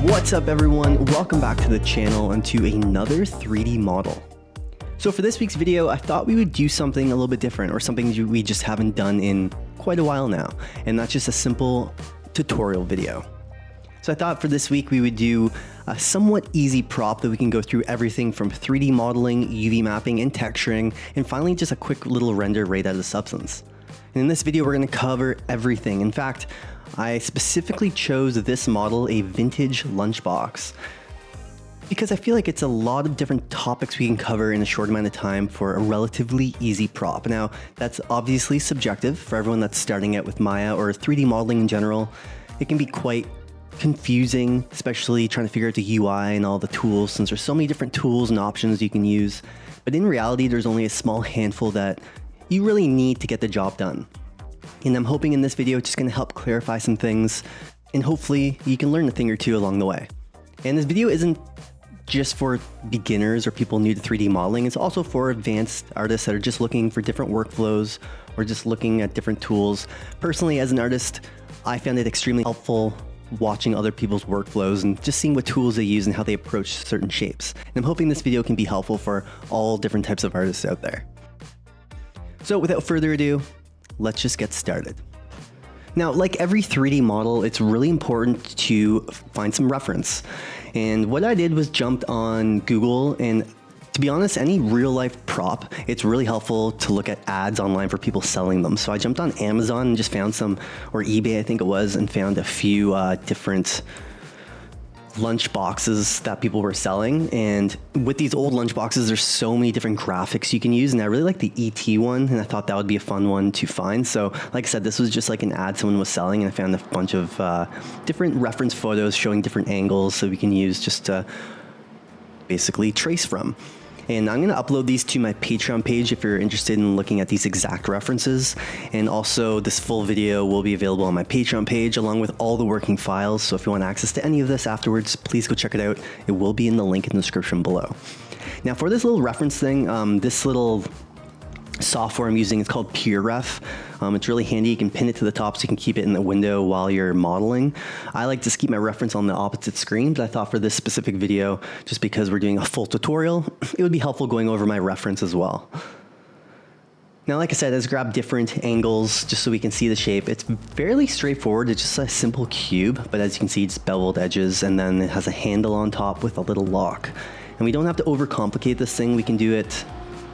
What's up everyone, welcome back to the channel and to another 3D model. So for this week's video, I thought we would do something a little bit different, or something we just haven't done in quite a while now, and that's just a simple tutorial video. So I thought for this week we would do a somewhat easy prop that we can go through everything from 3D modeling, UV mapping, and texturing, and finally just a quick little render right out of Substance. And in this video we're going to cover everything. In fact, I specifically chose this model, a vintage lunchbox, because I feel like it's a lot of different topics we can cover in a short amount of time for a relatively easy prop. Now, that's obviously subjective for everyone that's starting out with Maya or 3D modeling in general. It can be quite confusing, especially trying to figure out the UI and all the tools, since there's so many different tools and options you can use. But in reality, there's only a small handful that you really need to get the job done. And I'm hoping in this video it's just going to help clarify some things, and hopefully you can learn a thing or two along the way. And this video isn't just for beginners or people new to 3D modeling, it's also for advanced artists that are just looking for different workflows or just looking at different tools. Personally, as an artist, I found it extremely helpful watching other people's workflows and just seeing what tools they use and how they approach certain shapes. And I'm hoping this video can be helpful for all different types of artists out there. So without further ado, let's just get started. Now, like every 3D model, it's really important to find some reference. And what I did was jumped on Google, and to be honest, any real life prop, it's really helpful to look at ads online for people selling them. So I jumped on Amazon and just found some, or eBay I think it was, and found a few different lunch boxes that people were selling. And with these old lunch boxes, there's so many different graphics you can use, and I really like the ET one, and I thought that would be a fun one to find. So like I said, this was just like an ad someone was selling, and I found a bunch of different reference photos showing different angles so we can use just to basically trace from. And I'm going to upload these to my Patreon page if you're interested in looking at these exact references. And also this full video will be available on my Patreon page along with all the working files. So if you want access to any of this afterwards, please go check it out. It will be in the link in the description below. Now for this little reference thing, this little software I'm using is called PureRef. It's really handy. You can pin it to the top so you can keep it in the window while you're modeling. I like to just keep my reference on the opposite screen, but I thought for this specific video, just because we're doing a full tutorial, it would be helpful going over my reference as well. Now, like I said, let's grab different angles just so we can see the shape. It's fairly straightforward. It's just a simple cube, but as you can see, it's beveled edges, and then it has a handle on top with a little lock. And we don't have to overcomplicate this thing. We can do it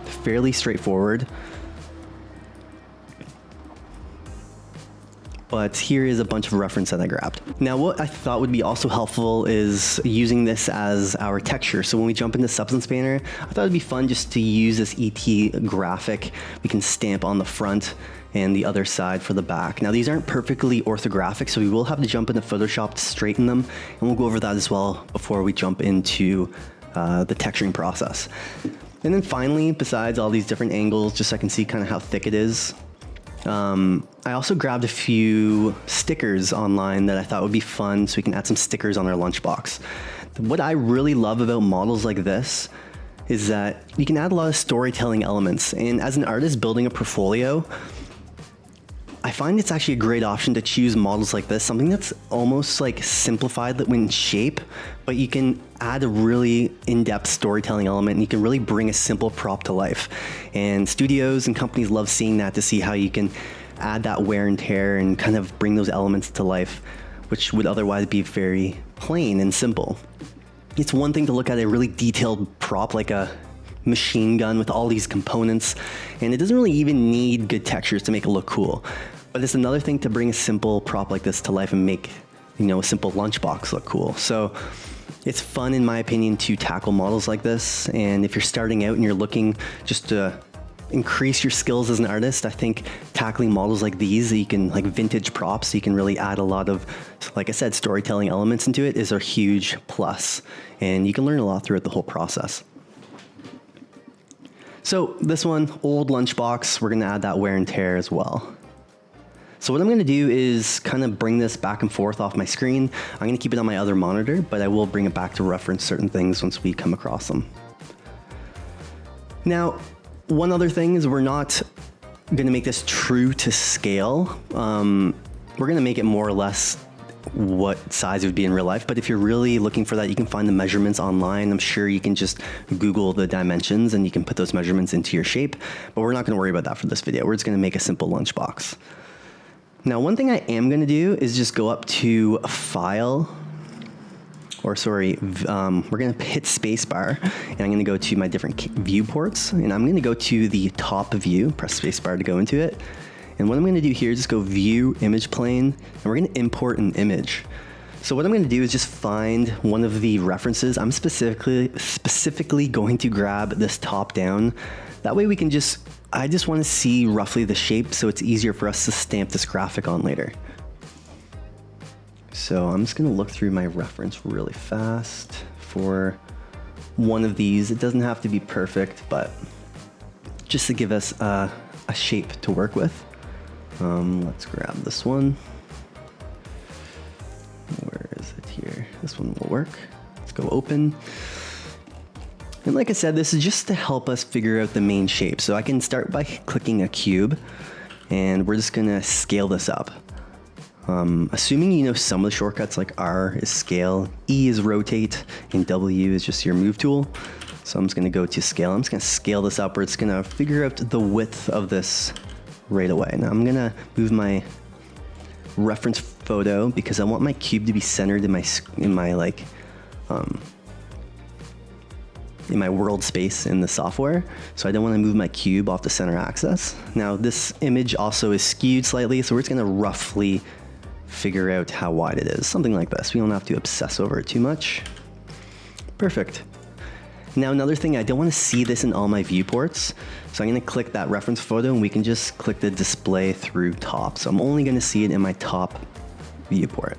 fairly straightforward. But here is a bunch of reference that I grabbed. Now, what I thought would be also helpful is using this as our texture. So when we jump into Substance Painter, I thought it'd be fun just to use this ET graphic. We can stamp on the front and the other side for the back. Now, these aren't perfectly orthographic, so we will have to jump into Photoshop to straighten them. And we'll go over that as well before we jump into the texturing process. And then finally, besides all these different angles, just so I can see kind of how thick it is, I also grabbed a few stickers online that I thought would be fun so we can add some stickers on our lunchbox. What I really love about models like this is that you can add a lot of storytelling elements, and as an artist building a portfolio, I find it's actually a great option to choose models like this, something that's almost like simplified in shape, but you can add a really in-depth storytelling element, and you can really bring a simple prop to life. And studios and companies love seeing that, to see how you can add that wear and tear and kind of bring those elements to life, which would otherwise be very plain and simple. It's one thing to look at a really detailed prop like a machine gun with all these components, and it doesn't really even need good textures to make it look cool. But it's another thing to bring a simple prop like this to life and make, a simple lunchbox look cool. So it's fun, in my opinion, to tackle models like this. And if you're starting out and you're looking just to increase your skills as an artist, I think tackling models like these, that you can, like vintage props, so you can really add a lot of, like I said, storytelling elements into it, is a huge plus. And you can learn a lot throughout the whole process. So this one, old lunchbox, we're gonna add that wear and tear as well. So what I'm gonna do is kind of bring this back and forth off my screen. I'm gonna keep it on my other monitor, but I will bring it back to reference certain things once we come across them. Now, one other thing is we're not gonna make this true to scale. We're gonna make it more or less what size it would be in real life. But if you're really looking for that, you can find the measurements online. I'm sure you can just Google the dimensions and you can put those measurements into your shape, but we're not gonna worry about that for this video. We're just gonna make a simple lunchbox. Now, one thing I am gonna do is just go up to File, or sorry, we're gonna hit spacebar, and I'm gonna go to my different viewports, and I'm gonna go to the top view, press spacebar to go into it. And what I'm gonna do here is just go View, Image Plane, and we're gonna import an image. So what I'm gonna do is just find one of the references. I'm specifically going to grab this top down. That way we can I just wanna see roughly the shape so it's easier for us to stamp this graphic on later. So I'm just gonna look through my reference really fast for one of these. It doesn't have to be perfect, but just to give us a shape to work with. Let's grab this one. Where is it here? This one will work. Let's go open. And like I said, this is just to help us figure out the main shape. So I can start by clicking a cube, and we're just gonna scale this up. Assuming you know some of the shortcuts, like R is scale, E is rotate, and W is just your move tool. So I'm just gonna go to scale. I'm just gonna scale this up, where it's gonna figure out the width of this right away. Now I'm gonna move my reference photo because I want my cube to be centered in my world space in the software. So I don't want to move my cube off the center axis. Now this image also is skewed slightly, so we're just gonna roughly figure out how wide it is. Something like this. We don't have to obsess over it too much. Perfect. Now another thing, I don't want to see this in all my viewports, so I'm going to click that reference photo and we can just click the display through top. So I'm only going to see it in my top viewport.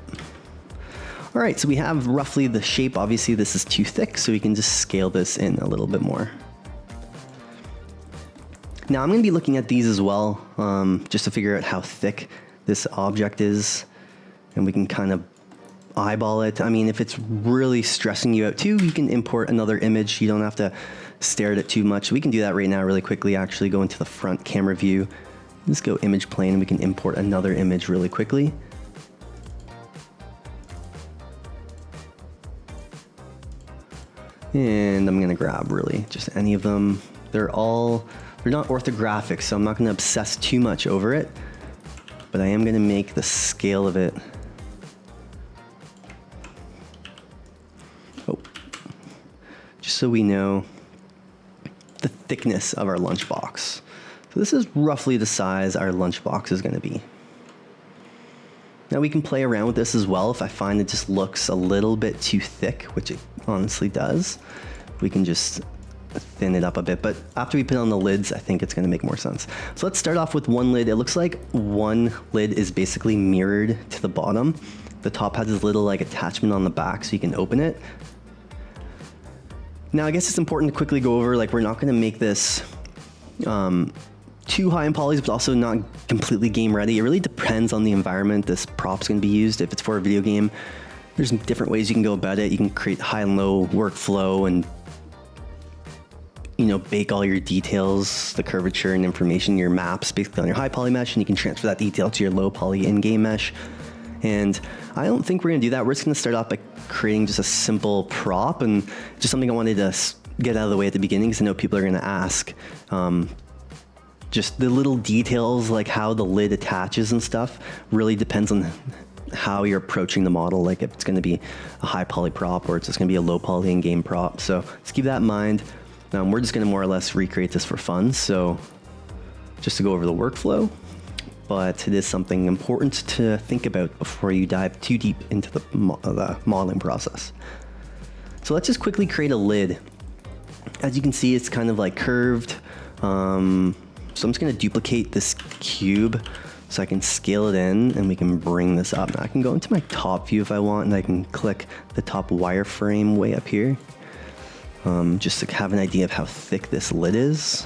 All right, so we have roughly the shape. Obviously this is too thick, so we can just scale this in a little bit more. Now I'm going to be looking at these as well, just to figure out how thick this object is, and we can kind of eyeball it. I mean, if it's really stressing you out too, you can import another image. You don't have to stare at it too much. We can do that right now really quickly. Actually go into the front camera view, just go image plane, and we can import another image really quickly. And I'm gonna grab really just any of them. They're not orthographic, so I'm not gonna obsess too much over it, but I am gonna make the scale of it just so we know the thickness of our lunchbox. So this is roughly the size our lunchbox is going to be. Now we can play around with this as well. If I find it just looks a little bit too thick, which it honestly does, we can just thin it up a bit. But after we put on the lids, I think it's going to make more sense. So let's start off with one lid. It looks like one lid is basically mirrored to the bottom. The top has this little like attachment on the back so you can open it. Now, I guess it's important to quickly go over, like, we're not going to make this too high in polys, but also not completely game ready. It really depends on the environment this prop's going to be used. If it's for a video game, there's different ways you can go about it. You can create high and low workflow and, you know, bake all your details, the curvature and information, your maps, basically on your high poly mesh, and you can transfer that detail to your low poly in-game mesh. And I don't think we're gonna do that. We're just gonna start off by creating just a simple prop, and just something I wanted to get out of the way at the beginning because I know people are gonna ask. Just the little details, like how the lid attaches and stuff, really depends on how you're approaching the model. Like if it's gonna be a high poly prop or it's just gonna be a low poly in-game prop. So let's keep that in mind. We're just gonna more or less recreate this for fun. So just to go over the workflow, but it is something important to think about before you dive too deep into the modeling process. So let's just quickly create a lid. As you can see, it's kind of like curved. So I'm just gonna duplicate this cube so I can scale it in and we can bring this up. Now I can go into my top view if I want, and I can click the top wireframe way up here, just to have an idea of how thick this lid is.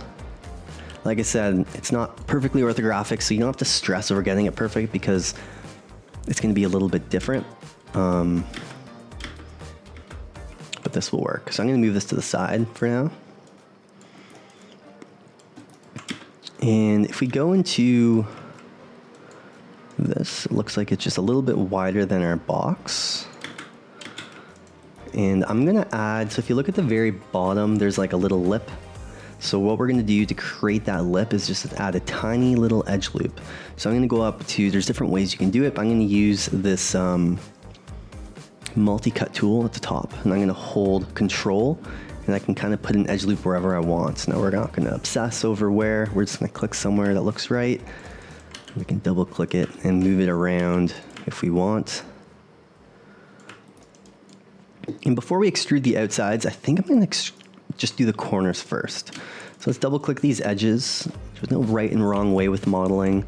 Like I said, it's not perfectly orthographic, so you don't have to stress over getting it perfect because it's going to be a little bit different. But this will work. So I'm going to move this to the side for now. And if we go into this, looks like it's just a little bit wider than our box. And I'm gonna add, so if you look at the very bottom, there's like a little lip. So what we're gonna do to create that lip is just add a tiny little edge loop. So I'm gonna go up to, there's different ways you can do it, but I'm gonna use this multi-cut tool at the top, and I'm gonna hold Control, and I can kind of put an edge loop wherever I want. Now we're not gonna obsess over where, we're just gonna click somewhere that looks right. We can double click it and move it around if we want. And before we extrude the outsides, I think I'm gonna just do the corners first. So let's double click these edges. There's no right and wrong way with modeling,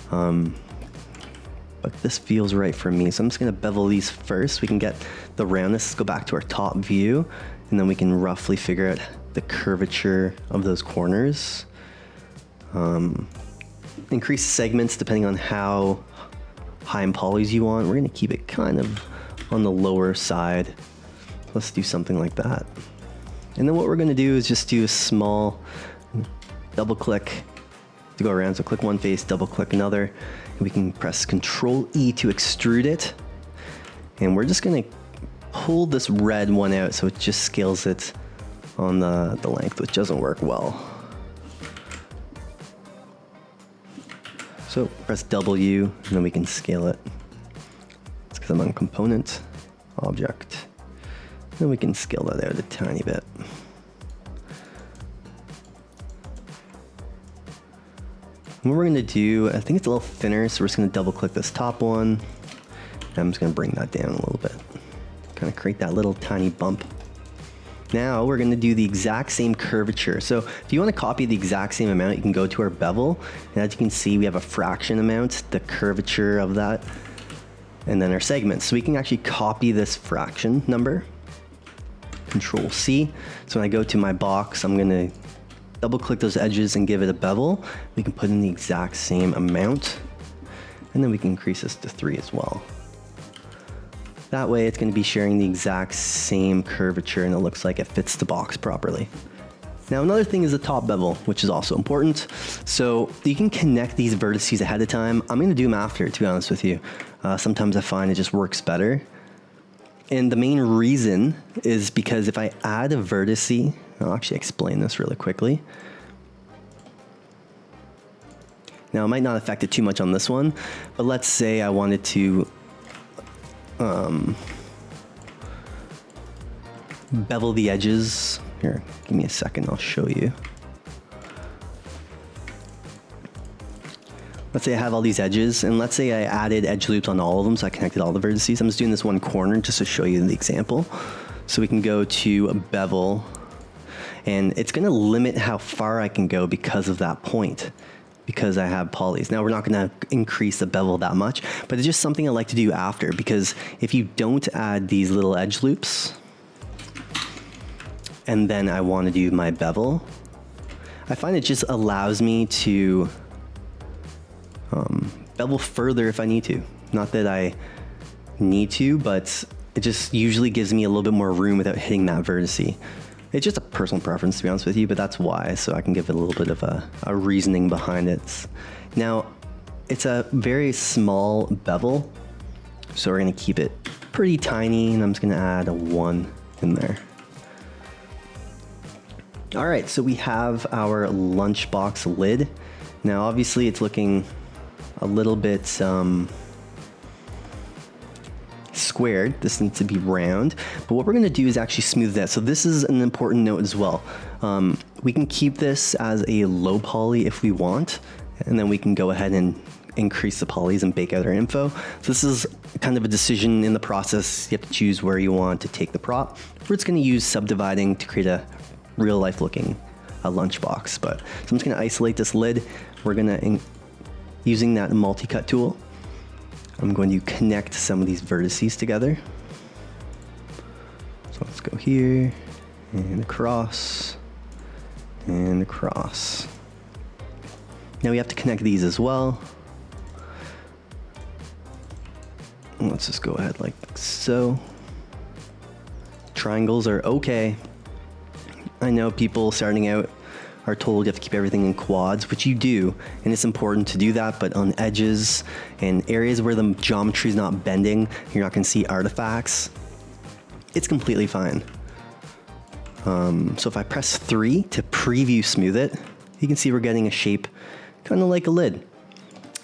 but this feels right for me. So I'm just gonna bevel these first. We can get the roundness. Let's go back to our top view, and then we can roughly figure out the curvature of those corners. Increase segments depending on how high in polys you want. We're gonna keep it kind of on the lower side. Let's do something like that. And then what we're gonna do is just do a small double click to go around. So click one face, double click another, and we can press Control E to extrude it. And we're just gonna pull this red one out so it just scales it on the length, which doesn't work well. So press W, and then we can scale it. It's because I'm on Component, Object. Then we can scale that out a tiny bit. And what we're gonna do, I think it's a little thinner, so we're just gonna double click this top one. And I'm just gonna bring that down a little bit. Kind of create that little tiny bump. Now we're gonna do the exact same curvature. So if you wanna copy the exact same amount, you can go to our bevel, and as you can see, we have a fraction amount, the curvature of that, and then our segments. So we can actually copy this fraction number. Control C. So when I go to my box, I'm gonna double click those edges and give it a bevel. We can put in the exact same amount, and then we can increase this to 3 as well. That way it's gonna be sharing the exact same curvature, and it looks like it fits the box properly. Now another thing is the top bevel, which is also important. So you can connect these vertices ahead of time. I'm gonna do them after, to be honest with you. Sometimes I find it just works better. And the main reason is because if I add a vertice, I'll actually explain this really quickly. Now it might not affect it too much on this one, but let's say I wanted to bevel the edges. Here, give me a second, I'll show you. Let's say I have all these edges, and let's say I added edge loops on all of them, so I connected all the vertices. I'm just doing this one corner just to show you the example. So we can go to bevel, and it's gonna limit how far I can go because of that point, because I have polys. Now we're not gonna increase the bevel that much, but it's just something I like to do after, because if you don't add these little edge loops, and then I wanna do my bevel, I find it just allows me to bevel further if I need to. Not that I need to, but it just usually gives me a little bit more room without hitting that vertice. It's just a personal preference, to be honest with you, but that's why, so I can give it a little bit of a reasoning behind it. Now, it's a very small bevel, so we're gonna keep it pretty tiny, and I'm just gonna add a 1 in there. All right, so we have our lunchbox lid. Now, obviously it's looking a little bit squared. This needs to be round, but what we're gonna do is actually smooth that. So this is an important note as well. We can keep this as a low poly if we want, and then we can go ahead and increase the polys and bake out our info. So this is kind of a decision in the process. You have to choose where you want to take the prop. We're just gonna use subdividing to create a real life looking lunchbox. But so I'm just gonna isolate this lid. We're gonna, using that multi-cut tool, I'm going to connect some of these vertices together. So let's go here, and across, and across. Now we have to connect these as well. Let's just go ahead like so. Triangles are okay. I know people starting out are told you have to keep everything in quads, which you do, and it's important to do that, but on edges and areas where the geometry is not bending, you're not gonna see artifacts, it's completely fine. So if I press 3 to preview smooth it, you can see we're getting a shape kind of like a lid.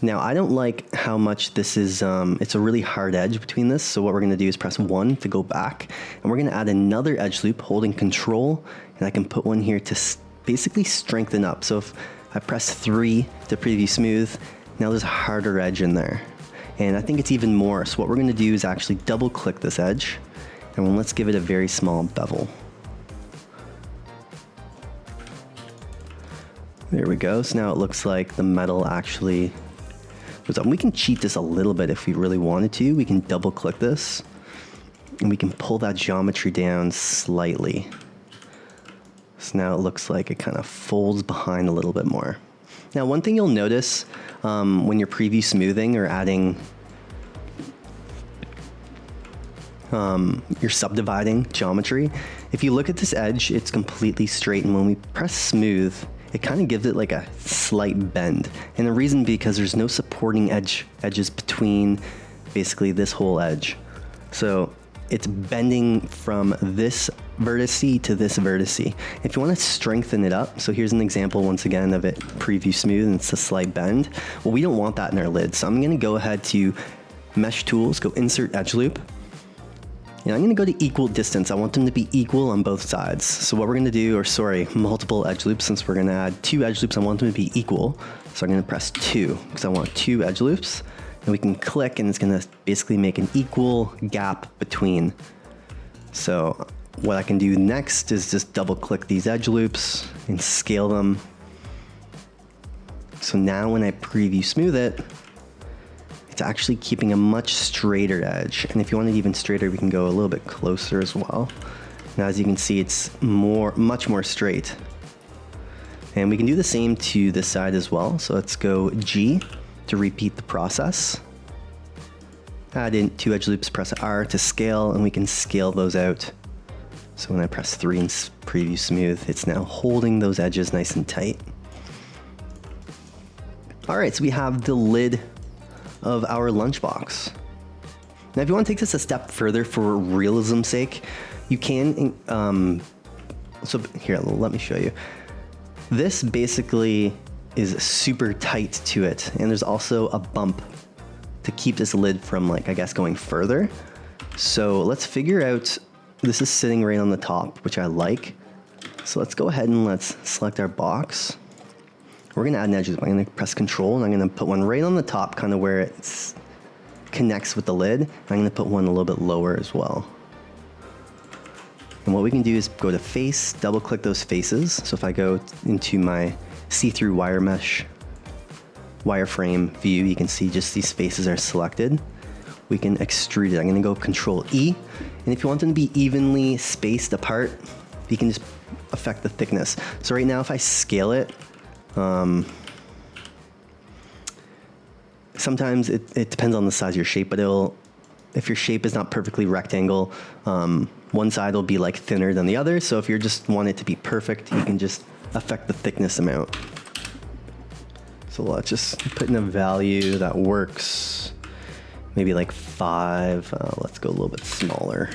Now I don't like how much this is, it's a really hard edge between this, so what we're gonna do is press 1 to go back, and we're gonna add another edge loop holding control, and I can put one here to basically strengthen up. So if I press 3 to preview smooth, now there's a harder edge in there. And I think it's even more, so what we're gonna do is actually double click this edge, and let's give it a very small bevel. There we go. So now it looks like the metal actually goes up. We can cheat this a little bit if we really wanted to. We can double click this and we can pull that geometry down slightly. So now it looks like it kind of folds behind a little bit more. Now, one thing you'll notice when you're preview smoothing or adding, you're subdividing geometry. If you look at this edge, it's completely straight, and when we press smooth, it kind of gives it like a slight bend. And the reason because there's no supporting edges between basically this whole edge. So it's bending from this vertice to this vertice. If you want to strengthen it up, so here's an example once again of it preview smooth and it's a slight bend. Well, we don't want that in our lid. So I'm gonna go ahead to Mesh Tools, go Insert Edge Loop. And I'm gonna go to equal distance. I want them to be equal on both sides. So what we're gonna do, or sorry, multiple edge loops, since we're gonna add 2 edge loops, I want them to be equal. So I'm gonna press 2, because I want 2 edge loops. And we can click, and it's gonna basically make an equal gap between. So what I can do next is just double click these edge loops and scale them. So now when I preview smooth it, it's actually keeping a much straighter edge. And if you want it even straighter, we can go a little bit closer as well. Now, as you can see, it's much more straight. And we can do the same to this side as well. So let's go G to repeat the process. Add in 2 edge loops, press R to scale, and we can scale those out. So when I press 3 and preview smooth, it's now holding those edges nice and tight. All right, so we have the lid of our lunchbox. Now, if you want to take this a step further for realism's sake, you can, so here, let me show you. This basically is super tight to it, and there's also a bump to keep this lid from, like, I guess, going further. So let's figure out, this is sitting right on the top, which I like. So let's go ahead and let's select our box. We're gonna add an edge loop. I'm gonna press Control, and I'm gonna put one right on the top, kind of where it connects with the lid. I'm gonna put one a little bit lower as well. And what we can do is go to Face, double click those faces. So if I go into my see-through wire mesh wireframe view, you can see just these faces are selected. We can extrude it. I'm gonna go Control E, and if you want them to be evenly spaced apart, you can just affect the thickness. So right now, if I scale it, sometimes it depends on the size of your shape, but if your shape is not perfectly rectangle, one side will be like thinner than the other. So if you just want it to be perfect, you can just affect the thickness amount. So let's just put in a value that works, maybe like 5. Let's go a little bit smaller,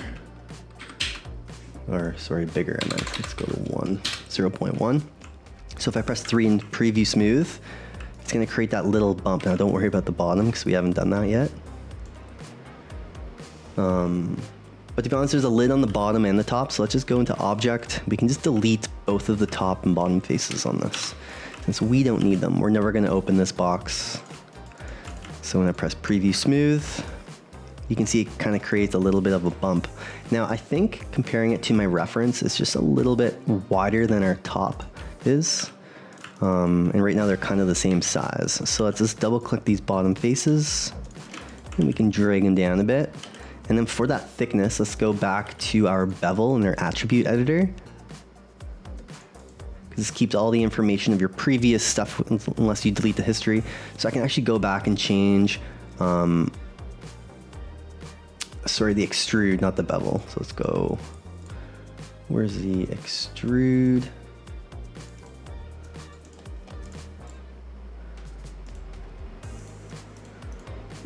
or sorry, bigger. I meant. Let's go to 0.1. So if I press 3 and preview smooth, it's gonna create that little bump. Now don't worry about the bottom because we haven't done that yet. But to be honest, there's a lid on the bottom and the top, so let's just go into Object. We can just delete both of the top and bottom faces on this, since we don't need them. We're never gonna open this box. So when I press preview smooth, you can see it kind of creates a little bit of a bump. Now I think comparing it to my reference, it's just a little bit wider than our top is. And right now they're kind of the same size. So let's just double click these bottom faces, and we can drag them down a bit. And then for that thickness, let's go back to our bevel in our attribute editor. This keeps all the information of your previous stuff unless you delete the history. So I can actually go back and change, sorry, the extrude, not the bevel. So let's go, where's the extrude?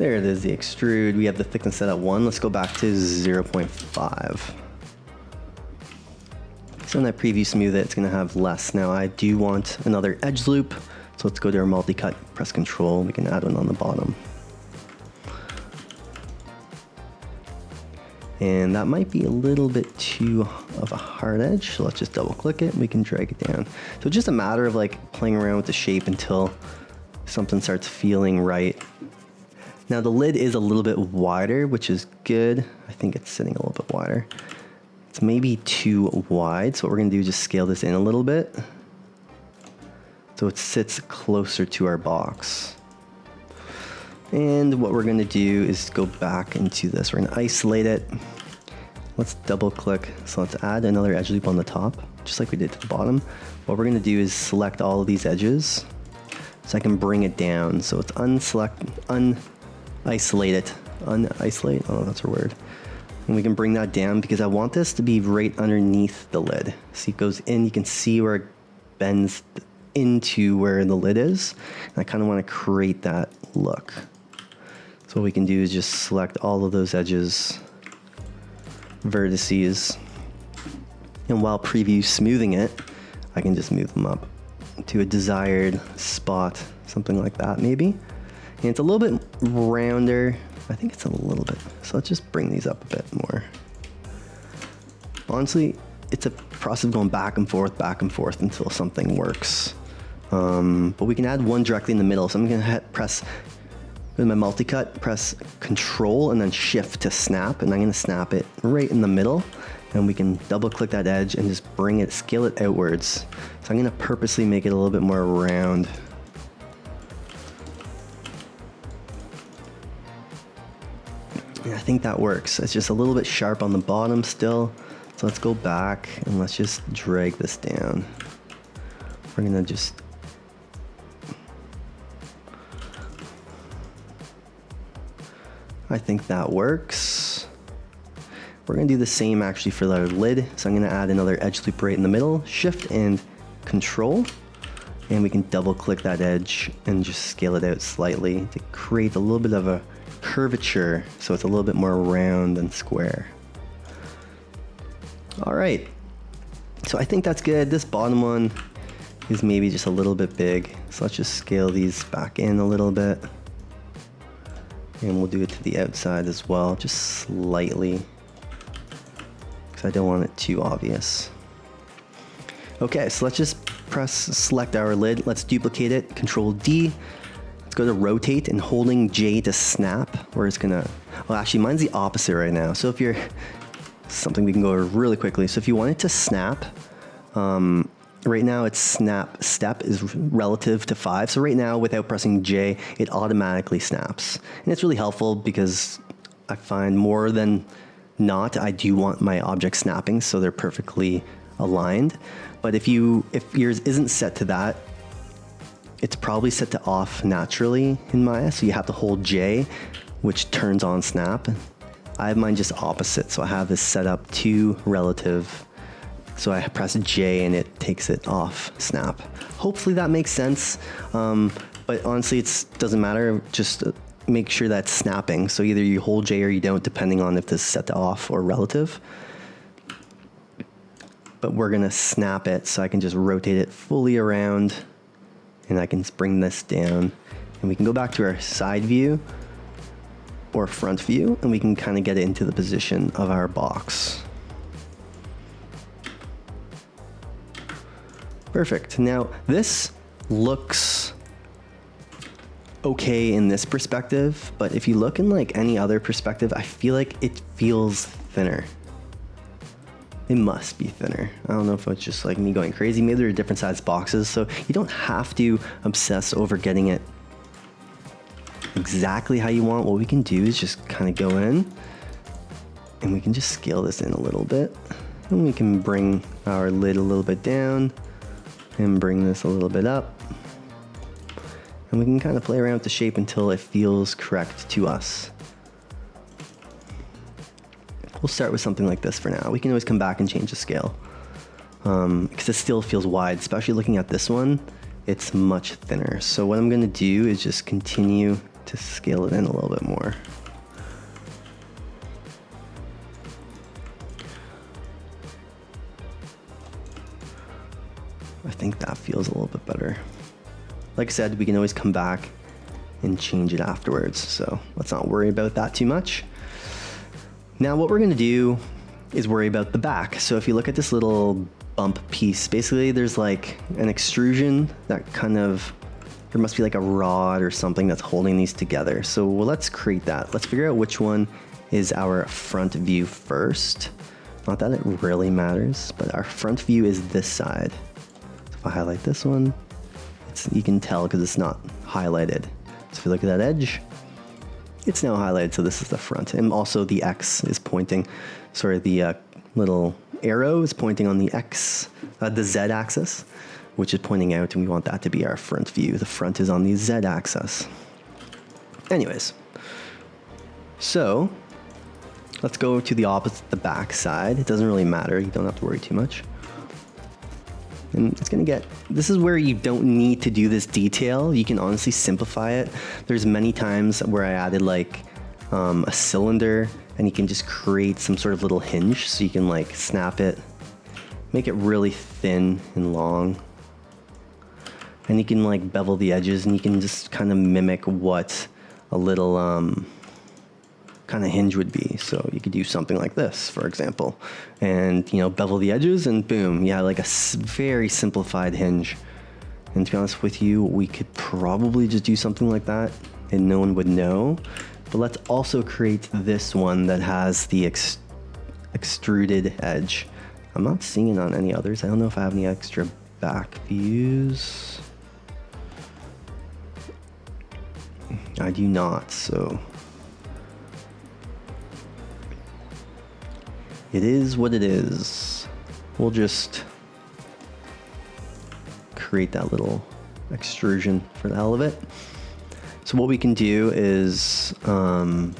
There it is, the extrude. We have the thickness set at 1. Let's go back to 0.5. So when I preview smooth it, it's going to have less. Now I do want another edge loop. So let's go to our multi-cut, press Control. We can add one on the bottom. And that might be a little bit too of a hard edge. So let's just double click it and we can drag it down. So it's just a matter of like playing around with the shape until something starts feeling right. Now the lid is a little bit wider, which is good. I think it's sitting a little bit wider. It's maybe too wide. So what we're gonna do is just scale this in a little bit, so it sits closer to our box. And what we're gonna do is go back into this. We're gonna isolate it. Let's double click. So let's add another edge loop on the top, just like we did to the bottom. What we're gonna do is select all of these edges so I can bring it down. So it's unisolate, unisolate, oh, that's a word. And we can bring that down because I want this to be right underneath the lid. See, it goes in, you can see where it bends into where the lid is. And I kind of want to create that look. So what we can do is just select all of those edges, vertices, and while preview smoothing it, I can just move them up to a desired spot, something like that maybe. And it's a little bit rounder. I think it's a little bit, so let's just bring these up a bit more. Honestly, it's a process of going back and forth until something works. But we can add one directly in the middle. So I'm gonna press, with my multi-cut, press Control and then Shift to snap, and I'm gonna snap it right in the middle. And we can double click that edge and just bring it, scale it outwards. So I'm gonna purposely make it a little bit more round. And I think that works. It's just a little bit sharp on the bottom still. So let's go back and let's just drag this down. We're gonna just, I think that works. We're gonna do the same actually for the lid. So I'm gonna add another edge loop right in the middle, Shift and Control, and we can double click that edge and just scale it out slightly to create a little bit of a curvature, so it's a little bit more round and square. All right, so I think that's good. This bottom one is maybe just a little bit big, so let's just scale these back in a little bit, and we'll do it to the outside as well, just slightly, because I don't want it too obvious. Okay, so let's just select our lid. Let's duplicate it, Control D. Let's go to rotate and holding J to snap. We're just gonna, well actually mine's the opposite right now. So if you're, something we can go over really quickly. So if you want it to snap, right now it's snap step is relative to 5. So right now without pressing J, it automatically snaps. And it's really helpful because I find more than not, I do want my objects snapping so they're perfectly aligned. But if yours isn't set to that, it's probably set to off naturally in Maya, so you have to hold J, which turns on snap. I have mine just opposite, so I have this set up to relative, so I press J and it takes it off snap. Hopefully that makes sense, but honestly it doesn't matter, just make sure that's snapping. So either you hold J or you don't, depending on if this is set to off or relative. But we're gonna snap it, so I can just rotate it fully around, and I can bring this down, and we can go back to our side view or front view, and we can kind of get it into the position of our box. Perfect. Now this looks okay in this perspective, but if you look in like any other perspective, I feel like it feels thinner. It must be thinner. I don't know if it's just like me going crazy. Maybe there are different sized boxes, so you don't have to obsess over getting it exactly how you want. What we can do is just kind of go in and we can just scale this in a little bit. And we can bring our lid a little bit down and bring this a little bit up. And we can kind of play around with the shape until it feels correct to us. We'll start with something like this for now. We can always come back and change the scale because it still feels wide, especially looking at this one, it's much thinner. So what I'm gonna do is just continue to scale it in a little bit more. I think that feels a little bit better. Like I said, we can always come back and change it afterwards, so let's not worry about that too much. Now what we're gonna do is worry about the back. So if you look at this little bump piece, basically there's like an extrusion that kind of, there must be like a rod or something that's holding these together. So let's create that. Let's figure out which one is our front view first. Not that it really matters, but our front view is this side. So if I highlight this one, you can tell because it's not highlighted. So if you look at that edge, it's now highlighted, so this is the front. And also the X is pointing, sorry, the little arrow is pointing on the X, the Z axis, which is pointing out, and we want that to be our front view. The front is on the Z axis. Anyways, so let's go to the opposite, the back side. It doesn't really matter, you don't have to worry too much. And it's gonna get, this is where you don't need to do this detail. You can honestly simplify it. There's many times where I added like a cylinder, and you can just create some sort of little hinge, so you can like snap it, make it really thin and long. And you can like bevel the edges, and you can just kind of mimic what a little kind of hinge would be. So you could do something like this, for example, and bevel the edges, and boom, yeah, like a very simplified hinge. And to be honest with you, we could probably just do something like that and no one would know. But let's also create this one that has the extruded edge. I'm not seeing it on any others. I don't know if I have any extra back views. I do not, so it is what it is. We'll just create that little extrusion for the hell of it. So what we can do is we're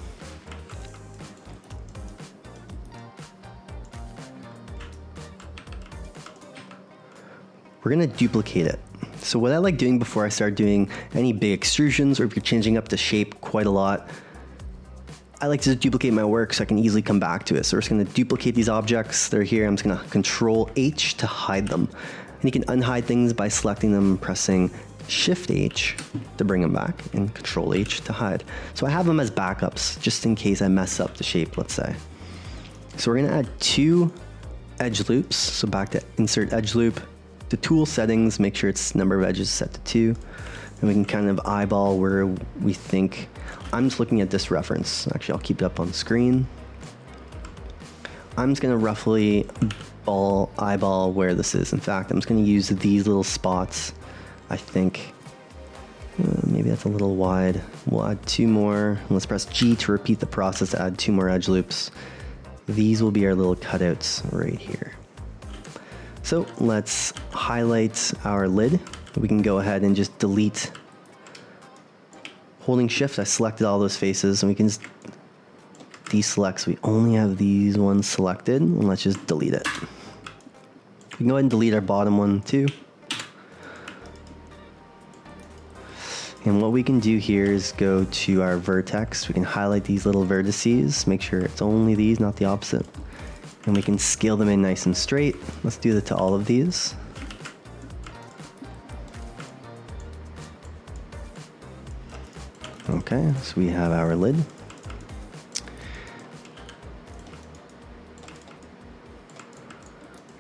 gonna duplicate it. So what I like doing before I start doing any big extrusions, or if you're changing up the shape quite a lot, I like to duplicate my work so I can easily come back to it. So we're just gonna duplicate these objects. They're here. I'm just gonna Control H to hide them. And you can unhide things by selecting them, pressing Shift H to bring them back, and Control H to hide. So I have them as backups just in case I mess up the shape, let's say. So we're gonna add 2 edge loops. So back to Insert Edge Loop, to Tool Settings, make sure its number of edges set to 2. And we can kind of eyeball where we think. I'm just looking at this reference. Actually, I'll keep it up on screen. I'm just gonna roughly eyeball where this is. In fact, I'm just gonna use these little spots. I think maybe that's a little wide. We'll add 2 more. Let's press G to repeat the process to add 2 more edge loops. These will be our little cutouts right here. So let's highlight our lid. We can go ahead and just delete. Holding Shift, I selected all those faces, and we can just deselect, so we only have these ones selected, and let's just delete it. We can go ahead and delete our bottom one too. And what we can do here is go to our vertex. We can highlight these little vertices, make sure it's only these, not the opposite. And we can scale them in nice and straight. Let's do that to all of these. Okay, so we have our lid.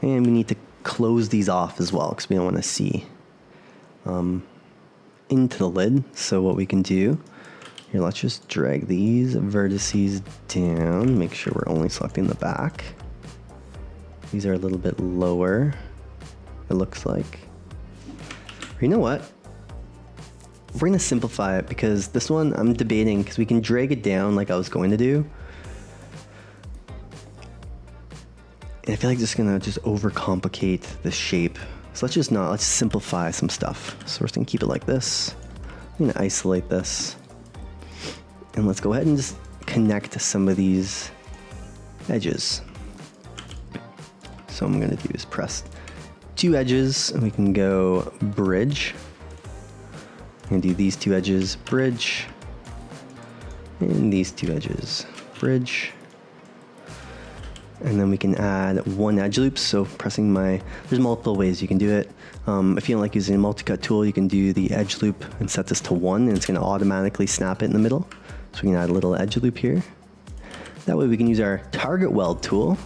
And we need to close these off as well because we don't want to see into the lid. So what we can do, here, let's just drag these vertices down, make sure we're only selecting the back. These are a little bit lower, it looks like. You know what? We're gonna simplify it because this one I'm debating because we can drag it down like I was going to do. And I feel like it's gonna just overcomplicate the shape. So let's simplify some stuff. So we're just gonna keep it like this. I'm gonna isolate this. And let's go ahead and just connect some of these edges. So what I'm gonna do is press 2 edges, and we can go bridge. I'm gonna do these 2 edges, bridge, And these two edges, bridge. And then we can add one edge loop. So pressing there's multiple ways you can do it. If you don't like using a multi-cut tool, you can do the edge loop and set this to 1, and it's going to automatically snap it in the middle. So we can add a little edge loop here. That way we can use our target weld tool.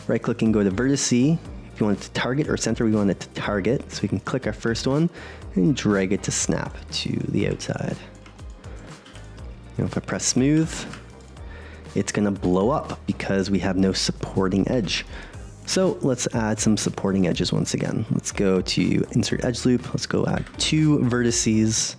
Right click and go to vertice. If you want it to target or center, we want it to target. So we can click our first one and drag it to snap to the outside. Now if I press smooth, it's gonna blow up because we have no supporting edge. So let's add some supporting edges once again. Let's go to insert edge loop. Let's go add 2 vertices,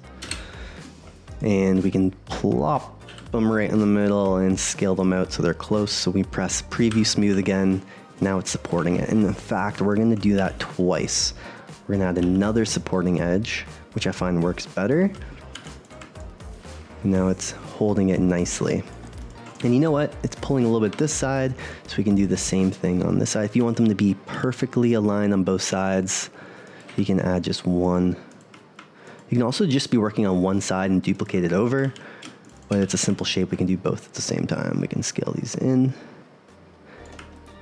and we can plop them right in the middle and scale them out so they're close. So we press preview smooth again. Now it's supporting it. And in fact, we're gonna do that twice. We're gonna add another supporting edge, which I find works better. Now it's holding it nicely. And you know what? It's pulling a little bit this side, so we can do the same thing on this side. If you want them to be perfectly aligned on both sides, you can add just one. You can also just be working on one side and duplicate it over, but it's a simple shape. We can do both at the same time. We can scale these in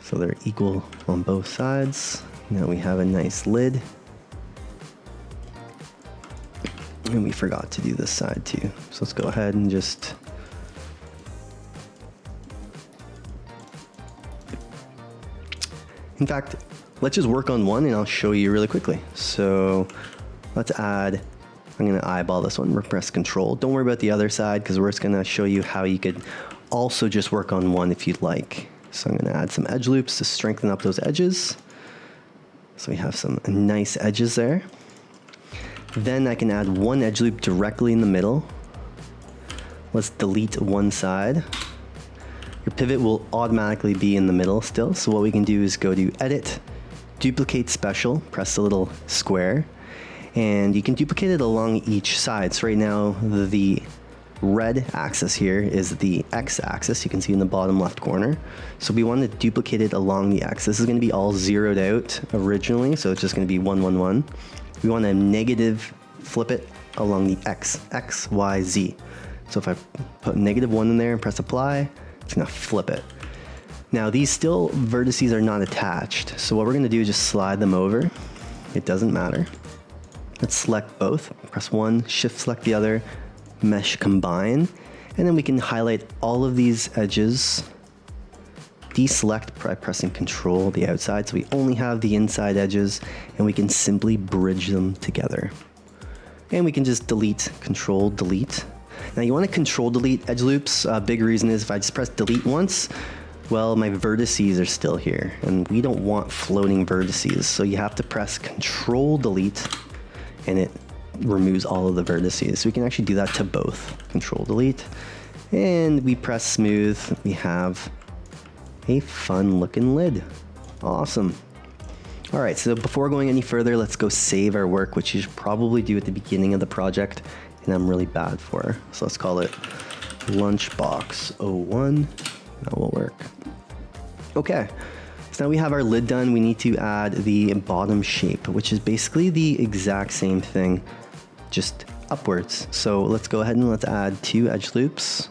so they're equal on both sides. Now we have a nice lid. And we forgot to do this side too. So let's go ahead and just in fact, let's just work on one and I'll show you really quickly. So let's add, I'm gonna eyeball this one, press Control. Don't worry about the other side because we're just gonna show you how you could also just work on one if you'd like. So I'm gonna add some edge loops to strengthen up those edges. So we have some nice edges there. Then I can add one edge loop directly in the middle. Let's delete one side. Your pivot will automatically be in the middle still. So what we can do is go to Edit, Duplicate Special, press the little square, and you can duplicate it along each side. So right now, the red axis here is the X axis. You can see in the bottom left corner. So we want to duplicate it along the X. This is going to be all zeroed out originally, so it's just going to be 1, 1, 1. We want to negative flip it along the X, Y, Z. So if I put -1 in there and press apply, it's gonna flip it. Now these still vertices are not attached. So what we're gonna do is just slide them over. It doesn't matter. Let's select both, press 1, shift select the other, mesh combine, and then we can highlight all of these edges, deselect by pressing Control the outside, so we only have the inside edges, and we can simply bridge them together. And we can just delete, Control delete. Now you want to Control delete edge loops. Big reason is if I just press delete once, well, my vertices are still here, and we don't want floating vertices. So you have to press Control delete, and it removes all of the vertices. So we can actually do that to both. Control delete, and we press smooth. We have a fun looking lid. Awesome. All right, so before going any further, let's go save our work, which you should probably do at the beginning of the project, and I'm really bad for. So let's call it Lunchbox 01. That will work. Okay, so now we have our lid done. We need to add the bottom shape, which is basically the exact same thing, just upwards. So let's go ahead and let's add 2 edge loops.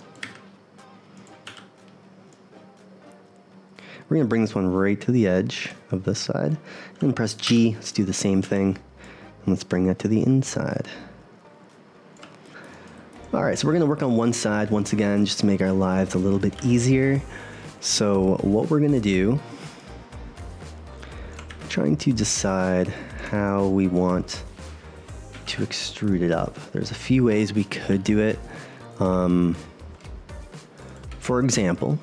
We're gonna bring this one right to the edge of this side, and press G. Let's do the same thing, and let's bring that to the inside. All right, so we're gonna work on one side once again, just to make our lives a little bit easier. So what we're gonna do, trying to decide how we want to extrude it up. There's a few ways we could do it. For example,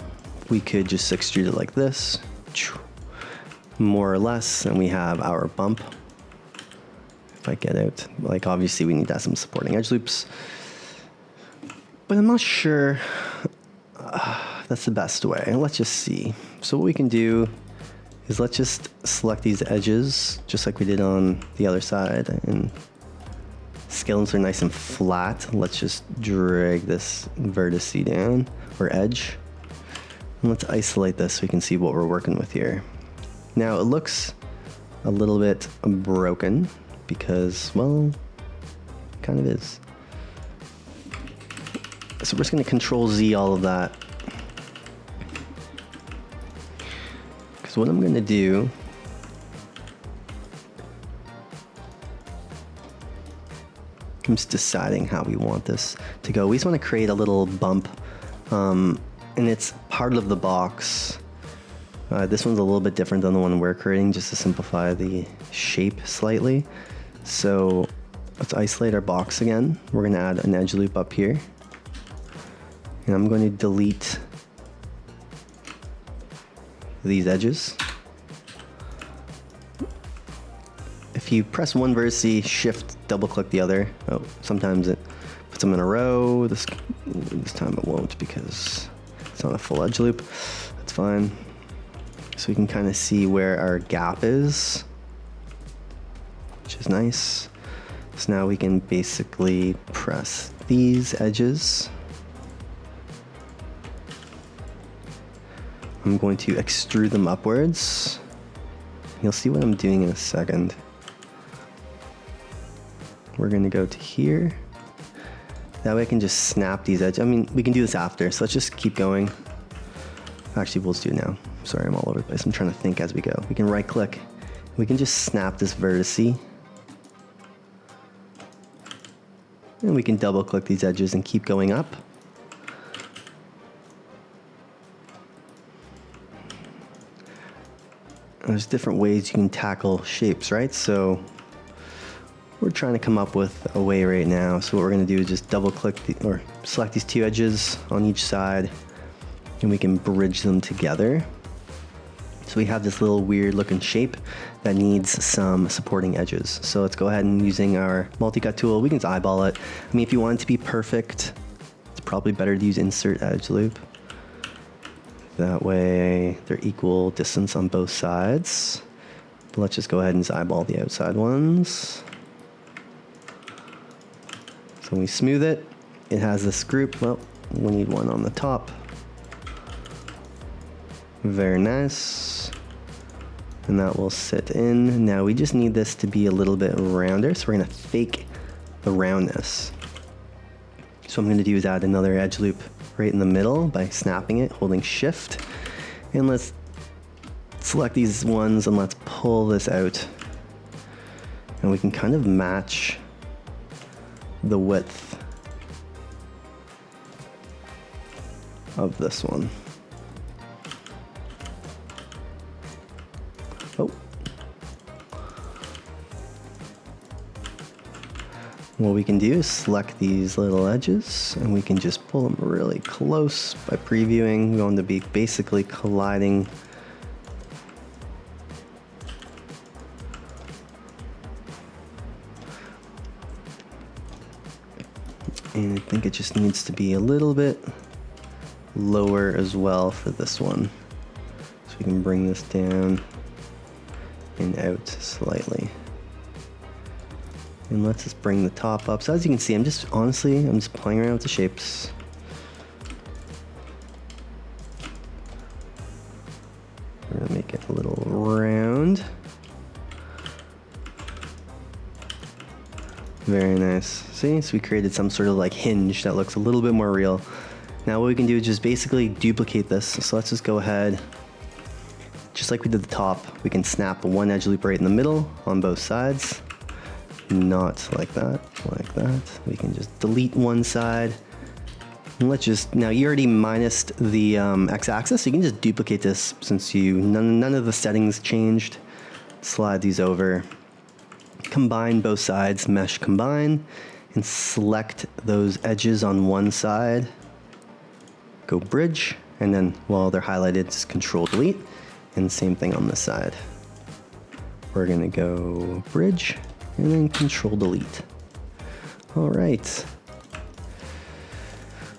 we could just extrude it like this, more or less, and we have our bump. If I get out, like obviously we need to have some supporting edge loops, but I'm not sure that's the best way. Let's just see. So what we can do is let's just select these edges, just like we did on the other side, and scale them so they're nice and flat. Let's just drag this vertice down, or edge. And let's isolate this so we can see what we're working with here. Now it looks a little bit broken because, well, it kind of is. So we're just going to Control Z all of that. Because what I'm going to do I'm just deciding how we want this to go. We just want to create a little bump, and it's part of the box. This one's a little bit different than the one we're creating, just to simplify the shape slightly. So let's isolate our box again. We're going to add an edge loop up here. And I'm going to delete these edges. If you press one vertex, shift, double click the other. Oh, sometimes it puts them in a row. This time it won't because it's not a full edge loop. That's fine. So we can kind of see where our gap is, which is nice. So now we can basically press these edges. I'm going to extrude them upwards. You'll see what I'm doing in a second. We're going to go to here. That way I can just snap these edges. I mean, we can do this after, so let's just keep going. Actually, we'll just do it now. Sorry, I'm all over the place. I'm trying to think as we go. We can right click. We can just snap this vertex. And we can double click these edges and keep going up. There's different ways you can tackle shapes, right? So we're trying to come up with a way right now. So what we're going to do is just double click or select these two edges on each side, and we can bridge them together. So we have this little weird looking shape that needs some supporting edges. So let's go ahead and using our multi-cut tool, we can just eyeball it. I mean, if you want it to be perfect, it's probably better to use insert edge loop. That way they're equal distance on both sides. But let's just go ahead and just eyeball the outside ones. So when we smooth it, it has this group. Well, we need one on the top. Very nice. And that will sit in. Now we just need this to be a little bit rounder, so we're gonna fake the roundness. So what I'm gonna do is add another edge loop right in the middle by snapping it, holding shift. And let's select these ones and let's pull this out. And we can kind of match the width of this one. Oh. What we can do is select these little edges and we can just pull them really close by previewing. We're going to be basically colliding. And I think it just needs to be a little bit lower as well for this one. So we can bring this down and out slightly. And let's just bring the top up. So as you can see, I'm just playing around with the shapes. We're gonna make it a little round. Very nice. See, so we created some sort of like hinge that looks a little bit more real. Now what we can do is just basically duplicate this. So let's just go ahead, just like we did the top, we can snap one edge loop right in the middle on both sides. Not like that, like that. We can just delete one side. And let's just, now you already minused the x-axis, so you can just duplicate this since none of the settings changed. Slide these over. Combine both sides, mesh combine, and select those edges on one side. Go bridge, and then while they're highlighted, just Control Delete, and same thing on this side. We're gonna go bridge, and then Control Delete. All right.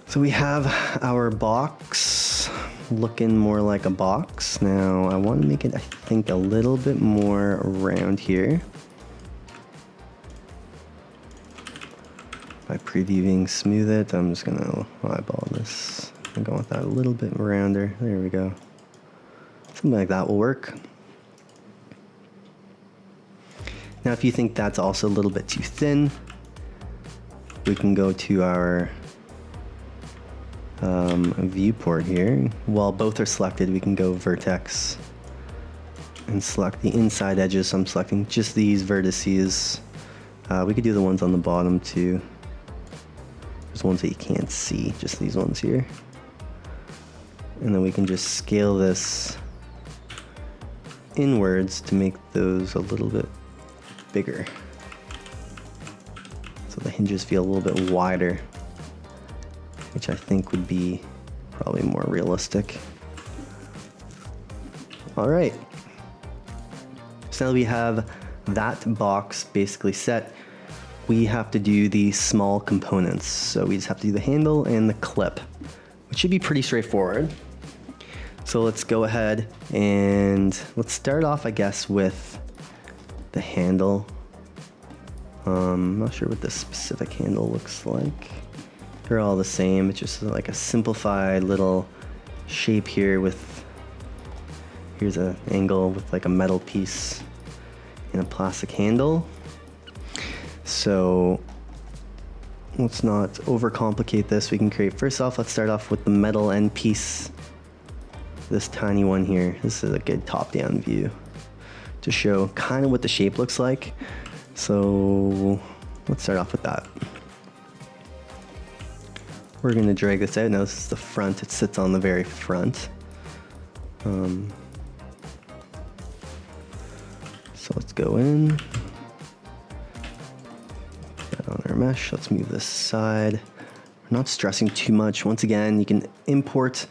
So we have our box looking more like a box. Now I want to make it, I think, a little bit more round here. By previewing smooth it, I'm just gonna eyeball this and go with that a little bit rounder. There we go. Something like that will work. Now if you think that's also a little bit too thin, we can go to our viewport here. While both are selected, we can go vertex and select the inside edges. So I'm selecting just these vertices. We could do the ones on the bottom too. There's ones that you can't see, just these ones here. And then we can just scale this inwards to make those a little bit bigger. So the hinges feel a little bit wider, which I think would be probably more realistic. All right. So now we have that box basically set. We have to do the small components. So we just have to do the handle and the clip, which should be pretty straightforward. So let's go ahead and let's start off, I guess, with the handle. I'm not sure what this specific handle looks like. They're all the same. It's just like a simplified little shape here with, here's an angle with like a metal piece and a plastic handle. So let's not overcomplicate this. We can create, first off, let's start off with the metal end piece. This tiny one here. This is a good top-down view to show kind of what the shape looks like. So let's start off with that. We're going to drag this out. Now this is the front. It sits on the very front. So let's go in. Put that on our mesh. Let's move this aside. We're not stressing too much. Once again, you can import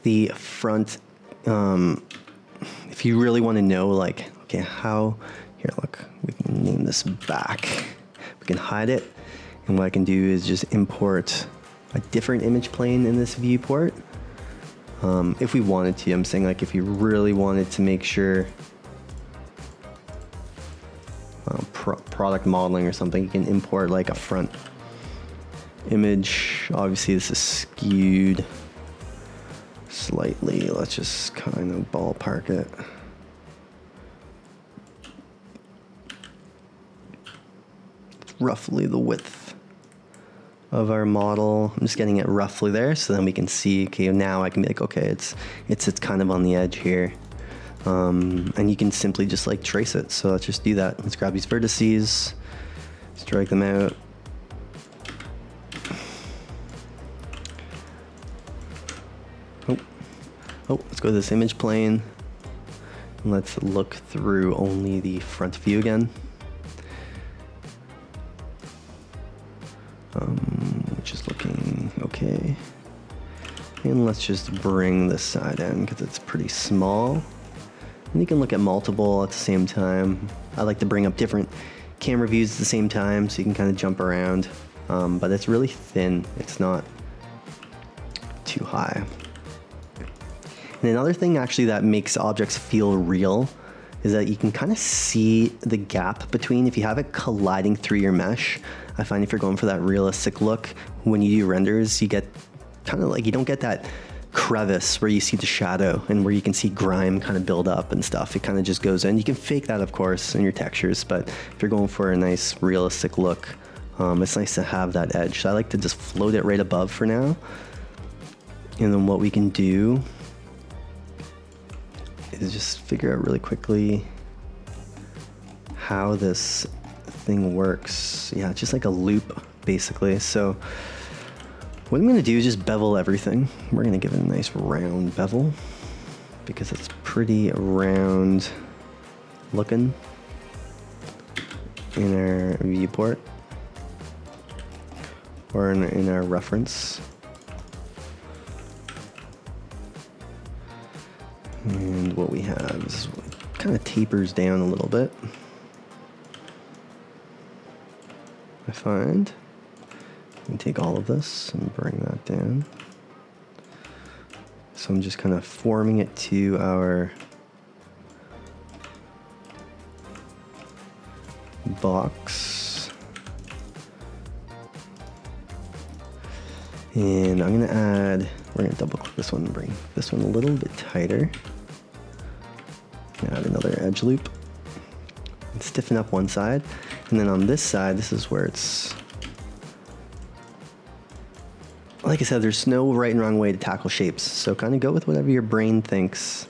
the front if you really want to know, like, okay, how, here, look, we can name this back. We can hide it, and what I can do is just import a different image plane in this viewport. If we wanted to, I'm saying, like, if you really wanted to make sure product modeling or something, you can import like a front image. Obviously this is skewed slightly. Let's just kind of ballpark it. It's roughly the width of our model. I'm just getting it roughly there, so then we can see, okay, now I can be like, okay, it's kind of on the edge here. And you can simply just like trace it. So let's just do that. Let's grab these vertices, let's drag them out. Let's go to this image plane. Let's look through only the front view again. Which is looking okay. And let's just bring this side in because it's pretty small. And you can look at multiple at the same time. I like to bring up different camera views at the same time so you can kind of jump around. But it's really thin. It's not too high. And another thing actually that makes objects feel real is that you can kind of see the gap between, if you have it colliding through your mesh. I find if you're going for that realistic look, when you do renders, you get kind of like, you don't get that crevice where you see the shadow and where you can see grime kind of build up and stuff. It kind of just goes in. You can fake that, of course, in your textures, but if you're going for a nice realistic look, it's nice to have that edge. So I like to just float it right above for now. And then what we can do is just figure out really quickly how this thing works. Yeah, it's just like a loop, basically. So what I'm going to do is just bevel everything. We're going to give it a nice round bevel because it's pretty round looking in our viewport or in our reference. And what we have is kind of tapers down a little bit, I find. We can take all of this and bring that down. So I'm just kind of forming it to our box. And I'm going to add, we're going to double click this one and bring this one a little bit tighter. Add another edge loop and stiffen up one side. And then on this side, this is where it's like I said, there's no right and wrong way to tackle shapes. So kind of go with whatever your brain thinks.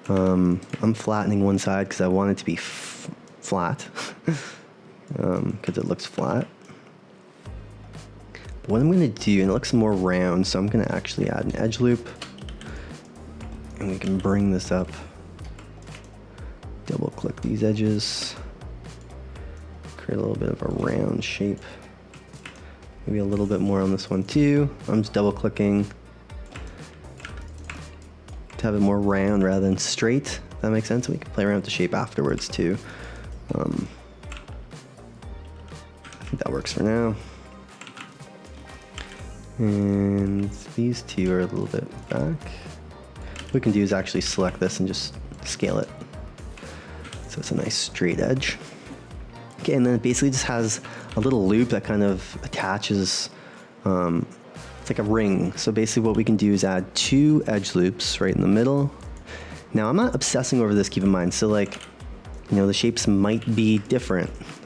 I'm flattening one side because I want it to be flat, because it looks flat. But what I'm going to do, and it looks more round, so I'm going to actually add an edge loop. And we can bring this up. Double click these edges. Create a little bit of a round shape. Maybe a little bit more on this one too. I'm just double clicking to have it more round rather than straight. If that makes sense. We can play around with the shape afterwards too. I think that works for now. And these two are a little bit back. What we can do is actually select this and just scale it. So it's a nice straight edge. Okay, and then it basically just has a little loop that kind of attaches, it's like a ring. So basically what we can do is add 2 edge loops right in the middle. Now I'm not obsessing over this, keep in mind. So like, you know, the shapes might be different. We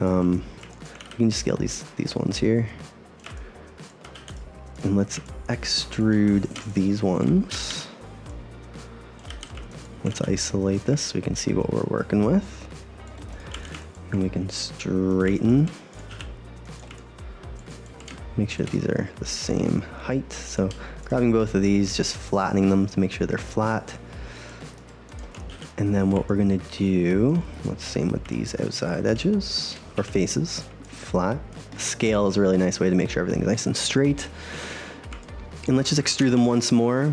can just scale these ones here. And let's extrude these ones. Let's isolate this so we can see what we're working with. And we can straighten. Make sure these are the same height. So grabbing both of these, just flattening them to make sure they're flat. And then what we're gonna do, let's same with these outside edges or faces, flat. Scale is a really nice way to make sure everything's nice and straight. And let's just extrude them once more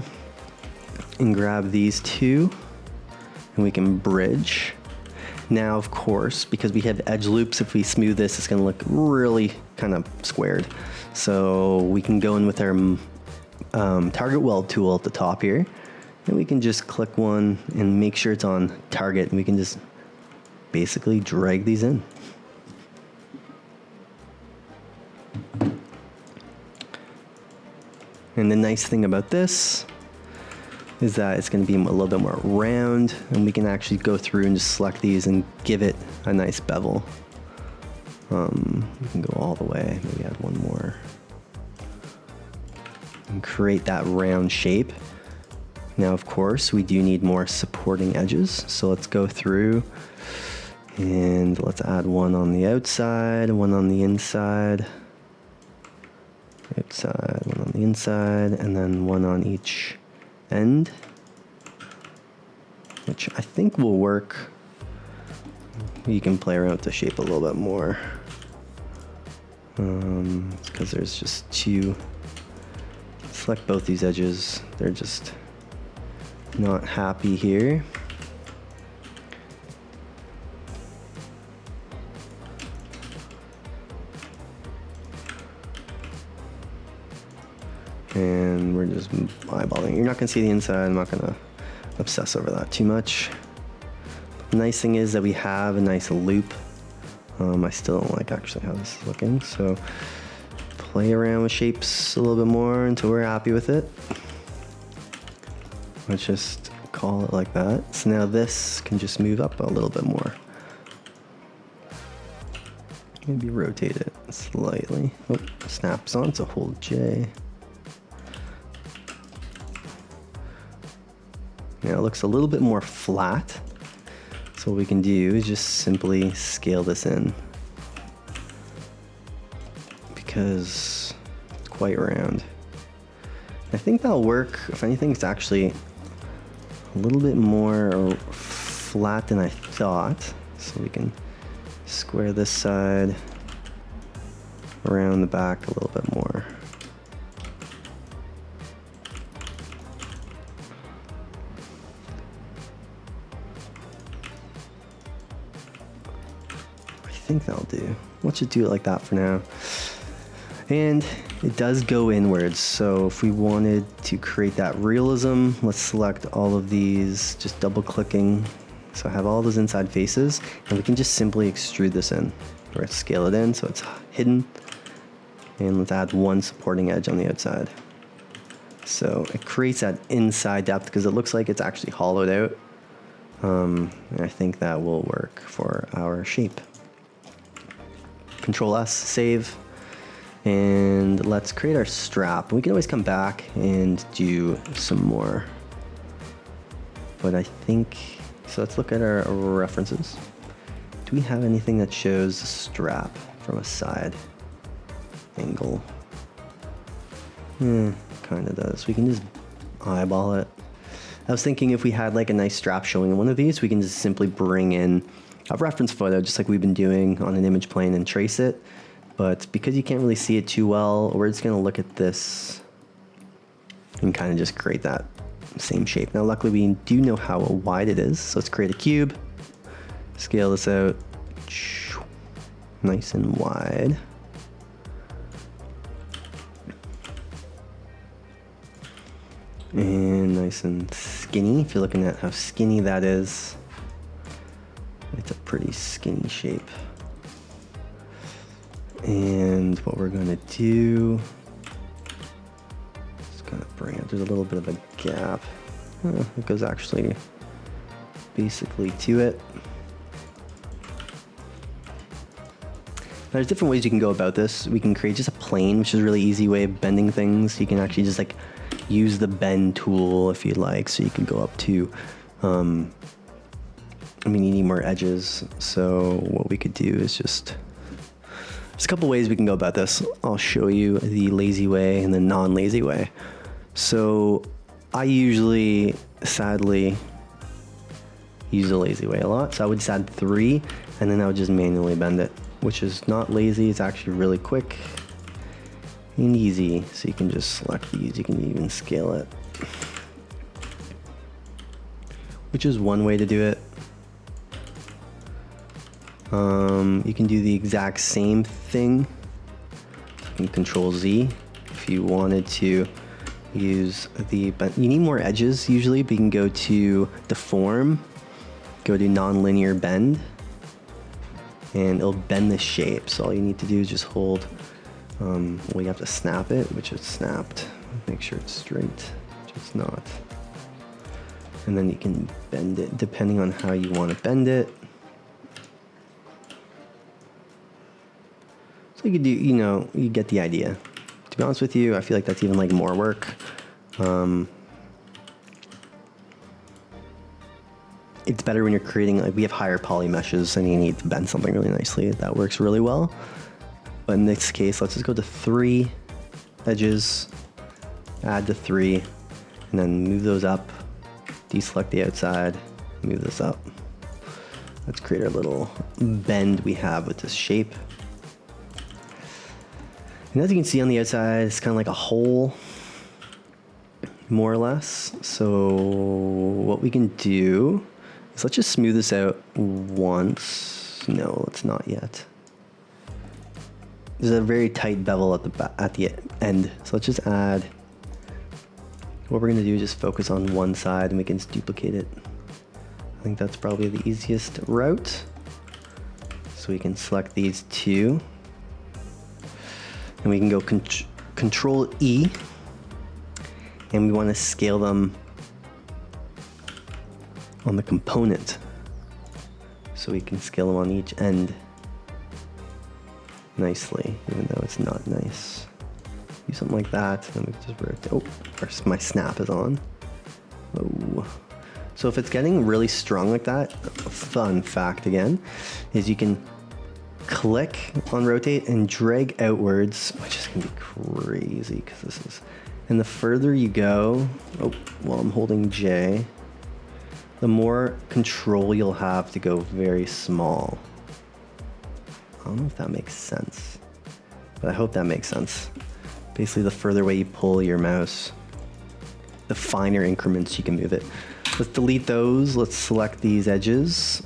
and grab these 2 and we can bridge. Now, of course, because we have edge loops, if we smooth this, it's gonna look really kind of squared. So we can go in with our target weld tool at the top here, and we can just click one and make sure it's on target, and we can just basically drag these in. And the nice thing about this is that it's going to be a little bit more round, and we can actually go through and just select these and give it a nice bevel. We can go all the way, maybe add one more, and create that round shape. Now, of course, we do need more supporting edges, so let's go through and let's add one on the outside, one on the inside, outside, one on the inside, and then one on each end, which I think will work. You can play around with the shape a little bit more, because there's just 2. Select both these edges, they're just not happy here. And we're just eyeballing. You're not gonna see the inside. I'm not gonna obsess over that too much. But the nice thing is that we have a nice loop. I still don't like actually how this is looking, so play around with shapes a little bit more until we're happy with it. Let's just call it like that. So now this can just move up a little bit more. Maybe rotate it slightly. Oh, snaps on, so hold J. Now it looks a little bit more flat. So what we can do is just simply scale this in, because it's quite round. I think that'll work. If anything, it's actually a little bit more flat than I thought. So we can square this side around the back a little bit more. I think that'll do. Let's just do it like that for now. And it does go inwards, so if we wanted to create that realism, let's select all of these, just double clicking. So I have all those inside faces, and we can just simply extrude this in, or scale it in so it's hidden. And let's add one supporting edge on the outside. So it creates that inside depth because it looks like it's actually hollowed out. And I think that will work for our shape. Control S, save. And let's create our strap. We can always come back and do some more. But I think, so let's look at our references. Do we have anything that shows the strap from a side angle? Kind of does. We can just eyeball it. I was thinking if we had like a nice strap showing one of these, we can just simply bring in a reference photo, just like we've been doing on an image plane, and trace it. But because you can't really see it too well, we're just gonna look at this and kind of just create that same shape. Now, luckily we do know how wide it is. So let's create a cube, scale this out, nice and wide. And nice and skinny. If you're looking at how skinny that is, it's a pretty skinny shape. And what we're gonna do, just gonna bring it, there's a little bit of a gap. It goes actually basically to it. There's different ways you can go about this. We can create just a plane, which is a really easy way of bending things. You can actually just like use the bend tool if you like, so you can go up to, I mean, you need more edges. So what we could do is just, there's a couple ways we can go about this. I'll show you the lazy way and the non-lazy way. So I usually, sadly, use the lazy way a lot. So I would just add 3 and then I would just manually bend it, which is not lazy. It's actually really quick and easy. So you can just select these. You can even scale it, which is one way to do it. You can do the exact same thing. You can Control Z if you wanted to use the, but you need more edges usually, but you can go to Deform, go to Non-Linear Bend, and it'll bend the shape. So all you need to do is just hold, well, you have to snap it, which is snapped. Make sure it's straight, which it's not. And then you can bend it depending on how you want to bend it. So you could do, you know, you get the idea. To be honest with you, I feel like that's even like more work. It's better when you're creating, like we have higher poly meshes and you need to bend something really nicely. That works really well. But in this case, let's just go to 3 edges, add the 3, and then move those up, deselect the outside, move this up. Let's create our little bend we have with this shape. And as you can see on the outside, it's kind of like a hole, more or less. So what we can do is let's just smooth this out once. No, let's not yet. There's a very tight bevel at the end. So let's just add, what we're gonna do is just focus on one side and we can just duplicate it. I think that's probably the easiest route. So we can select these 2. And we can go Control E, and we want to scale them on the component. So we can scale them on each end nicely, even though it's not nice. Do something like that, and we can just rotate. Oh, first my snap is on. Oh. So if it's getting really strong like that, fun fact again, is you can click on rotate and drag outwards, which is gonna be crazy because this is, and the further you go, well, I'm holding J, the more control you'll have to go very small. I don't know if that makes sense, but I hope that makes sense. Basically, the further away you pull your mouse, the finer increments you can move it. Let's delete those. Let's select these edges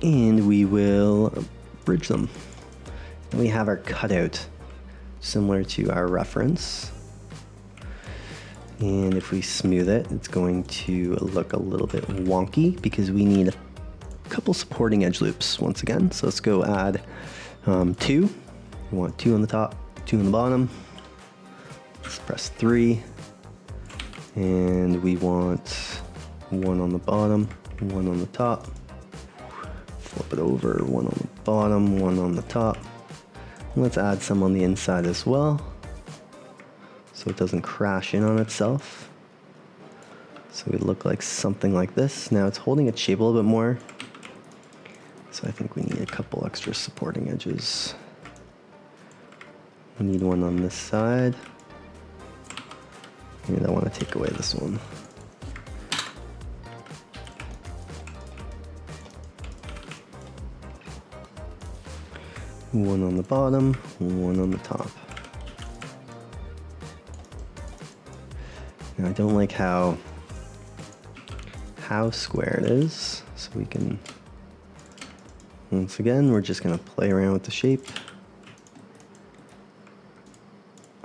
and we will bridge them. And we have our cutout similar to our reference. And if we smooth it, it's going to look a little bit wonky because we need a couple supporting edge loops once again. So let's go add 2. We want 2 on the top, 2 on the bottom. Let's press 3. And we want 1 on the bottom, 1 on the top. Flip it over, 1 on the bottom, 1 on the top. Let's add some on the inside as well, so it doesn't crash in on itself. So we look like something like this. Now it's holding its shape a little bit more, so I think we need a couple extra supporting edges. We need one on this side. Maybe I want to take away this one. One on the bottom, one on the top. Now I don't like how square it is, so we can, once again, we're just gonna play around with the shape.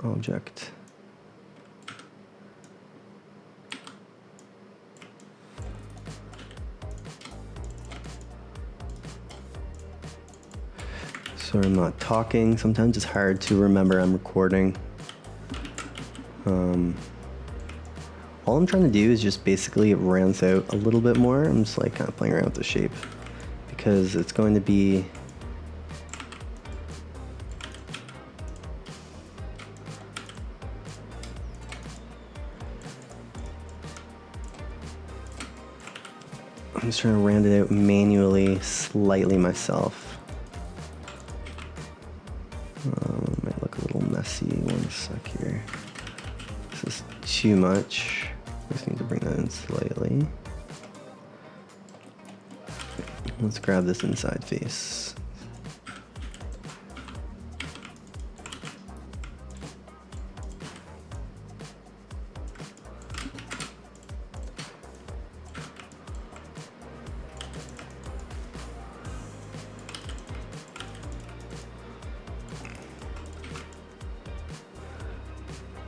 Object. So I'm not talking. Sometimes it's hard to remember I'm recording. All I'm trying to do is just basically rounds out a little bit more. I'm just like kind of playing around with the shape because it's going to be I'm just trying to round it out manually, slightly myself. Might look a little messy. One sec here. This is too much. Just need to bring that in slightly. Let's grab this inside face.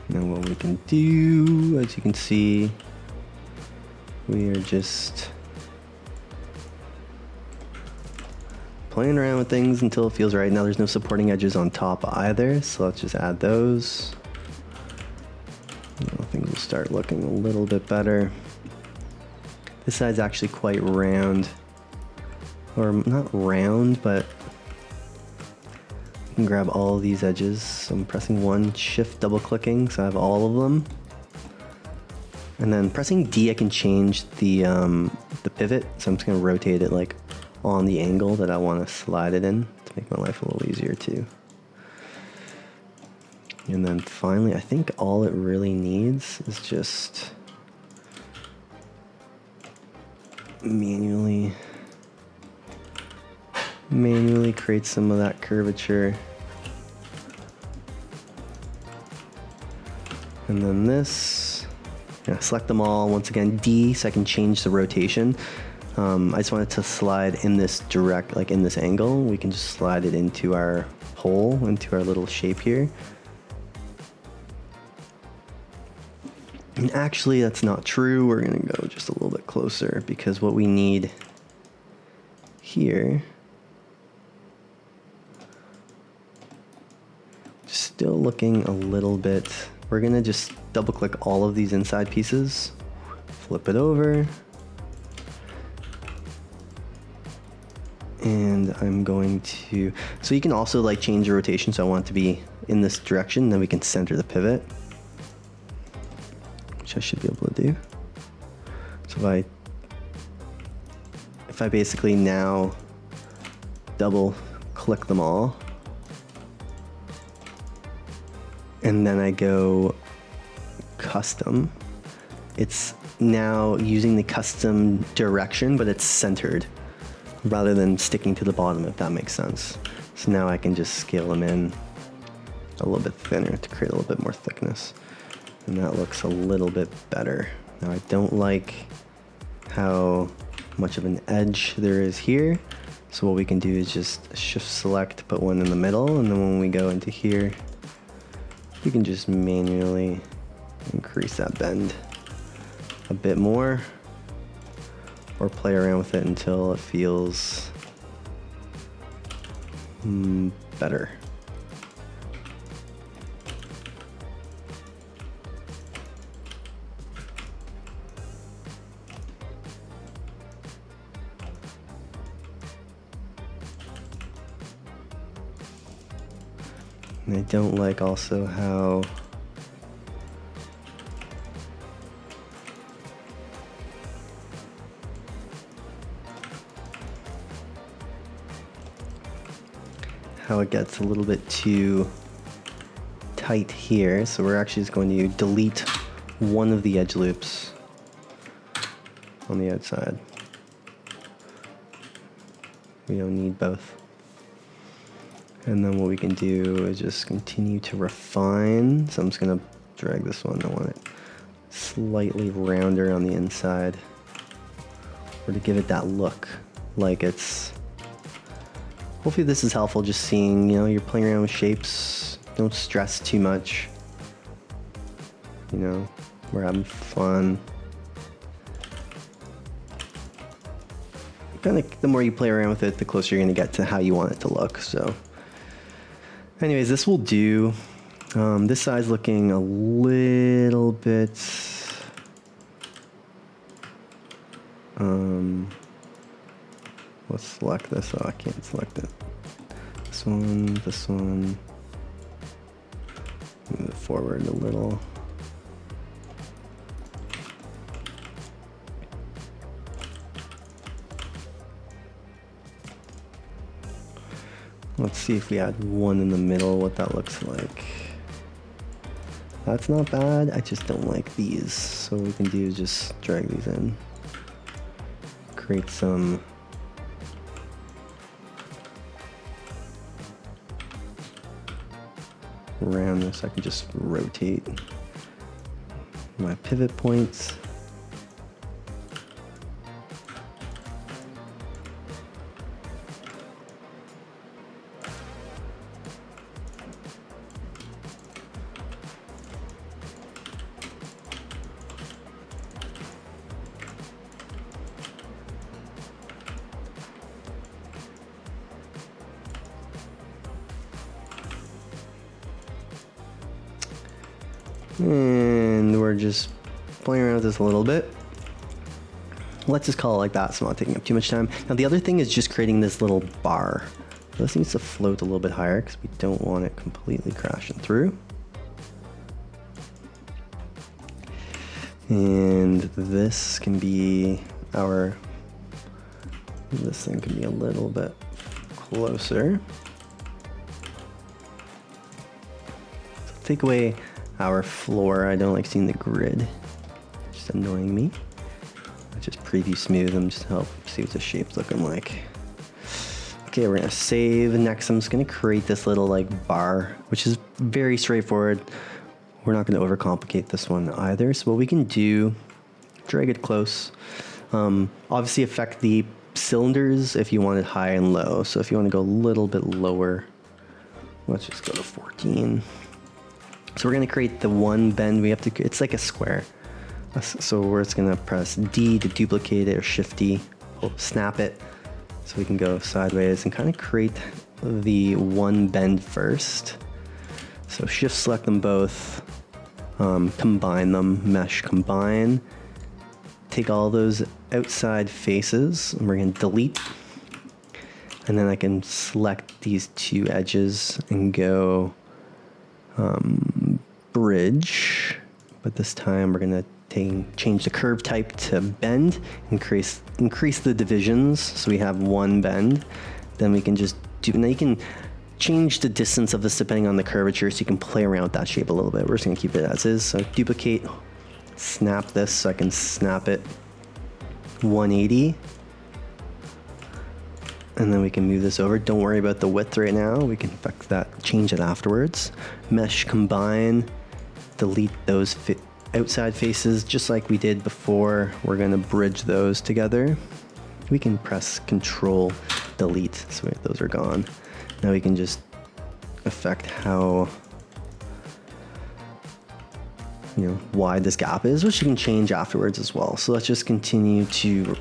Now what we can do, as you can see, we are just playing around with things until it feels right. Now there's no supporting edges on top either, so let's just add those. Now things will start looking a little bit better. This side's actually quite round, or not round, but you can grab all of these edges. So I'm pressing 1, shift double clicking, so I have all of them. And then pressing D, I can change the pivot. So I'm just gonna rotate it like on the angle that I wanna slide it in to make my life a little easier too. And then finally, I think all it really needs is just manually create some of that curvature. And then this, select them all. Once again, D, so I can change the rotation. I just want it to slide in this direct, like in this angle. We can just slide it into our hole, into our little shape here. And actually, that's not true. We're gonna go just a little bit closer because what we need here, still looking a little bit, we're gonna just double click all of these inside pieces, flip it over, and I'm going to, so you can also like change the rotation, so I want it to be in this direction, then we can center the pivot, which I should be able to do. So if I basically now double click them all, and then I go custom, it's now using the custom direction, but it's centered rather than sticking to the bottom, if that makes sense. So now I can just scale them in a little bit thinner to create a little bit more thickness. And that looks a little bit better. Now I don't like how much of an edge there is here. So what we can do is just shift select, put one in the middle, and then when we go into here, we can just manually increase that bend a bit more, or play around with it until it feels better. And I don't like also how it gets a little bit too tight here. So we're actually just going to delete one of the edge loops on the outside. We don't need both. And then what we can do is just continue to refine. So I'm just gonna drag this one. I want it slightly rounder on the inside, or to give it that look like it's. Hopefully this is helpful, just seeing, you're playing around with shapes. Don't stress too much. We're having fun. Kind of, the more you play around with it, the closer you're gonna get to how you want it to look. So anyways, this will do. This side's looking a little bit, let's select this. Oh, I can't select it. This one, move it forward a little. Let's see if we add one in the middle, what that looks like. That's not bad. I just don't like these. So what we can do is just drag these in. Create some roundness. I can just rotate my pivot points. And we're just playing around with this a little bit. Let's just call it like that so I'm not taking up too much time. Now the other thing is just creating this little bar. This needs to float a little bit higher because we don't want it completely crashing through. And this can be this thing can be a little bit closer. So take away our floor. I don't like seeing the grid. It's just annoying me. I just preview smooth them just to help see what the shape's looking like. Okay, we're gonna save. Next, I'm just gonna create this little bar, which is very straightforward. We're not gonna overcomplicate this one either. So what we can do, drag it close. Obviously affect the cylinders if you want it high and low. So if you want to go a little bit lower, let's just go to 14. So we're going to create the one bend. It's like a square. So we're just going to press D to duplicate it, or Shift D, snap it. So we can go sideways and kind of create the one bend first. So Shift select them both, combine them, mesh combine. Take all those outside faces and we're going to delete. And then I can select these two edges and go bridge, but this time we're gonna change the curve type to bend, increase the divisions so we have one bend. Then we can just now you can change the distance of this depending on the curvature, so you can play around with that shape a little bit. We're just gonna keep it as is. So duplicate, snap this so I can snap it 180. And then we can move this over. Don't worry about the width right now. We can affect that, change it afterwards. Mesh combine, delete those outside faces just like we did before. We're gonna bridge those together. We can press Control Delete, so those are gone. Now we can just affect how wide this gap is, which you can change afterwards as well. So let's just continue to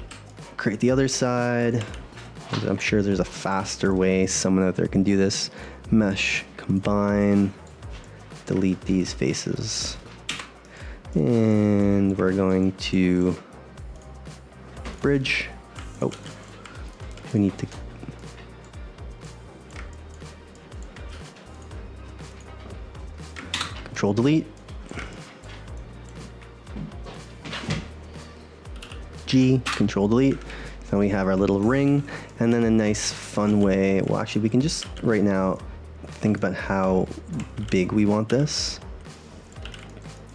create the other side. I'm sure there's a faster way someone out there can do this. Mesh, combine, delete these faces. And we're going to bridge. Oh, we need to Control Delete. G, Control Delete. So we have our little ring, and then a nice fun way, well actually we can just right now think about how big we want this.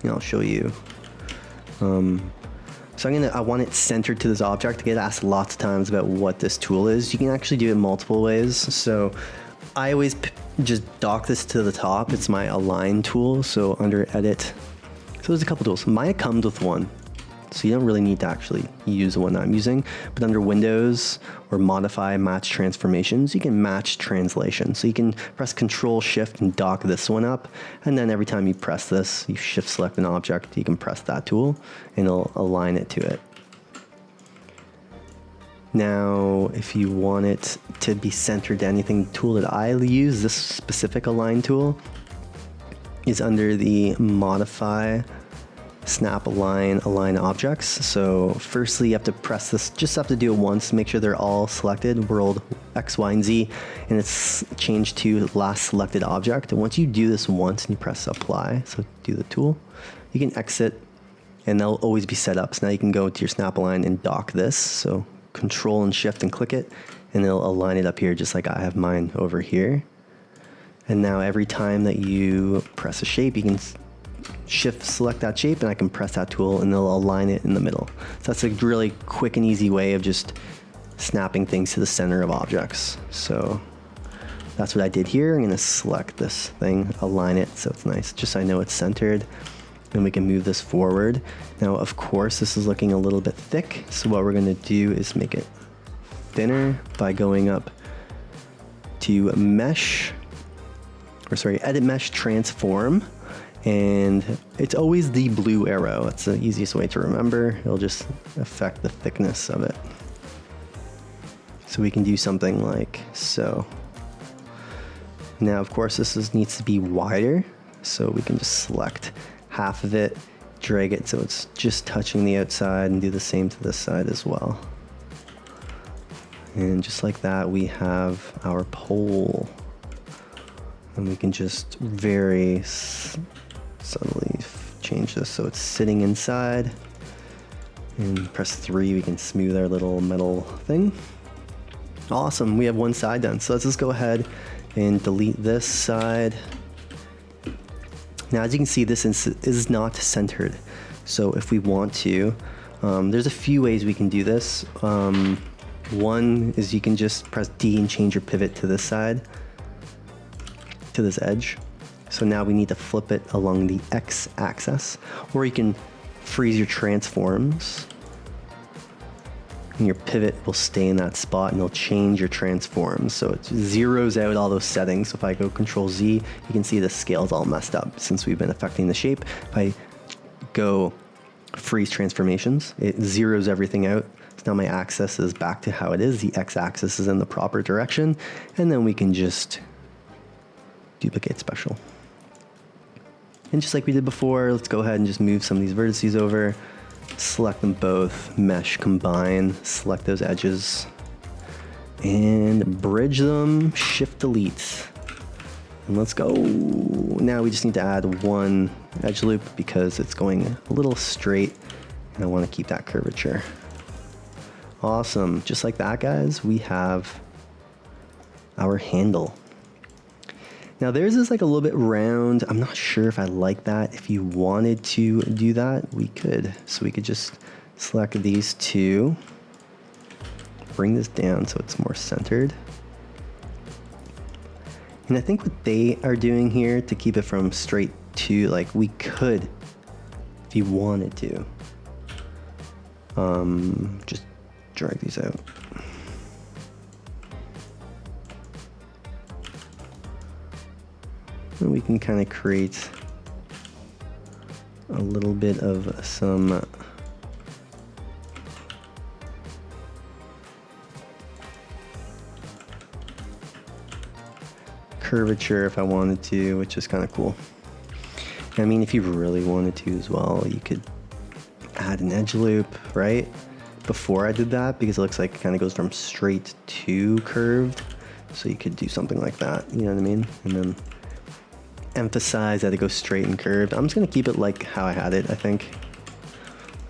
And I'll show you. So I want it centered to this object. I get asked lots of times about what this tool is. You can actually do it multiple ways. So I always just dock this to the top. It's my align tool. So under edit, so there's a couple tools. Maya comes with one, so you don't really need to actually use the one I'm using. But under Windows or modify match transformations, you can match translation. So you can press Control Shift and dock this one up. And then every time you press this, you shift select an object, you can press that tool and it'll align it to it. Now, if you want it to be centered to anything, the tool that I use, this specific align tool, is under the modify snap align objects. So firstly you have to press this, just have to do it once, make sure they're all selected, world X, Y, and Z, and it's changed to last selected object. And once you do this once and you press apply, so do the tool, you can exit and they'll always be set up. So now you can go to your snap align and dock this. So Control and Shift and click it and it'll align it up here just like I have mine over here. And now every time that you press a shape, you can shift select that shape and I can press that tool and it'll align it in the middle. So that's a really quick and easy way of just snapping things to the center of objects. So that's what I did here. I'm going to select this thing, align it so it's nice, just so I know it's centered. And we can move this forward. Now, of course, this is looking a little bit thick. So what we're going to do is make it thinner by going up to mesh, or sorry, edit mesh transform. And it's always the blue arrow. It's the easiest way to remember. It'll just affect the thickness of it. So we can do something like so. Now, of course, needs to be wider. So we can just select half of it, drag it so it's just touching the outside, and do the same to this side as well. And just like that, we have our pole. And we can just very subtly change this so it's sitting inside, and press 3, we can smooth our little metal thing. Awesome, we have one side done. So let's just go ahead and delete this side. Now, as you can see, this is not centered. So if we want to, there's a few ways we can do this. One is you can just press D and change your pivot to this side, to this edge. So now we need to flip it along the X axis, or you can freeze your transforms and your pivot will stay in that spot and it'll change your transforms. So it zeroes out all those settings. So if I go Control Z, you can see the scale's all messed up since we've been affecting the shape. If I go freeze transformations, it zeroes everything out. So now my axis is back to how it is. The X axis is in the proper direction. And then we can just duplicate special. And just like we did before, let's go ahead and just move some of these vertices over, select them both, mesh, combine, select those edges, and bridge them, shift delete. And let's go. Now we just need to add one edge loop because it's going a little straight and I want to keep that curvature. Awesome. Just like that, guys, we have our handle. Now theirs is like a little bit round. I'm not sure if I like that. If you wanted to do that, we could. So we could just select these two, bring this down so it's more centered. And I think what they are doing here to keep it from straight to, like, we could, if you wanted to, just drag these out. And we can kind of create a little bit of some curvature if I wanted to, which is kind of cool. I mean, if you really wanted to as well, you could add an edge loop, right? Before I did that, because it looks like it kind of goes from straight to curved. So you could do something like that, you know what I mean? And then emphasize that it goes straight and curved. I'm just gonna keep it like how I had it, I think.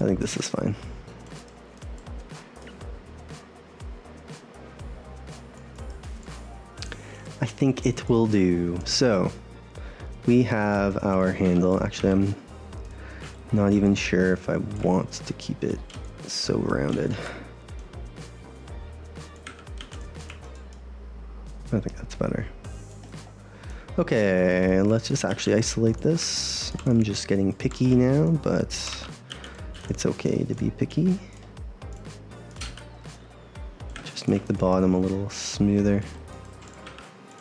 I think this is fine. I think it will do. So we have our handle. Actually, I'm not even sure if I want to keep it so rounded. I think that's better. Okay, let's just actually isolate this. I'm just getting picky now, but it's okay to be picky. Just make the bottom a little smoother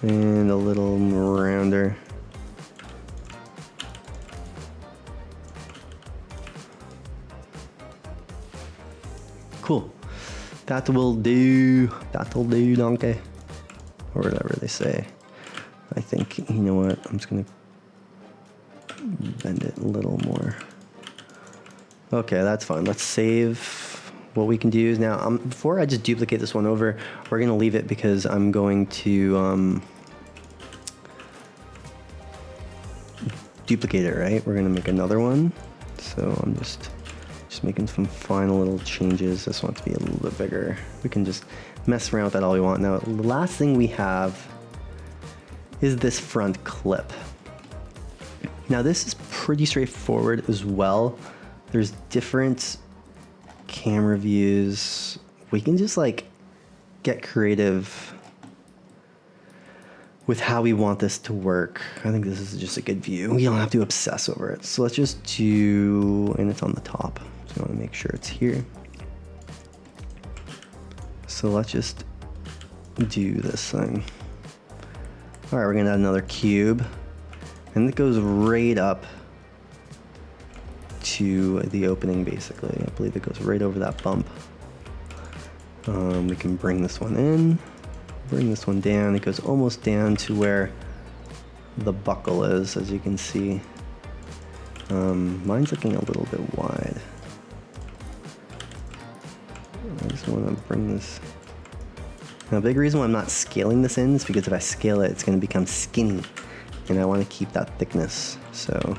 and a little rounder. Cool. That will do. That'll do, donkey. Or whatever they say. I think, you know what, I'm just gonna bend it a little more. Okay, that's fine. Let's save. What we can do is now, before I just duplicate this one over, we're gonna leave it because I'm going to duplicate it, right? We're gonna make another one. So I'm just making some final little changes. This one to be a little bit bigger. We can just mess around with that all we want. Now, the last thing we have is this front clip. Now, this is pretty straightforward as well. There's different camera views. We can just like get creative with how we want this to work. I think this is just a good view. We don't have to obsess over it. So let's just do, and it's on the top. So I want to make sure it's here. So let's just do this thing. All right, we're gonna add another cube, and it goes right up to the opening, basically. I believe it goes right over that bump. We can bring this one in, bring this one down. It goes almost down to where the buckle is, as you can see. Mine's looking a little bit wide. I just want to bring this. Now, a big reason why I'm not scaling this in is because if I scale it, it's going to become skinny, and I want to keep that thickness. So,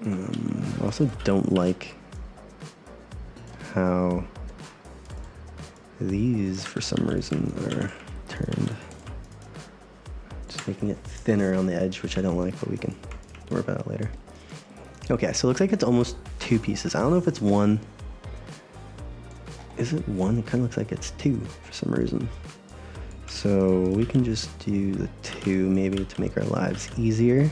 I also don't like how these, for some reason, are turned. Just making it thinner on the edge, which I don't like, but we can worry about it later. Okay, so it looks like it's almost two pieces. I don't know if it's one. Is it one? It kind of looks like it's two for some reason. So we can just do the two maybe to make our lives easier.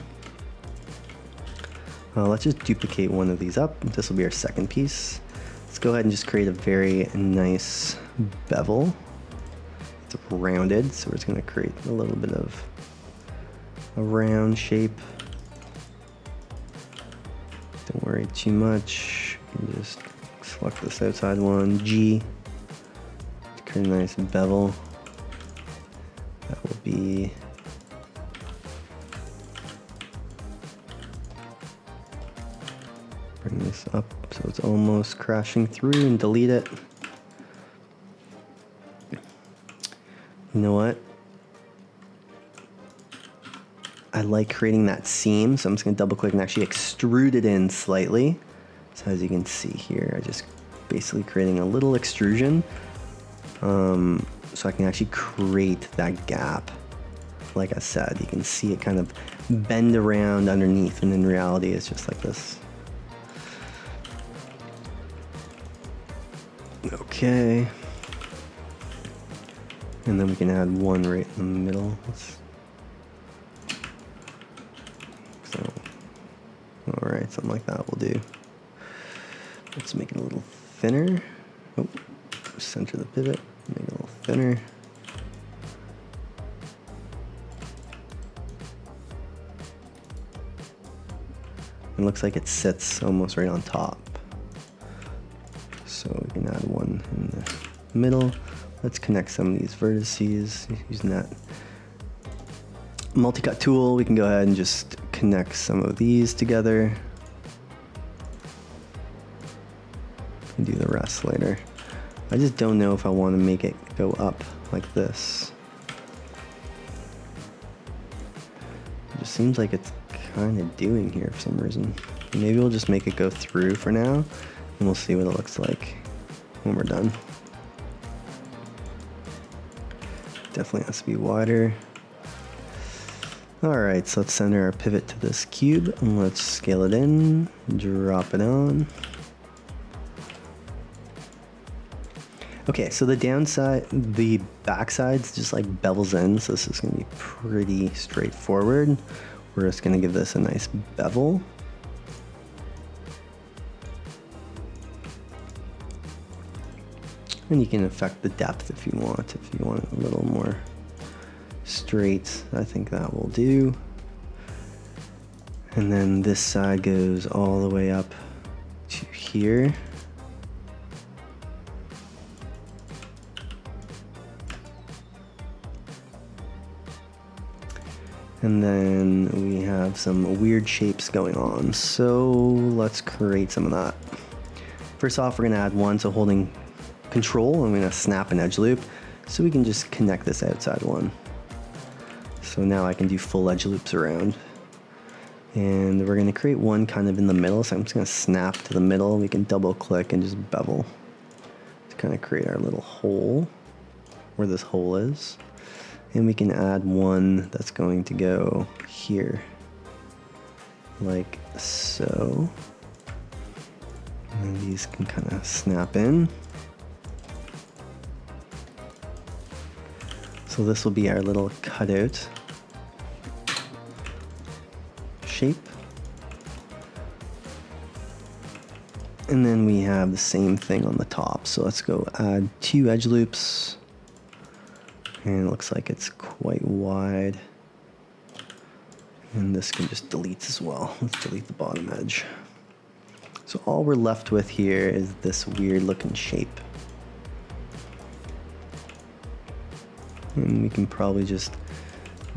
Let's just duplicate one of these up. This will be our second piece. Let's go ahead and just create a very nice bevel. It's rounded, so we're just going to create a little bit of a round shape. Don't worry too much. You can just select this outside one, G, to create a nice bevel. That will be bring this up so it's almost crashing through, and delete it. You know what? I like creating that seam, so I'm just going to double click and actually extrude it in slightly. So as you can see here, I just basically creating a little extrusion, so I can actually create that gap. Like I said, you can see it kind of bend around underneath, and in reality it's just like this. Okay. And then we can add one right in the middle. So, all right, something like that will do. Let's make it a little thinner. Oh, center the pivot, make it a little thinner. It looks like it sits almost right on top. So we can add one in the middle. Let's connect some of these vertices using that multi-cut tool. We can go ahead and just connect some of these together. And do the rest later. I just don't know if I want to make it go up like this. It just seems like it's kind of doing here for some reason. Maybe we'll just make it go through for now, and we'll see what it looks like when we're done. Definitely has to be wider. Alright, so let's center our pivot to this cube, and let's scale it in, drop it on. Okay, so the backside's just like bevels in, so this is going to be pretty straightforward. We're just going to give this a nice bevel. And you can affect the depth if you want. If you want it a little more straight, I think that will do. And then this side goes all the way up to here. And then we have some weird shapes going on. So let's create some of that. First off, we're gonna add one, so holding Control, I'm gonna snap an edge loop so we can just connect this outside one. So now I can do full edge loops around. And we're gonna create one kind of in the middle, so I'm just gonna snap to the middle. We can double click and just bevel to kind of create our little hole where this hole is. And we can add one that's going to go here, like so. And these can kind of snap in. So this will be our little cutout shape. And then we have the same thing on the top. So let's go add 2 edge loops. And it looks like it's quite wide. And this can just delete as well. Let's delete the bottom edge. So all we're left with here is this weird looking shape. And we can probably just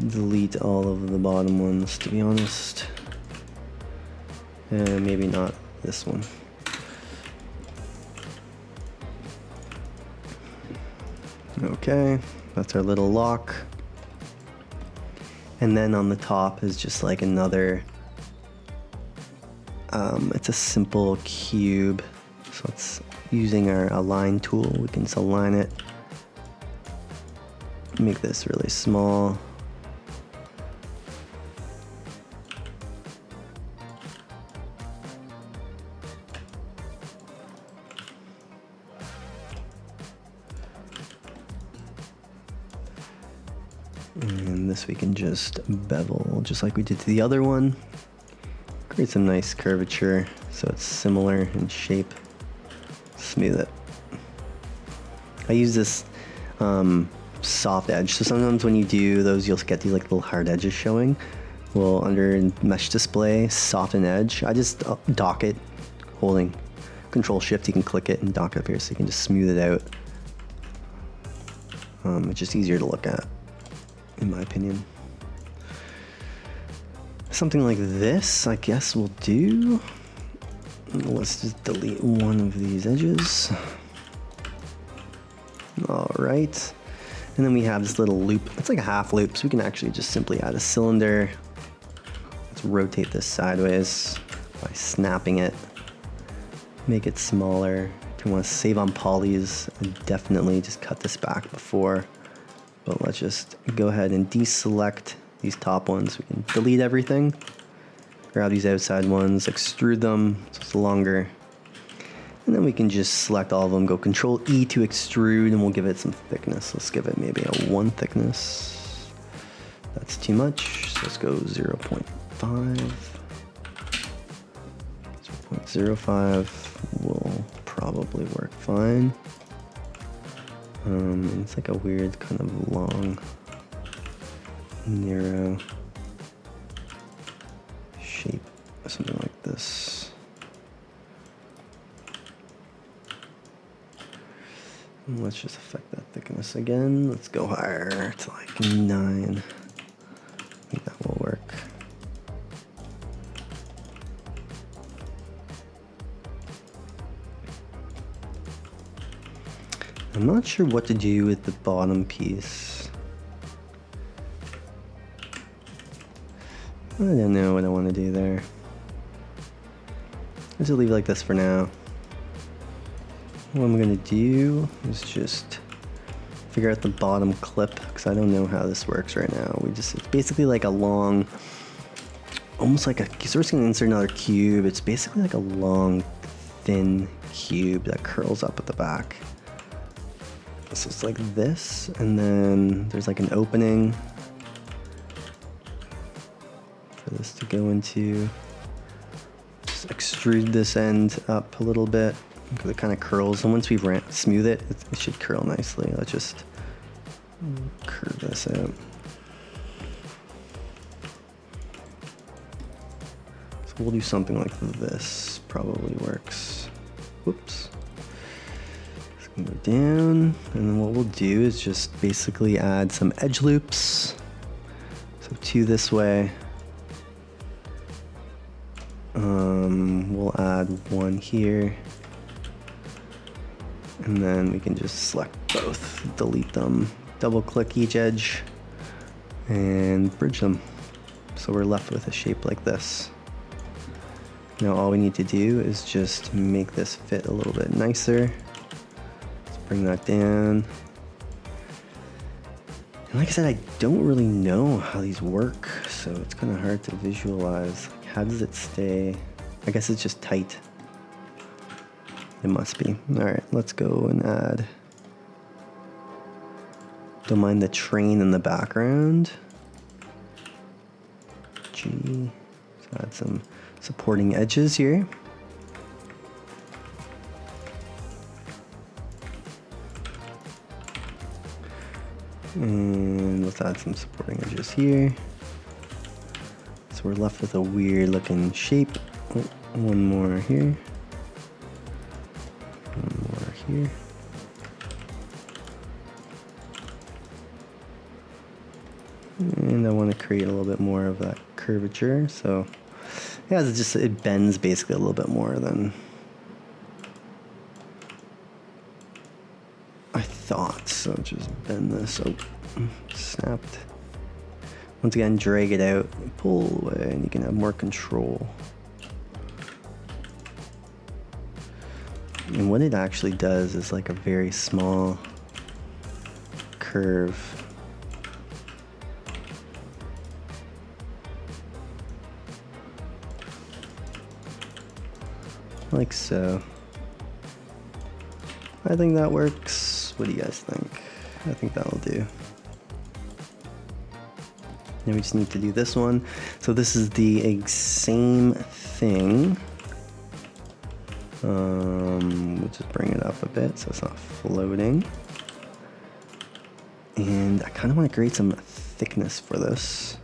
delete all of the bottom ones, to be honest. And maybe not this one. Okay, that's our little lock. And then on the top is just like another, it's a simple cube. So it's using our align tool, we can just align it. Make this really small. And this we can just bevel just like we did to the other one. Create some nice curvature so it's similar in shape. Smooth it. I use this soft edge, so sometimes when you do those you'll get these like little hard edges showing. Well, under mesh display, soften edge, I just dock it holding Control Shift. You can click it and dock it up here so you can just smooth it out. It's just easier to look at, in my opinion. Something like this, I guess, will do. Let's just delete one of these edges. All right. And then we have this little loop. It's like a half loop, so we can actually just simply add a cylinder. Let's rotate this sideways by snapping it. Make it smaller. If you want to save on polys, definitely just cut this back before. But let's just go ahead and deselect these top ones. We can delete everything. Grab these outside ones, extrude them so it's longer. And then we can just select all of them, go Control E to extrude, and we'll give it some thickness. Let's give it maybe a 1 thickness. That's too much, so let's go 0.5. 0.05 will probably work fine. It's like a weird kind of long, narrow shape, or something like this. And let's just affect that thickness again. Let's go higher to like 9. I think that will work. I'm not sure what to do with the bottom piece. I don't know what I want to do there. Let's just leave it like this for now. What I'm gonna do is just figure out the bottom clip, because I don't know how this works right now. It's basically like a long, almost like so we're just gonna insert another cube. It's basically like a long, thin cube that curls up at the back. So it's like this, and then there's like an opening for this to go into. Just extrude this end up a little bit because it kind of curls, and once we've smooth it, it should curl nicely. Let's just curve this out. So we'll do something like this, probably works. Whoops. It's gonna go down, and then what we'll do is just basically add some edge loops. So 2 this way. We'll add 1 here. And then we can just select both, delete them, double click each edge, and bridge them. So we're left with a shape like this. Now all we need to do is just make this fit a little bit nicer. Let's bring that down. And like I said, I don't really know how these work, so it's kind of hard to visualize. How does it stay? I guess it's just tight. It must be. All right, let's go and add. Don't mind the train in the background. G. Let's add some supporting edges here. And let's add some supporting edges here. So we're left with a weird looking shape. Oh, 1 more here. 1 more here. And I want to create a little bit more of that curvature. So yeah, it bends basically a little bit more than I thought. So just bend this. Oh, snapped. Once again, drag it out, pull away, and you can have more control. And what it actually does is like a very small curve. Like so. I think that works. What do you guys think? I think that'll do. Now we just need to do this one. So this is the same thing. We'll just bring it up a bit so it's not floating. And I kind of want to create some thickness for this.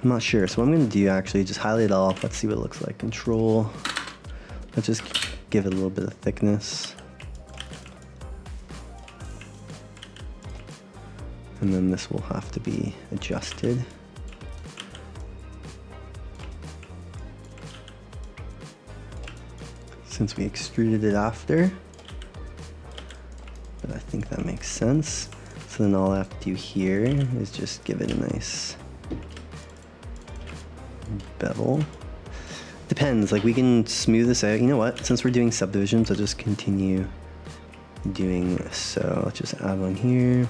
I'm not sure, so what I'm going to do actually, just highlight it all. Let's see what it looks like. Control. Let's just give it a little bit of thickness. And then this will have to be adjusted. Since we extruded it after. But I think that makes sense. So then all I have to do here is just give it a nice bevel. Depends, like we can smooth this out. You know what? Since we're doing subdivisions, I'll just continue doing this. So let's just add one here.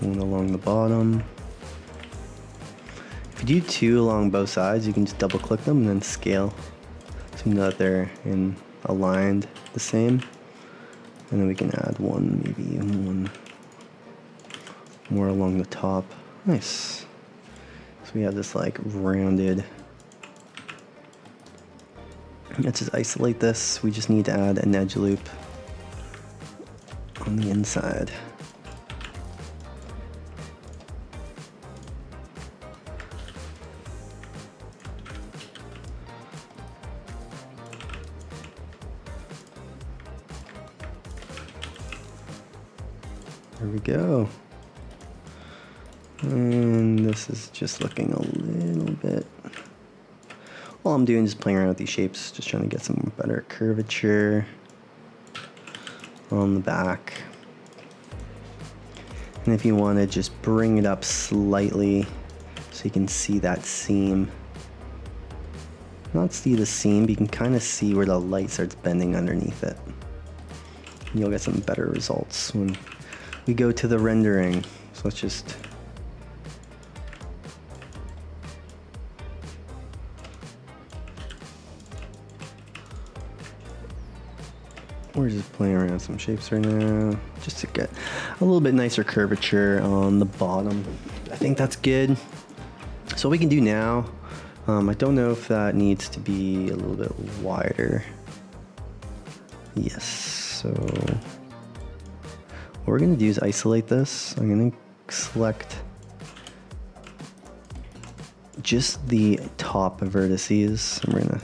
One along the bottom. If you do 2 along both sides, you can just double click them and then scale. So you know that they're aligned the same. And then we can add one, maybe one more along the top. Nice. So we have this like rounded. Let's just isolate this. We just need to add an edge loop on the inside. There we go. And this is just looking a little bit. All I'm doing is playing around with these shapes, just trying to get some better curvature. on the back. And if you want to just bring it up slightly so you can see that seam. Not see the seam, but you can kind of see where the light starts bending underneath it. And you'll get some better results when we go to the rendering. So let's just we're just playing around with some shapes right now, just to get a little bit nicer curvature on the bottom. I think that's good. So what we can do now, I don't know if that needs to be a little bit wider. Yes, so what we're gonna do is isolate this. I'm gonna select just the top vertices. And we're gonna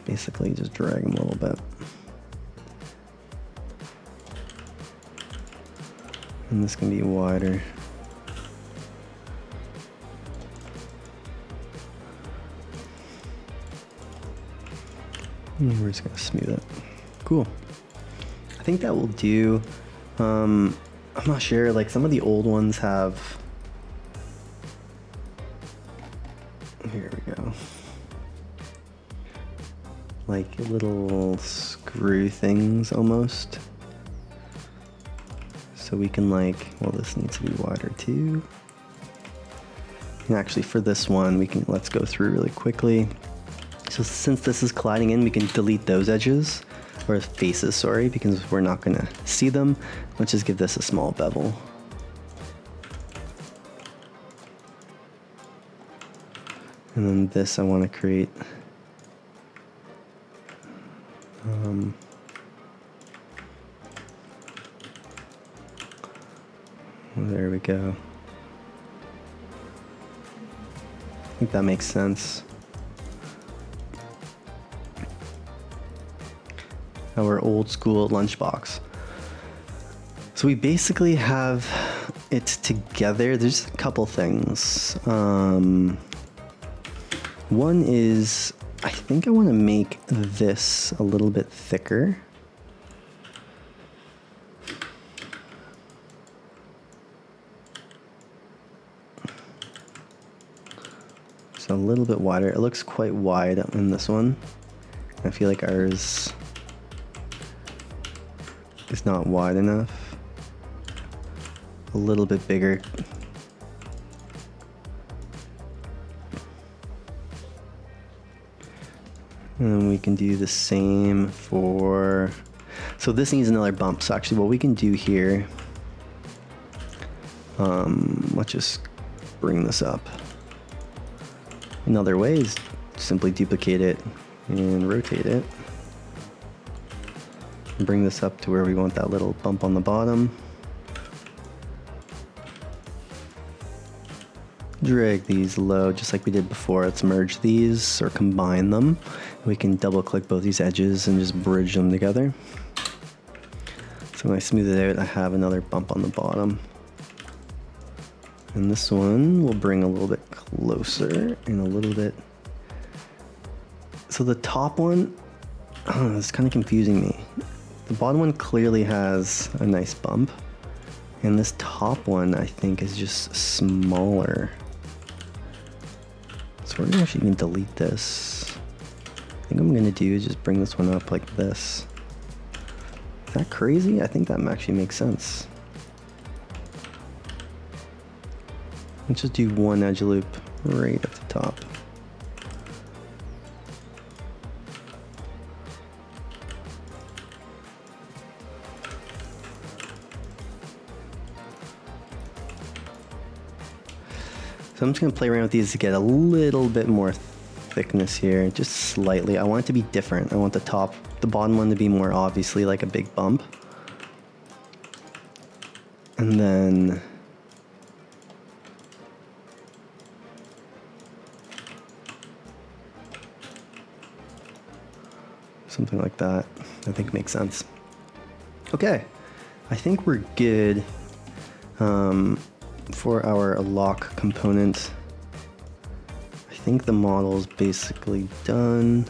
basically just drag them a little bit. And this can be wider. And we're just gonna smooth it. Cool. I think that will do. I'm not sure, like some of the old ones have, here we go, like little screw things almost. So we can like, well, this needs to be wider too. And actually for this one, we can, let's go through really quickly. So since this is colliding in, we can delete those edges, or faces, sorry, because we're not gonna see them. Let's just give this a small bevel. And then this I wanna create there we go. I think that makes sense. Our old school lunchbox. So we basically have it together. There's a couple things. One is, I think I want to make this a little bit thicker. So a little bit wider. It looks quite wide in this one. I feel like ours is not wide enough. A little bit bigger. And then we can do the same for, so this needs another bump. So actually what we can do here, let's just bring this up. Another way is simply duplicate it and rotate it. Bring this up to where we want that little bump on the bottom. Drag these low just like we did before. Let's merge these or combine them. We can double click both these edges and just bridge them together. So when I smooth it out, I have another bump on the bottom. And this one will bring a little bit closer and a little bit. So the top one, it's kind of confusing me. The bottom one clearly has a nice bump, and this top one I think is just smaller. So we're actually going to delete this. I think what I'm going to do is just bring this one up like this. Is that crazy? I think that actually makes sense. Let's just do one edge loop right at the top. So I'm just going to play around with these to get a little bit more thickness here, just slightly. I want it to be different. I want the bottom one to be more obviously like a big bump. And then something like that, I think makes sense. Okay, I think we're good. For our lock component, I think the model's basically done.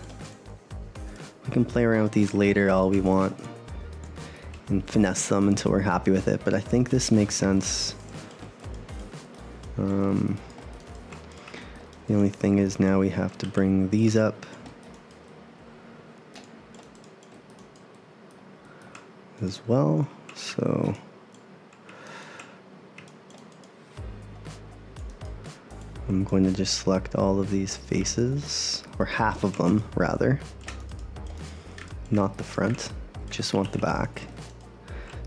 We can play around with these later all we want. and finesse them until we're happy with it, but I think this makes sense. The only thing is now we have to bring these up as well. So I'm going to just select all of these faces, or half of them rather, not the front, just want the back.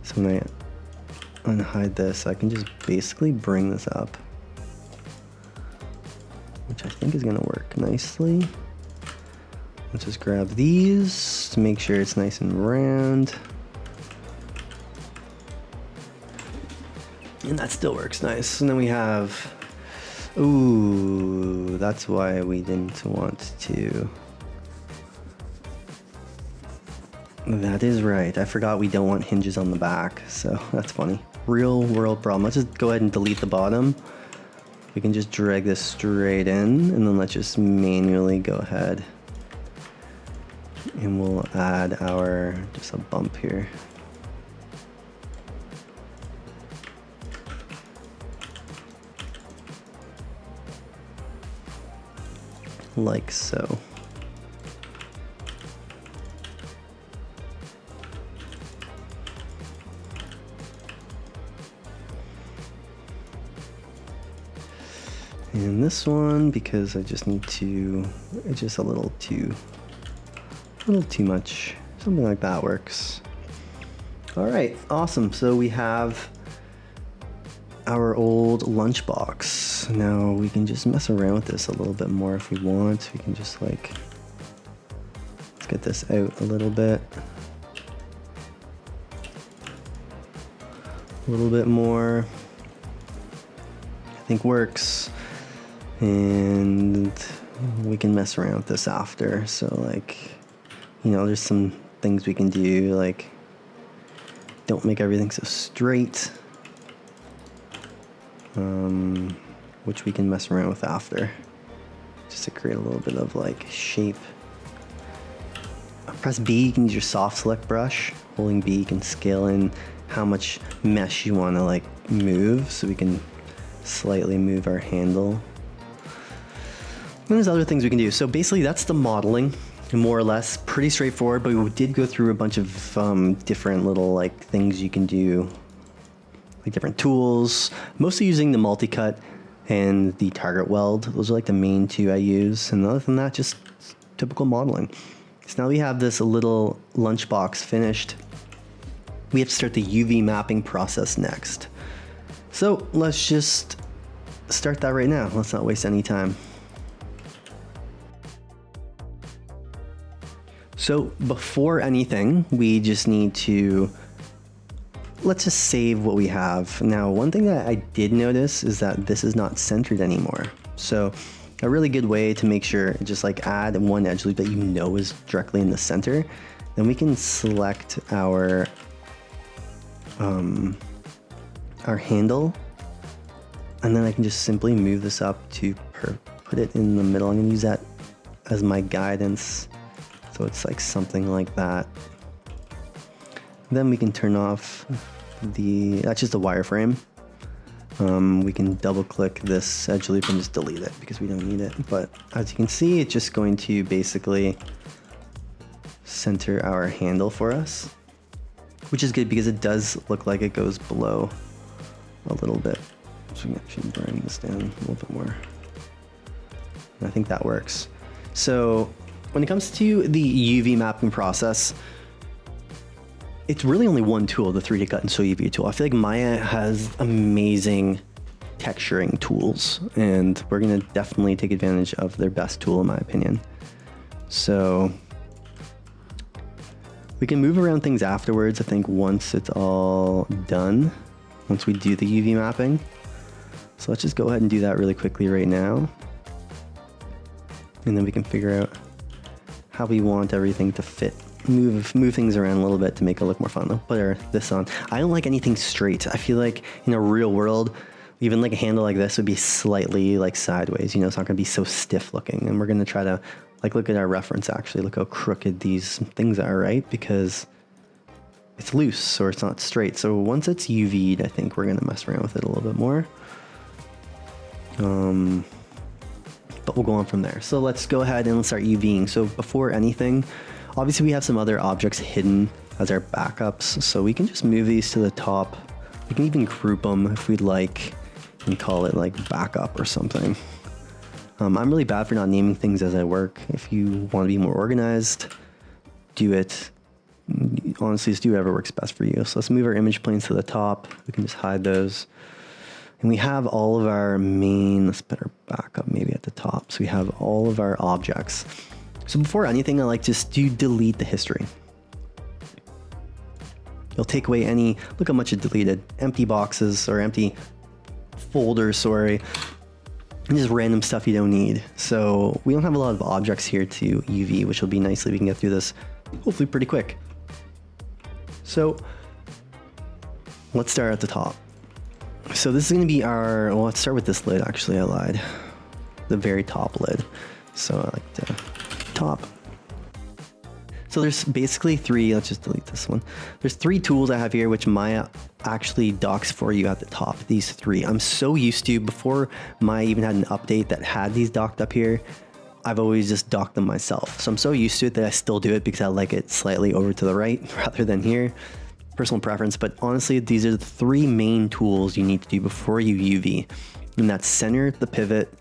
So when I unhide this, I can just basically bring this up, which I think is gonna work nicely. Let's just grab these to make sure it's nice and round. And that still works nice. And then we have, ooh, that's why we didn't want to. That is right. I forgot we don't want hinges on the back, so that's funny. Real world problem. Let's just go ahead and delete the bottom. We can just drag this straight in, and then let's just manually go ahead and we'll add our, just a bump here. Like so. And this one, because I just need to, it's just a little too much. Something like that works. All right, awesome. So we have our old lunchbox. Now we can just mess around with this a little bit more if we want. We can just like, let's get this out a little bit. A little bit more, I think works. And we can mess around with this after. So like, you know, there's some things we can do, like don't make everything so straight, which we can mess around with after, just to create a little bit of like shape. Press B, you can use your soft select brush. Holding B, you can scale in how much mesh you want to like move, so we can slightly move our handle. And there's other things we can do. So basically that's the modeling, more or less, pretty straightforward, but we did go through a bunch of different little like things you can do, like different tools, mostly using the multi-cut and the target weld. Those are like the main two I use. And other than that, just typical modeling. So now we have this little lunchbox finished. We have to start the UV mapping process next. So let's just start that right now. Let's not waste any time. So before anything, we just need to, let's just save what we have. Now, one thing that I did notice is that this is not centered anymore. So a really good way to make sure, just like add one edge loop that you know is directly in the center. Then we can select our handle, and then I can just simply move this up to put it in the middle. I'm gonna use that as my guidance. So it's like something like that. Then we can turn off that's just a wireframe. We can double click this edge loop and just delete it because we don't need it. But as you can see, it's just going to basically center our handle for us, which is good because it does look like it goes below a little bit. So we can actually bring this down a little bit more. And I think that works. So when it comes to the UV mapping process, it's really only one tool, the 3D Cut and Sew UV tool. I feel like Maya has amazing texturing tools, and we're gonna definitely take advantage of their best tool in my opinion. So we can move around things afterwards, I think, once it's all done, once we do the UV mapping. So let's just go ahead and do that really quickly right now. And then we can figure out how we want everything to fit. Move things around a little bit to make it look more fun. I'll put this on. I don't like anything straight. I feel like in a real world, even like a handle like this would be slightly like sideways, you know, it's not gonna be so stiff looking. And we're gonna try to like look at our reference actually, look how crooked these things are, right? Because it's loose or it's not straight. So once it's UV'd, I think we're gonna mess around with it a little bit more. But we'll go on from there. So let's go ahead and let's start UVing. So before anything, obviously we have some other objects hidden as our backups. So we can just move these to the top. We can even group them if we'd like and call it like backup or something. I'm really bad for not naming things as I work. If you want to be more organized, do it. Honestly, just do whatever works best for you. So let's move our image planes to the top. We can just hide those. And we have all of our main, let's put our backup maybe at the top. So we have all of our objects. So before anything, I like just to delete the history. You'll take away any, look how much it deleted, empty boxes or empty folders, sorry, and just random stuff you don't need. So we don't have a lot of objects here to UV, which will be nicely, we can get through this hopefully pretty quick. So let's start at the top. So this is going to be our, well, let's start with this lid. Actually, I lied. The very top lid. So I like the top. So there's basically three, let's just delete this one. There's three tools I have here, which Maya actually docks for you at the top, these three. I'm so used to, before Maya even had an update that had these docked up here, I've always just docked them myself. So I'm so used to it that I still do it because I like it slightly over to the right rather than here. Personal preference, but honestly, these are the three main tools you need to do before you UV. And that's center the pivot,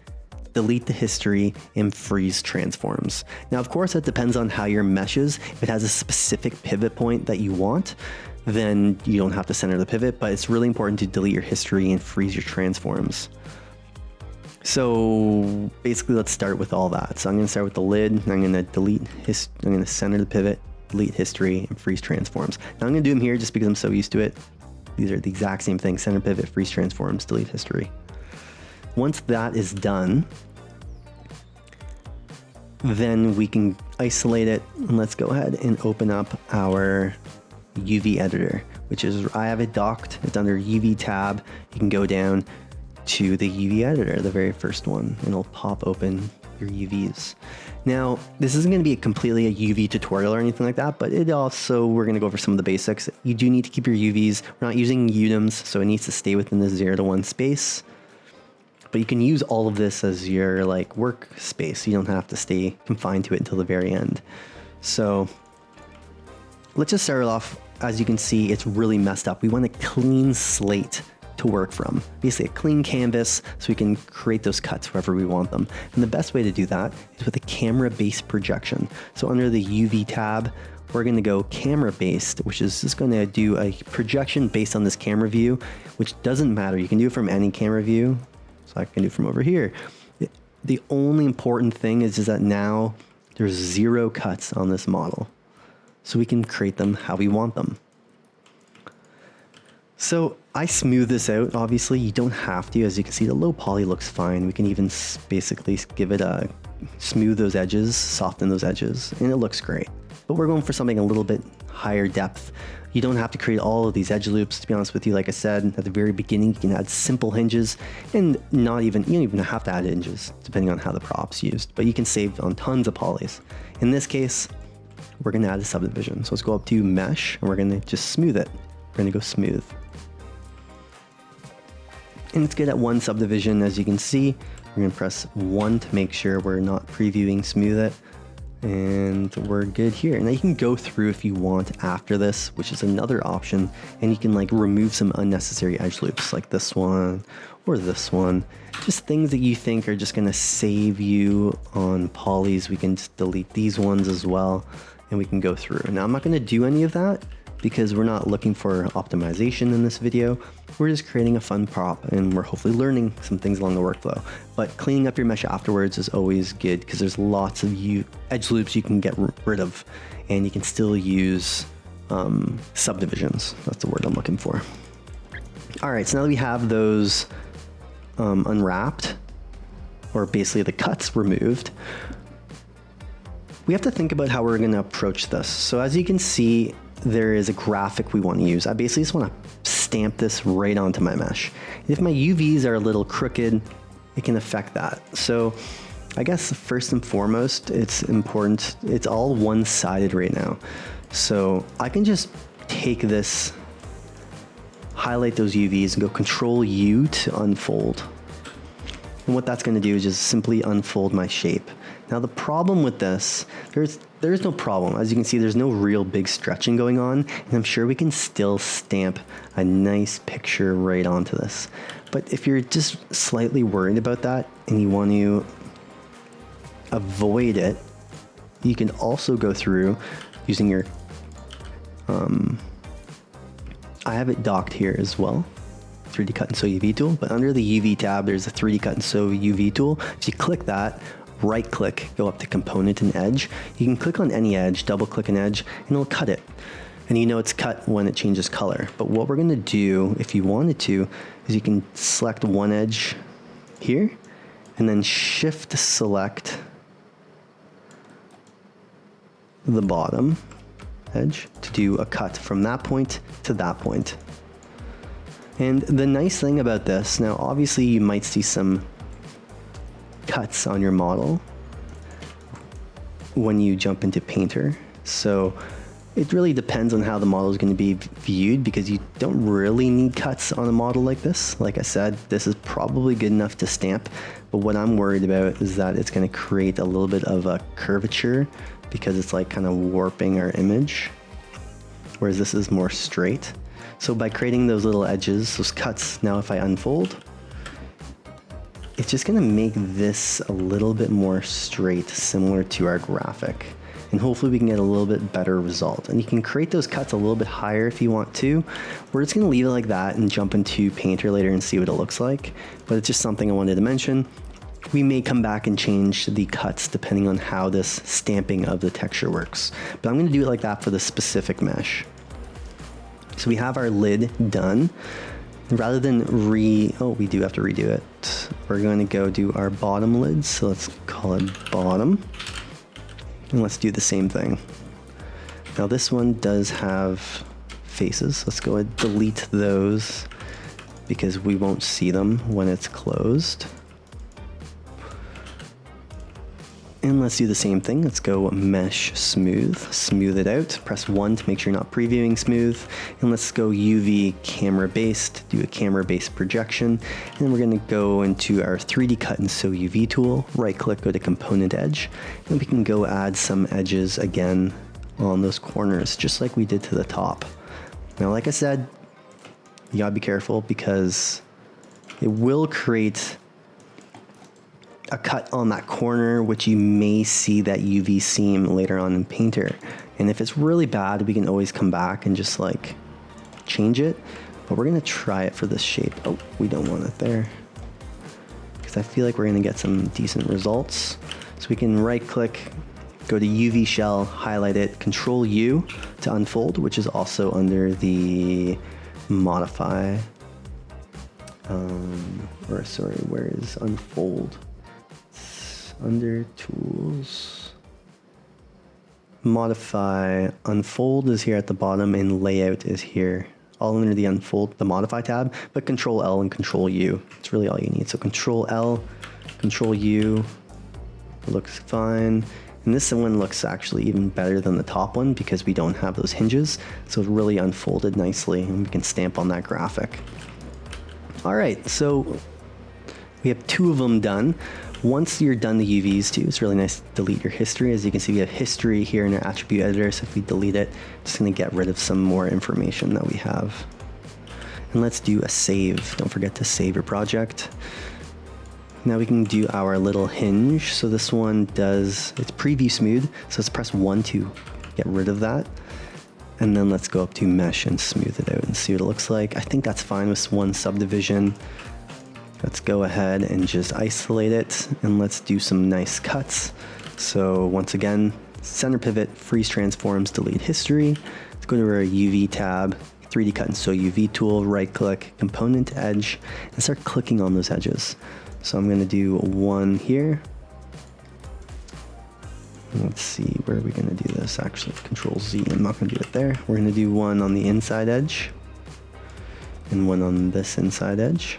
delete the history, and freeze transforms. Now, of course, that depends on how your mesh is. If it has a specific pivot point that you want, then you don't have to center the pivot, but it's really important to delete your history and freeze your transforms. So basically, let's start with all that. So I'm gonna start with the lid, and I'm gonna I'm gonna center the pivot, delete history, and freeze transforms. Now I'm gonna do them here just because I'm so used to it. These are the exact same thing: center pivot, freeze transforms, delete history. Once that is done, then we can isolate it, and let's go ahead and open up our UV editor, which is, I have it docked. It's under UV tab. You can go down to the UV editor, the very first one, and it'll pop open your UVs. Now, this isn't going to be completely a UV tutorial or anything like that, but it also, we're going to go over some of the basics. You do need to keep your UVs. We're not using UDIMs, so it needs to stay within the 0 to 1 space. But you can use all of this as your like workspace. You don't have to stay confined to it until the very end. So let's just start off. As you can see, it's really messed up. We want a clean slate to work from. Basically a clean canvas so we can create those cuts wherever we want them. And the best way to do that is with a camera-based projection. So under the UV tab, we're going to go camera-based, which is just going to do a projection based on this camera view, which doesn't matter. You can do it from any camera view. So I can do it from over here. The only important thing is that now there's 0 cuts on this model. So we can create them how we want them. So I smooth this out. Obviously, you don't have to. As you can see, the low poly looks fine. We can even basically give it a smooth those edges, soften those edges, and it looks great. But we're going for something a little bit higher depth. You don't have to create all of these edge loops. To be honest with you, like I said at the very beginning, you can add simple hinges, and you don't even have to add hinges depending on how the prop's used. But you can save on tons of polys. In this case, we're going to add a subdivision. So let's go up to mesh, and we're going to just smooth it. We're going to go smooth. And it's good at 1 subdivision. As you can see, we're going to press 1 to make sure we're not previewing smooth it. And we're good here. Now you can go through if you want after this, which is another option, and you can like remove some unnecessary edge loops like this one or this one. Just things that you think are just going to save you on polys. We can just delete these ones as well, and we can go through. Now I'm not going to do any of that because we're not looking for optimization in this video. We're just creating a fun prop, and we're hopefully learning some things along the workflow. But cleaning up your mesh afterwards is always good because there's lots of edge loops you can get rid of, and you can still use subdivisions. That's the word I'm looking for. All right, so now that we have those unwrapped, or basically the cuts removed, we have to think about how we're going to approach this. So as you can see, there is a graphic we want to use. I basically just want to stamp this right onto my mesh. If my UVs are a little crooked, it can affect that. So I guess first and foremost, it's important, it's all one-sided right now. So I can just take this, highlight those UVs and go Control U to unfold. And what that's going to do is just simply unfold my shape. Now the problem with this, there's no problem. As you can see, there's no real big stretching going on, and I'm sure we can still stamp a nice picture right onto this. But if you're just slightly worried about that and you want to avoid it, you can also go through using your, I have it docked here as well, 3D Cut and Sew UV tool, but under the UV tab, there's a 3D Cut and Sew UV tool. If you click that, right click, go up to Component and Edge. You can click on any edge, double click an edge, and it'll cut it. And you know it's cut when it changes color. But what we're gonna do, if you wanted to, is you can select one edge here, and then shift select the bottom edge to do a cut from that point to that point. And the nice thing about this, now obviously you might see some cuts on your model when you jump into Painter. So it really depends on how the model is going to be viewed, because you don't really need cuts on a model like this. Like I said, this is probably good enough to stamp, but what I'm worried about is that it's going to create a little bit of a curvature because it's like kind of warping our image, whereas this is more straight. So by creating those little edges, those cuts, now if I unfold, it's just gonna make this a little bit more straight, similar to our graphic. And hopefully we can get a little bit better result. And you can create those cuts a little bit higher if you want to. We're just gonna leave it like that and jump into Painter later and see what it looks like. But it's just something I wanted to mention. We may come back and change the cuts depending on how this stamping of the texture works. But I'm gonna do it like that for the specific mesh. So we have our lid done. Rather than we do have to redo it. We're going to go do our bottom lid. So let's call it bottom. And let's do the same thing. Now this one does have faces. Let's go and delete those because we won't see them when it's closed. And let's do the same thing. Let's go mesh smooth, smooth it out. Press 1 to make sure you're not previewing smooth. And let's go UV camera based, do a camera based projection. And then we're gonna go into our 3D Cut and Sew UV tool, right click, go to Component Edge. And we can go add some edges again on those corners, just like we did to the top. Now, like I said, you gotta be careful because it will create a cut on that corner, which you may see that UV seam later on in Painter. And if it's really bad, we can always come back and just like change it. But we're gonna try it for this shape. Oh, we don't want it there, because I feel like we're gonna get some decent results. So we can right click, go to UV shell, highlight it, Control U to unfold, which is also under the modify, where is unfold? Under tools, modify, unfold is here at the bottom and layout is here, all under the unfold, the modify tab, but Control L and Control U. It's really all you need. So Control L, Control U, looks fine. And this one looks actually even better than the top one because we don't have those hinges. So it's really unfolded nicely and we can stamp on that graphic. All right, so we have 2 of them done. Once you're done the UVs too, it's really nice to delete your history. As you can see, we have history here in our attribute editor. So if we delete it, it's just gonna get rid of some more information that we have. And let's do a save. Don't forget to save your project. Now we can do our little hinge. So this one does, it's preview smooth. So let's press 1 to get rid of that. And then let's go up to mesh and smooth it out and see what it looks like. I think that's fine with one subdivision. Let's go ahead and just isolate it and let's do some nice cuts. So once again, center pivot, freeze transforms, delete history. Let's go to our UV tab, 3D Cut and Sew UV tool, right click, Component Edge, and start clicking on those edges. So I'm gonna do one here. Let's see, where are we gonna do this? Actually, Control Z, I'm not gonna do it there. We're gonna do one on the inside edge and one on this inside edge,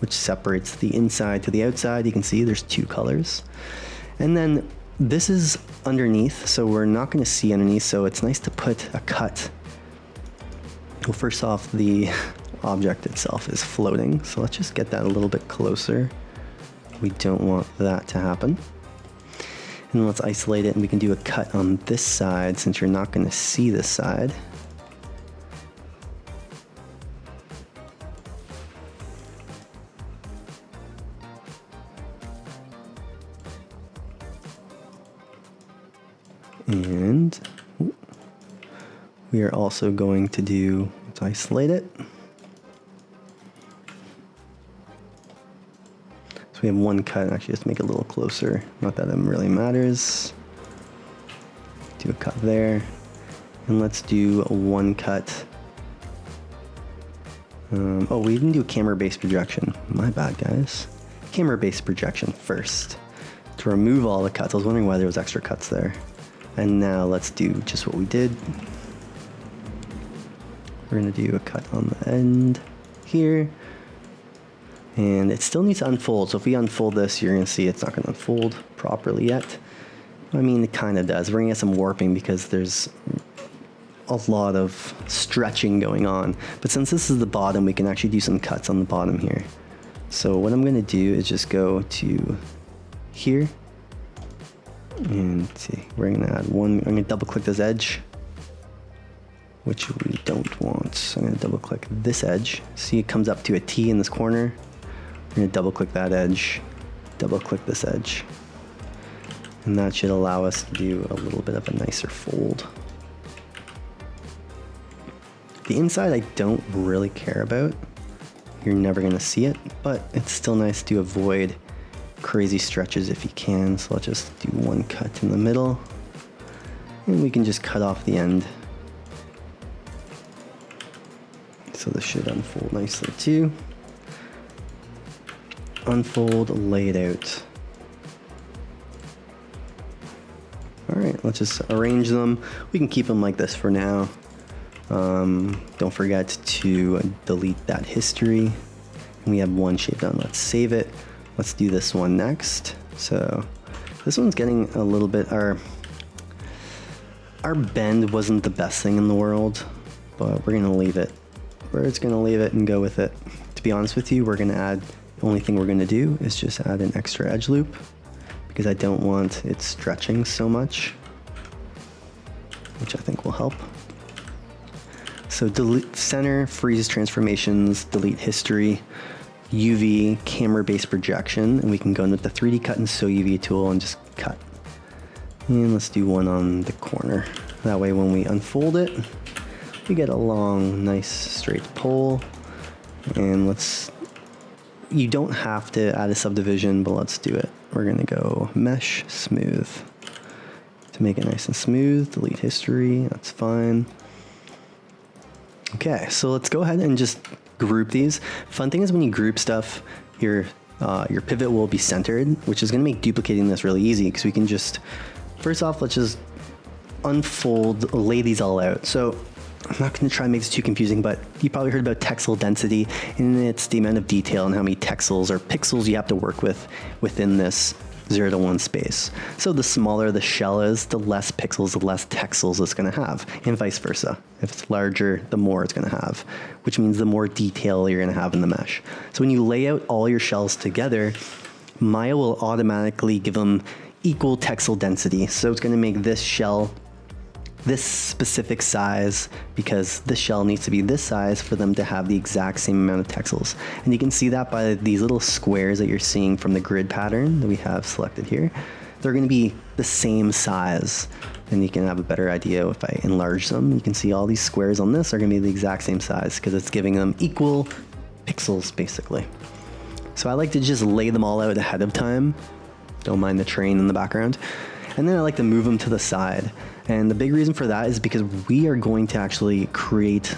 which separates the inside to the outside. You can see there's 2 colors. And then this is underneath, so we're not going to see underneath, so it's nice to put a cut. Well, first off, the object itself is floating, so let's just get that a little bit closer. We don't want that to happen. And let's isolate it, and we can do a cut on this side since you're not going to see this side. And we are also going to do, let's isolate it. So we have one cut, actually just make it a little closer. Not that it really matters. Do a cut there. And let's do one cut. Oh, we didn't do a camera-based projection. My bad, guys. Camera-based projection first. To remove all the cuts. I was wondering why there was extra cuts there. And now let's do just what we did. We're gonna do a cut on the end here. And it still needs to unfold. So if we unfold this, you're gonna see it's not gonna unfold properly yet. I mean, it kind of does. We're gonna get some warping because there's a lot of stretching going on. But since this is the bottom, we can actually do some cuts on the bottom here. So what I'm gonna do is just go to here. And see, we're gonna add one, I'm gonna double click this edge, which we don't want. So I'm gonna double click this edge. See, it comes up to a T in this corner. We're gonna double click that edge, double click this edge. And that should allow us to do a little bit of a nicer fold. The inside I don't really care about. You're never gonna see it, but it's still nice to avoid crazy stretches if you can. So let's just do one cut in the middle, and we can just cut off the end. So this should unfold nicely too. Unfold, lay it out. All right, let's just arrange them. We can keep them like this for now. Don't forget to delete that history. We have one shape done. Let's save it. Let's do this one next. So this one's getting a little bit, our bend wasn't the best thing in the world, but we're gonna leave it. We're just gonna leave it and go with it. To be honest with you, we're gonna add, the only thing we're gonna do is just add an extra edge loop because I don't want it stretching so much, which I think will help. So delete center, freeze transformations, delete history, UV, camera-based projection, and we can go into the 3D cut and sew UV tool and just cut. And let's do one on the corner. That way when we unfold it, we get a long, nice straight pole. And you don't have to add a subdivision, but let's do it. We're gonna go mesh, smooth. To make it nice and smooth, delete history, that's fine. Okay, so let's go ahead and just group these. Fun thing is when you group stuff, your pivot will be centered, which is gonna make duplicating this really easy because we can just, first off, let's just unfold, lay these all out. So I'm not gonna try and make this too confusing, but you probably heard about texel density, and it's the amount of detail and how many texels or pixels you have to work with within this 0 to 1 space. So the smaller the shell is, the less pixels, the less texels it's gonna have, and vice versa. If it's larger, the more it's gonna have, which means the more detail you're gonna have in the mesh. So when you lay out all your shells together, Maya will automatically give them equal texel density. So it's gonna make this shell this specific size because this shell needs to be this size for them to have the exact same amount of texels. And you can see that by these little squares that you're seeing from the grid pattern that we have selected here. They're going to be the same size, and you can have a better idea if I enlarge them. You can see all these squares on this are going to be the exact same size because it's giving them equal pixels basically. So I like to just lay them all out ahead of time. Don't mind the train in the background. And then I like to move them to the side. And the big reason for that is because we are going to actually create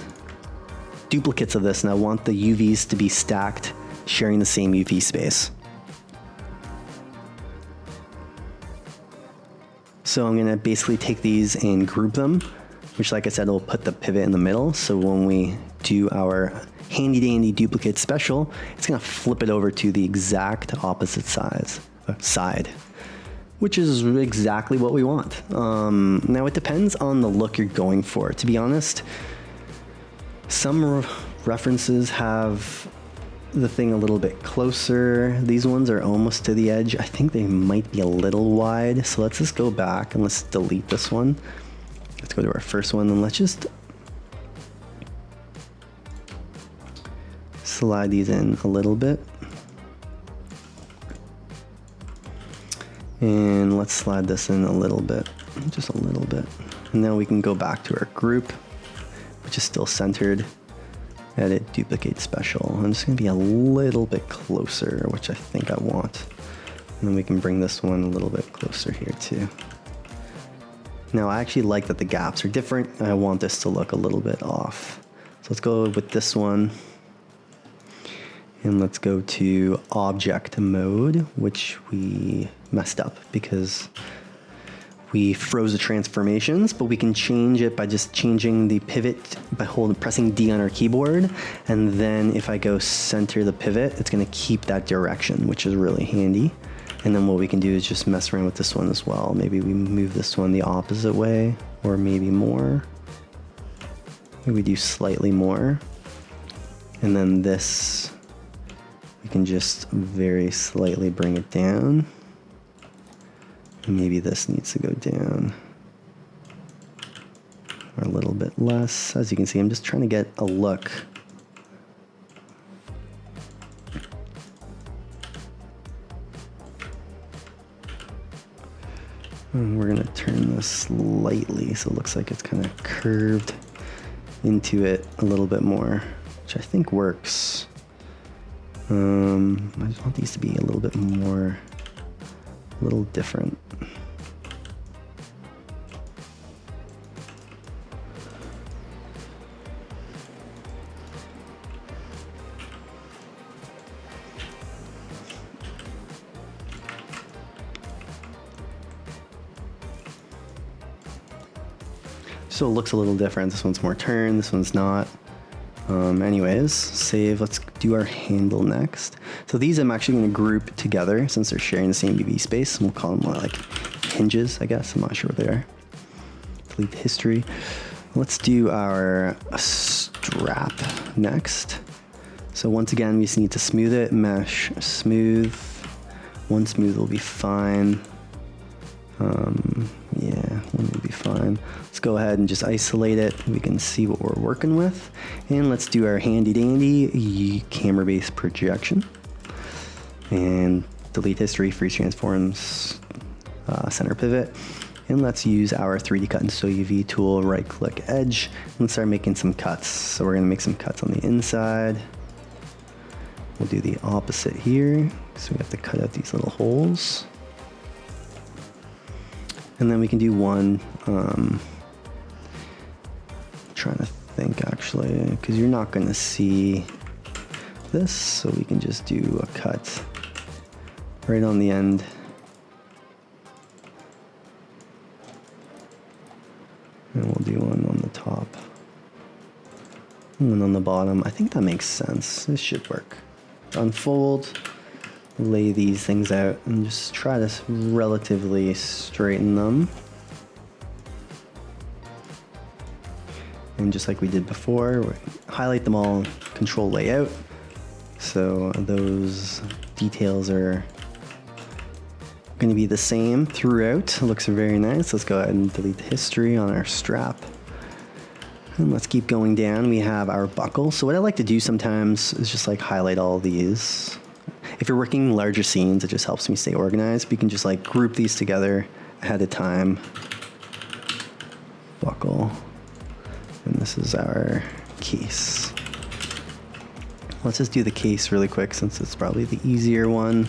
duplicates of this, and I want the UVs to be stacked, sharing the same UV space. So I'm gonna basically take these and group them, which, like I said, will put the pivot in the middle. So when we do our handy dandy duplicate special, it's gonna flip it over to the exact opposite side. which is exactly what we want. Now it depends on the look you're going for. To be honest, some references have the thing a little bit closer. These ones are almost to the edge. I think they might be a little wide. So let's just go back and let's delete this one. Let's go to our first one and let's just slide these in a little bit. And let's slide this in a little bit, just a little bit. And now we can go back to our group, which is still centered. Edit, duplicate, special. I'm just gonna be a little bit closer, which I think I want. And then we can bring this one a little bit closer here too. Now I actually like that the gaps are different. I want this to look a little bit off. So let's go with this one. And let's go to object mode, which we messed up because we froze the transformations, but we can change it by just changing the pivot by pressing D on our keyboard. And then if I go center the pivot, it's gonna keep that direction, which is really handy. And then what we can do is just mess around with this one as well. Maybe we move this one the opposite way, or maybe more. Maybe we do slightly more. And then this, we can just very slightly bring it down. Maybe this needs to go down or a little bit less. As you can see, I'm just trying to get a look. And we're gonna turn this slightly so it looks like it's kind of curved into it a little bit more, which I think works. I just want these to be a little bit more, a little different. So it looks a little different. This one's more turned, this one's not. Anyways, save. Let's do our handle next. So these I'm actually going to group together since they're sharing the same UV space. We'll call them more like hinges, I guess. I'm not sure what they are. Delete history. Let's do our strap next. So once again, we just need to smooth it. Mesh, smooth. One smooth will be fine. Yeah, one will be fine. Let's go ahead and just isolate it. We can see what we're working with. And let's do our handy dandy camera-based projection. And delete history, freeze transforms, center pivot. And let's use our 3D cut and sew UV tool, right click edge, and start making some cuts. So we're gonna make some cuts on the inside. We'll do the opposite here. So we have to cut out these little holes. And then we can do one, trying to think actually, because you're not gonna see this, so we can just do a cut right on the end. And we'll do one on the top, and one on the bottom. I think that makes sense. This should work. Unfold. Lay these things out and just try to relatively straighten them. And just like we did before, we highlight them all, control layout. So those details are going to be the same throughout. It looks very nice. Let's go ahead and delete the history on our strap. And let's keep going down. We have our buckle. So what I like to do sometimes is just like highlight all these. If you're working larger scenes, it just helps me stay organized. We can just like group these together ahead of time. Buckle. And this is our case. Let's just do the case really quick since it's probably the easier one.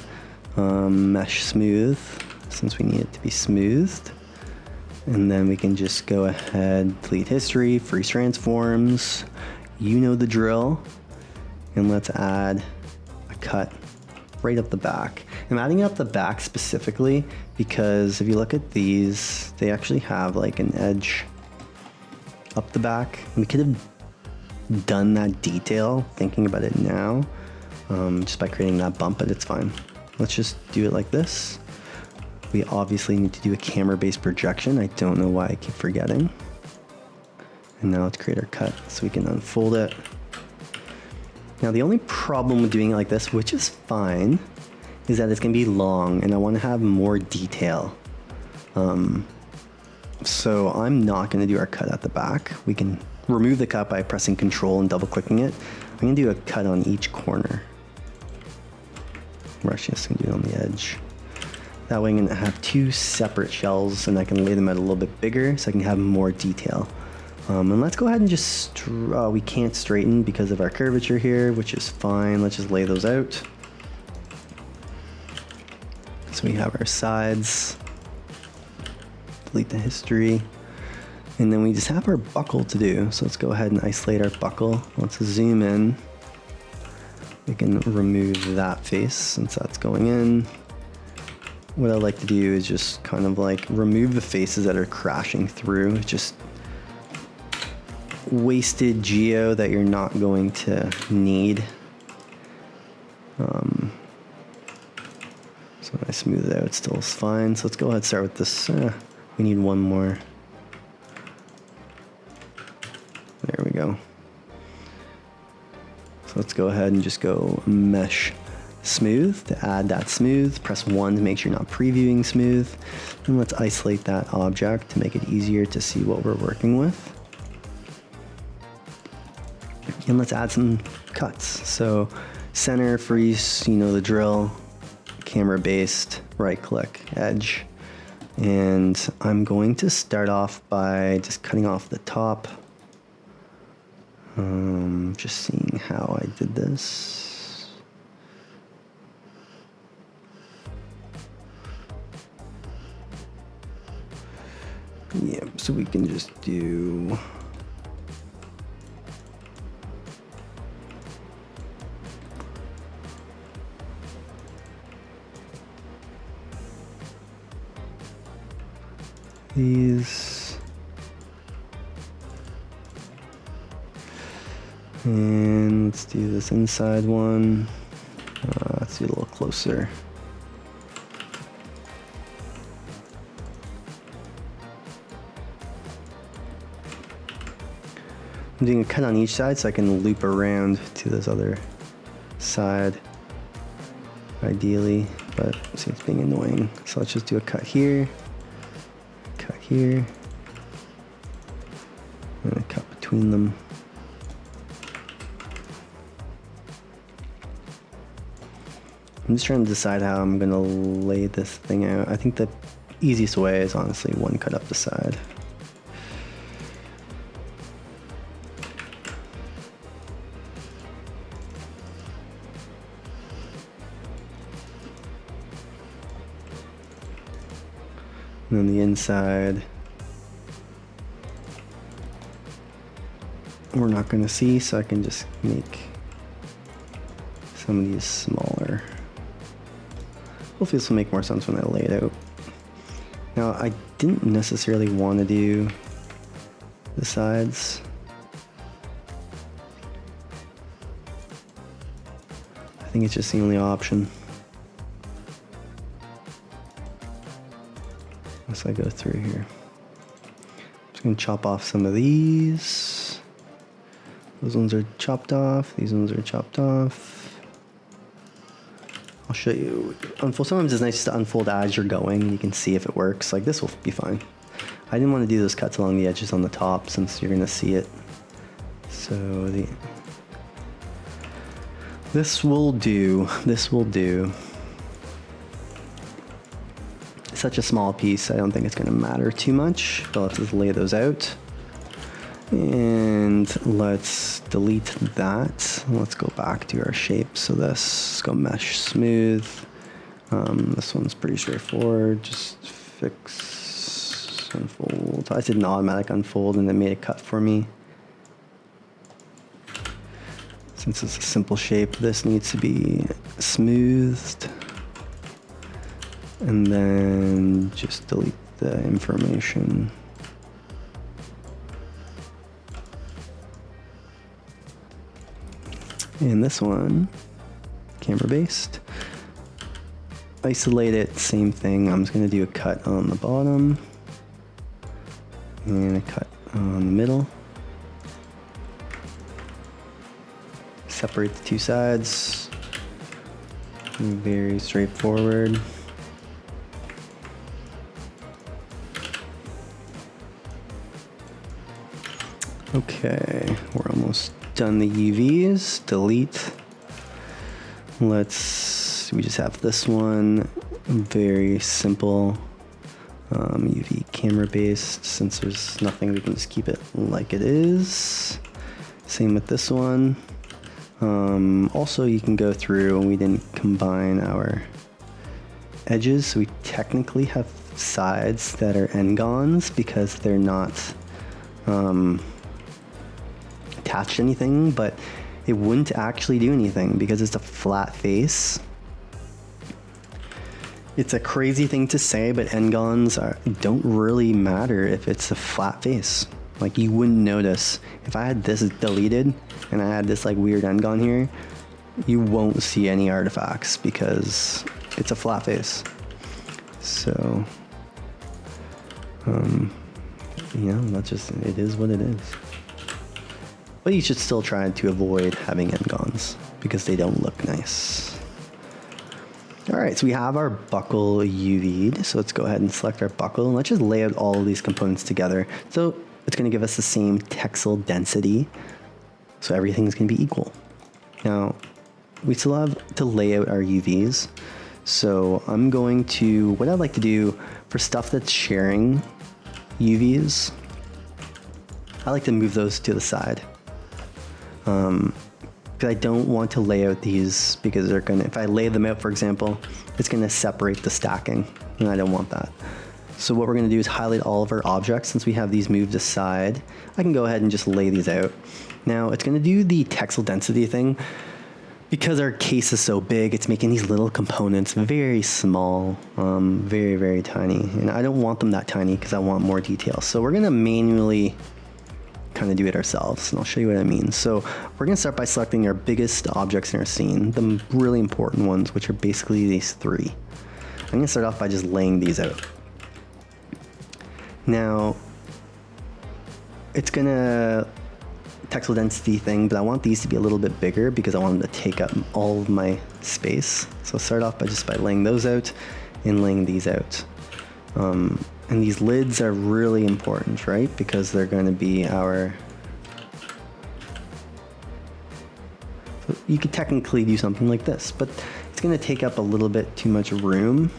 Mesh smooth, since we need it to be smoothed. And then we can just go ahead, delete history, freeze transforms. You know the drill. And let's add a cut right up the back. I'm adding it up the back specifically because if you look at these, they actually have like an edge up the back. We could have done that detail thinking about it now, just by creating that bump, but it's fine. Let's just do it like this. We obviously need to do a camera-based projection. I don't know why I keep forgetting. And now let's create our cut so we can unfold it. Now the only problem with doing it like this, which is fine, is that it's gonna be long and I wanna have more detail. So I'm not gonna do our cut at the back. We can remove the cut by pressing Control and double clicking it. I'm gonna do a cut on each corner. We're actually just gonna do it on the edge. That way I'm gonna have two separate shells and I can lay them out a little bit bigger so I can have more detail. And let's go ahead and just, we can't straighten because of our curvature here, which is fine. Let's just lay those out. So we have our sides, delete the history, and then we just have our buckle to do. So let's go ahead and isolate our buckle. Let's zoom in. We can remove that face since that's going in. What I like to do is just kind of like remove the faces that are crashing through. It's just wasted geo that you're not going to need. So when I smooth it out, it still is fine. So let's go ahead and start with this. We need one more. There we go. So let's go ahead and just go mesh smooth. To add that smooth, press 1 to make sure you're not previewing smooth. And let's isolate that object to make it easier to see what we're working with. And let's add some cuts. So center, freeze, you know the drill, camera based, right click, edge. And I'm going to start off by just cutting off the top. Just seeing how I did this. Yeah, so we can just do these. And let's do this inside one. Let's do it a little closer. I'm doing a cut on each side so I can loop around to this other side, ideally, but see, it's being annoying. So let's just do a cut here, and a cut between them. I'm just trying to decide how I'm gonna lay this thing out. I think the easiest way is honestly one cut up the side. And then the inside, we're not gonna see, so I can just make some of these smaller. Hopefully this will make more sense when I lay it out. Now, I didn't necessarily want to do the sides. I think it's just the only option. As I go through here. I'm just going to chop off some of these. Those ones are chopped off. These ones are chopped off. I'll show you. Sometimes it's nice to unfold as you're going. You can see if it works. Like this will be fine. I didn't want to do those cuts along the edges on the top since you're going to see it. So this will do. This will do. Such a small piece, I don't think it's going to matter too much. But let's just lay those out. And let's delete that. Let's go back to our shape. So let's go mesh smooth. This one's pretty straightforward. Just fix, unfold. I did an automatic unfold and it made a cut for me. Since it's a simple shape, this needs to be smoothed. And then just delete the information. And this one, camera based. isolate it, same thing. I'm just going to do a cut on the bottom and a cut on the middle. Separate the two sides. Very straightforward. Okay, we're almost done the UVs. Delete. We just have this one. Very simple. UV camera based. Since there's nothing, we can just keep it like it is. Same with this one. Also, you can go through, and we didn't combine our edges, so we technically have sides that are n-gons because they're not attached to anything, but it wouldn't actually do anything because it's a flat face. It's a crazy thing to say, but n-gons don't really matter if it's a flat face. Like, you wouldn't notice. If I had this deleted and I had this like weird n-gon here, you won't see any artifacts because it's a flat face. So, that's just, it is what it is. But you should still try to avoid having n-gons because they don't look nice. All right, so we have our buckle UV'd. So let's go ahead and select our buckle and let's just lay out all of these components together. So it's going to give us the same texel density. So everything's going to be equal. Now, we still have to lay out our UVs. So I'm going to, what I'd like to do for stuff that's sharing UVs, I like to move those to the side. Because I don't want to lay out these because they're going to, if I lay them out, for example, it's going to separate the stacking, and I don't want that. So what we're going to do is highlight all of our objects. Since we have these moved aside, I can go ahead and just lay these out. Now it's going to do the texel density thing. Because our case is so big, it's making these little components very small, very, very tiny. And I don't want them that tiny because I want more detail. So we're going to manually kind of do it ourselves, and I'll show you what I mean. So we're going to start by selecting our biggest objects in our scene, the really important ones, which are basically these three. I'm going to start off by just laying these out. Now, it's going to texel density thing, but I want these to be a little bit bigger because I want them to take up all of my space. So I'll start off by laying those out and laying these out. And these lids are really important, right? Because they're going to be our... So you could technically do something like this, but it's going to take up a little bit too much room.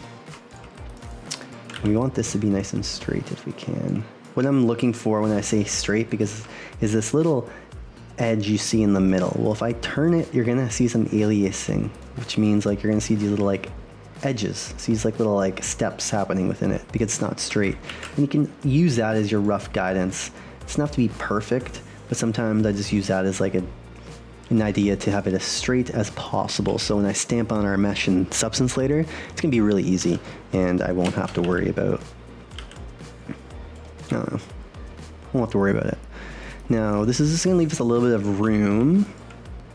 We want this to be nice and straight if we can. What I'm looking for when I say straight is this little edge you see in the middle. Well, if I turn it, you're gonna see some aliasing, which means like you're gonna see these little like edges, see these like little like steps happening within it because it's not straight. And you can use that as your rough guidance. It doesn't have to be perfect, but sometimes I just use that as like an idea to have it as straight as possible. So when I stamp on our mesh in Substance later, it's gonna be really easy and I won't have to worry about, I won't have to worry about it. Now this is just gonna leave us a little bit of room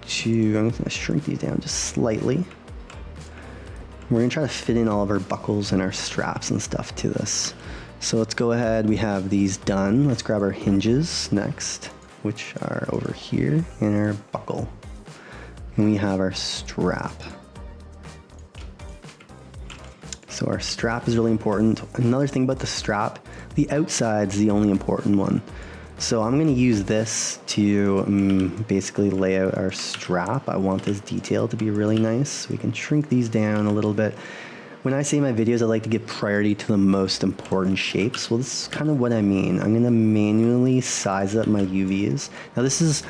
to, I'm gonna shrink these down just slightly. We're gonna try to fit in all of our buckles and our straps and stuff to this. So let's go ahead, we have these done. Let's grab our hinges next, which are over here, and our buckle. And we have our strap. So our strap is really important. Another thing about the strap, the outside's the only important one. So I'm gonna use this to basically lay out our strap. I want this detail to be really nice. So we can shrink these down a little bit. When I say in my videos, I like to give priority to the most important shapes. Well, this is kind of what I mean. I'm gonna manually size up my UVs. Now this is,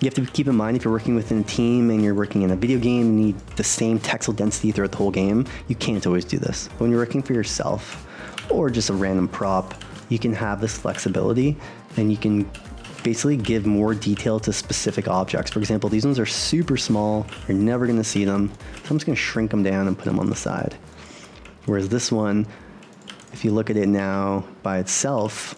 you have to keep in mind if you're working within a team and you're working in a video game, you need the same texel density throughout the whole game. You can't always do this. But when you're working for yourself or just a random prop, you can have this flexibility and you can basically give more detail to specific objects. For example, these ones are super small. You're never gonna see them. So I'm just gonna shrink them down and put them on the side. Whereas this one, if you look at it now by itself,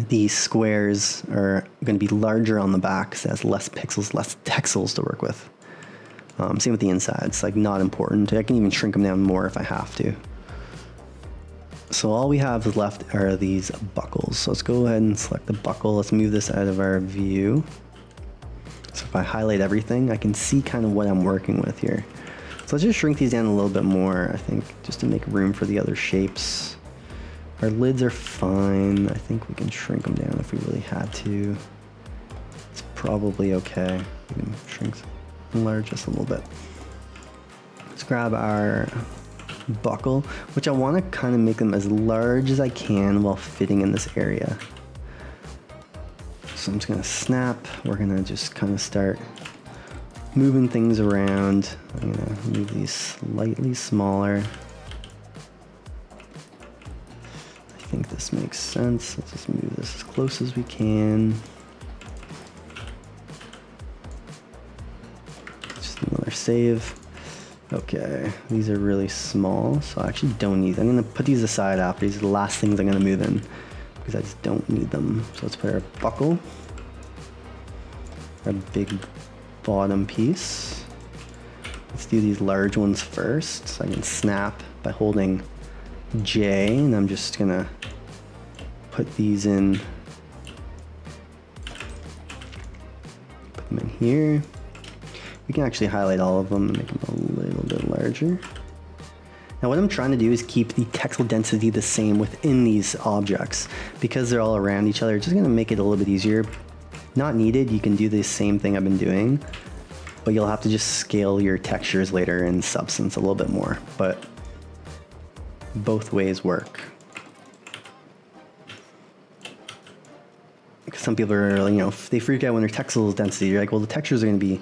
these squares are gonna be larger on the back, so it has less pixels, less texels to work with. Same with the inside. It's like not important. I can even shrink them down more if I have to. So all we have left are these buckles. So let's go ahead and select the buckle. Let's move this out of our view. So if I highlight everything, I can see kind of what I'm working with here. So let's just shrink these down a little bit more, I think, just to make room for the other shapes. Our lids are fine. I think we can shrink them down if we really had to. It's probably okay. We can shrink enlarge just a little bit. Let's grab our buckle, which I want to kind of make them as large as I can while fitting in this area. So I'm just gonna snap. We're gonna just kind of start moving things around. I'm gonna move these slightly smaller. I think this makes sense. Let's just move this as close as we can. Another save. Okay, these are really small, so I actually don't need them. I'm gonna put these aside after. These are the last things I'm gonna move in because I just don't need them. So let's put our buckle, our big bottom piece. Let's do these large ones first. So I can snap by holding J, and I'm just gonna put these in, put them in here. We can actually highlight all of them and make them a little bit larger. Now what I'm trying to do is keep the texel density the same within these objects. Because they're all around each other, it's just gonna make it a little bit easier. Not needed, you can do the same thing I've been doing, but you'll have to just scale your textures later in Substance a little bit more, but both ways work. Because some people are, you know, they freak out when their texel density, you're like, well, the textures are gonna be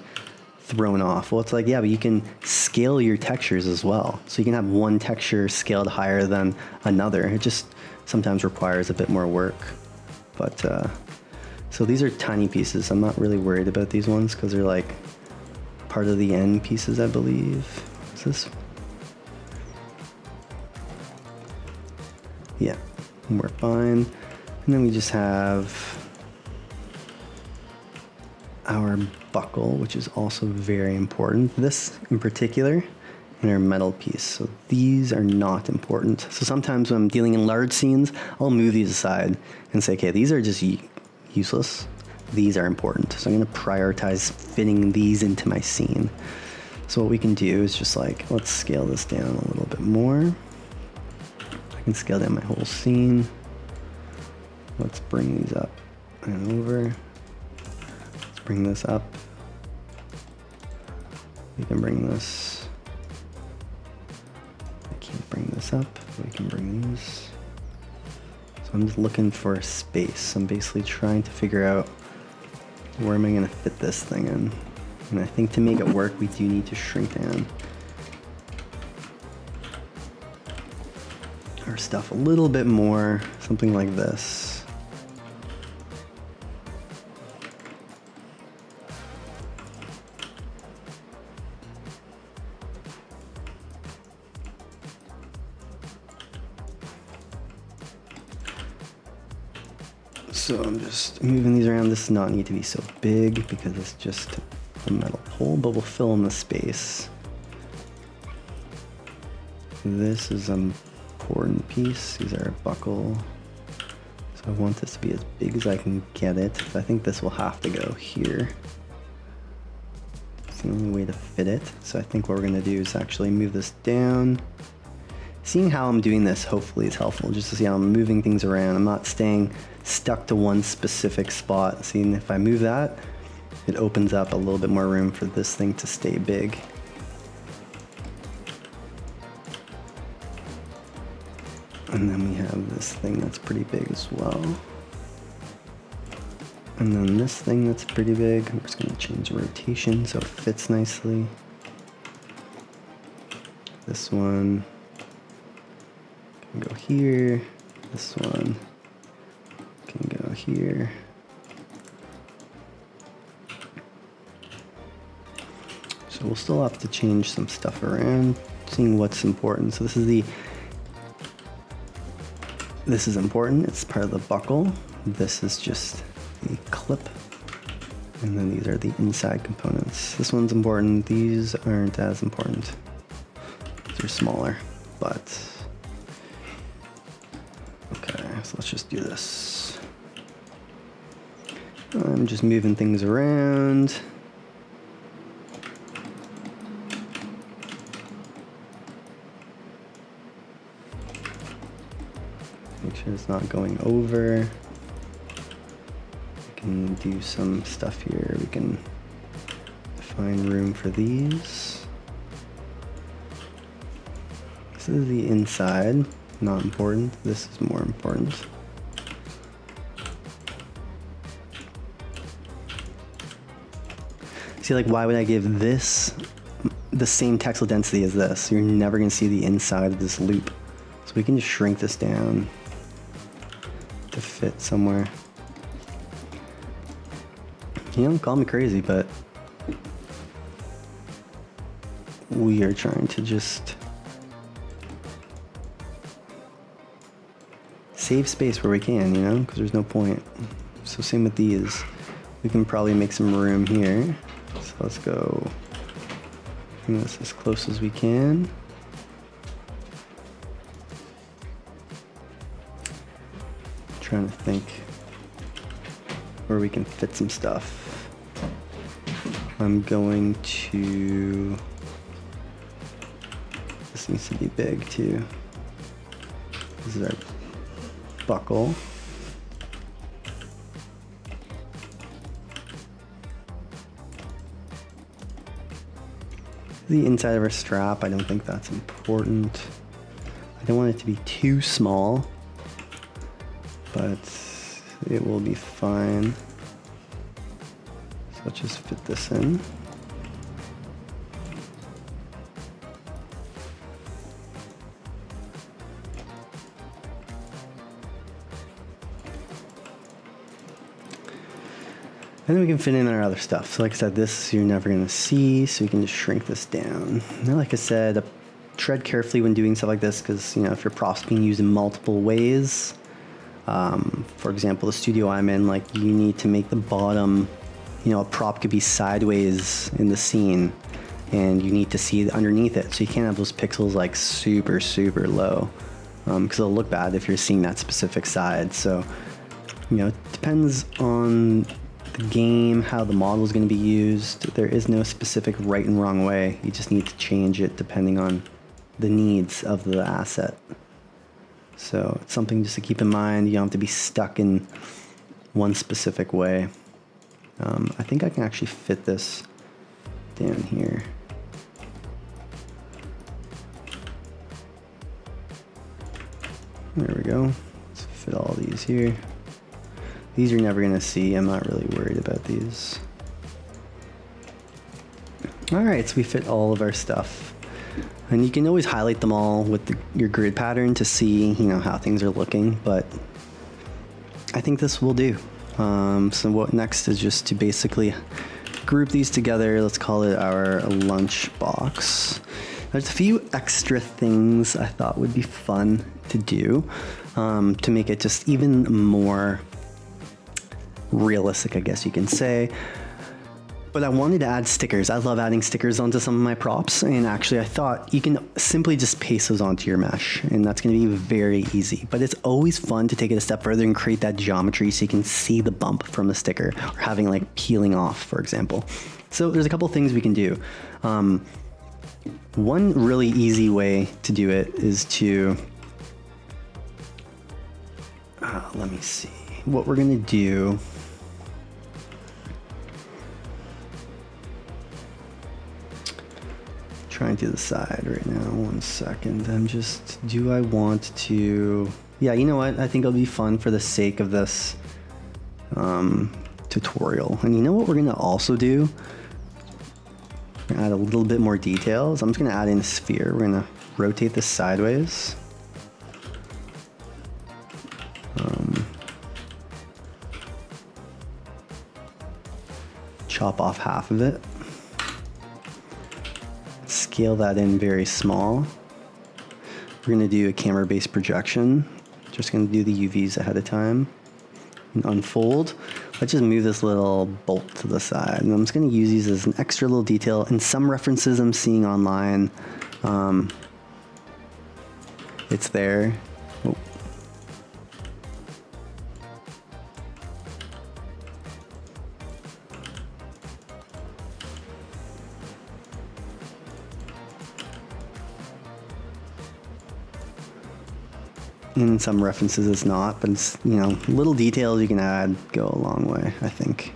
thrown off. Well, it's like, yeah, but you can scale your textures as well. So you can have one texture scaled higher than another. It just sometimes requires a bit more work. But, so these are tiny pieces. I'm not really worried about these ones because they're like part of the end pieces, I believe. Is this? Yeah, we're fine. And then we just have our buckle, which is also very important. This in particular, and our metal piece. So these are not important. So sometimes when I'm dealing in large scenes, I'll move these aside and say, okay, these are just useless. These are important. So I'm gonna prioritize fitting these into my scene. So what we can do is just like, let's scale this down a little bit more. I can scale down my whole scene. Let's bring these up and over. Bring this up. We can bring this. I can't bring this up. We can bring these. So I'm just looking for a space. I'm basically trying to figure out where am I going to fit this thing in. And I think to make it work, we do need to shrink down our stuff a little bit more. Something like this. So I'm just moving these around. This does not need to be so big because it's just a metal pole, but we'll fill in the space. This is an important piece. These are a buckle. So I want this to be as big as I can get it. I think this will have to go here. It's the only way to fit it. So I think what we're gonna do is actually move this down. Seeing how I'm doing this hopefully is helpful, just to see how I'm moving things around. I'm not staying stuck to one specific spot. Seeing if I move that, it opens up a little bit more room for this thing to stay big. And then we have this thing that's pretty big as well. And then this thing that's pretty big. I'm just gonna change the rotation so it fits nicely. This one can go here. This one can go here. So we'll still have to change some stuff around, seeing what's important. So this is important. It's part of the buckle. This is just the clip. And then these are the inside components. This one's important. These aren't as important. They're smaller, but okay, so let's just do this. I'm just moving things around. Make sure it's not going over. We can do some stuff here. We can find room for these. This is the inside, not important. This is more important. See, like, why would I give this the same textile density as this? You're never gonna see the inside of this loop. So we can just shrink this down to fit somewhere. You know, call me crazy, but we are trying to just save space where we can, you know, because there's no point. So same with these. We can probably make some room here. So let's go bring this as close as we can. Trying to think where we can fit some stuff. I'm going to, this needs to be big too. This is our buckle. The inside of our strap, I don't think that's important. I don't want it to be too small, but it will be fine. So let's just fit this in. And then we can fit in our other stuff. So like I said, this you're never gonna see, so you can just shrink this down. Now, like I said, tread carefully when doing stuff like this, because you know, if your prop's being used in multiple ways, for example, the studio I'm in, like you need to make the bottom, you know, a prop could be sideways in the scene, and you need to see underneath it. So you can't have those pixels like super, super low, because it'll look bad if you're seeing that specific side. So, you know, it depends on the game, how the model is going to be used. There is no specific right and wrong way. You just need to change it depending on the needs of the asset. So it's something just to keep in mind. You don't have to be stuck in one specific way. I think I can actually fit this down here. There we go. Let's fit all these here. These you're never going to see. I'm not really worried about these. All right, so we fit all of our stuff. And you can always highlight them all with your grid pattern to see, you know, how things are looking, but I think this will do. So what next is just to basically group these together. Let's call it our lunchbox. There's a few extra things I thought would be fun to do to make it just even more realistic, I guess you can say. But I wanted to add stickers. I love adding stickers onto some of my props, and actually I thought you can simply just paste those onto your mesh, and that's going to be very easy. But it's always fun to take it a step further and create that geometry so you can see the bump from the sticker, or having like peeling off, for example. So there's a couple things we can do. One really easy way to do it is to, let me see, what we're going to do. Trying to the side right now. 1 second. I'm just, do I want to, yeah, you know what? I think it'll be fun for the sake of this tutorial. And you know what we're gonna also do? We're gonna add a little bit more details. I'm just gonna add in a sphere. We're gonna rotate this sideways. Chop off half of it. Scale that in very small. We're going to do a camera-based projection. Just going to do the UVs ahead of time. and unfold. Let's just move this little bolt to the side. And I'm just going to use these as an extra little detail. In some references I'm seeing online, it's there. Oh. In some references it's not, but it's, you know, little details you can add go a long way, I think.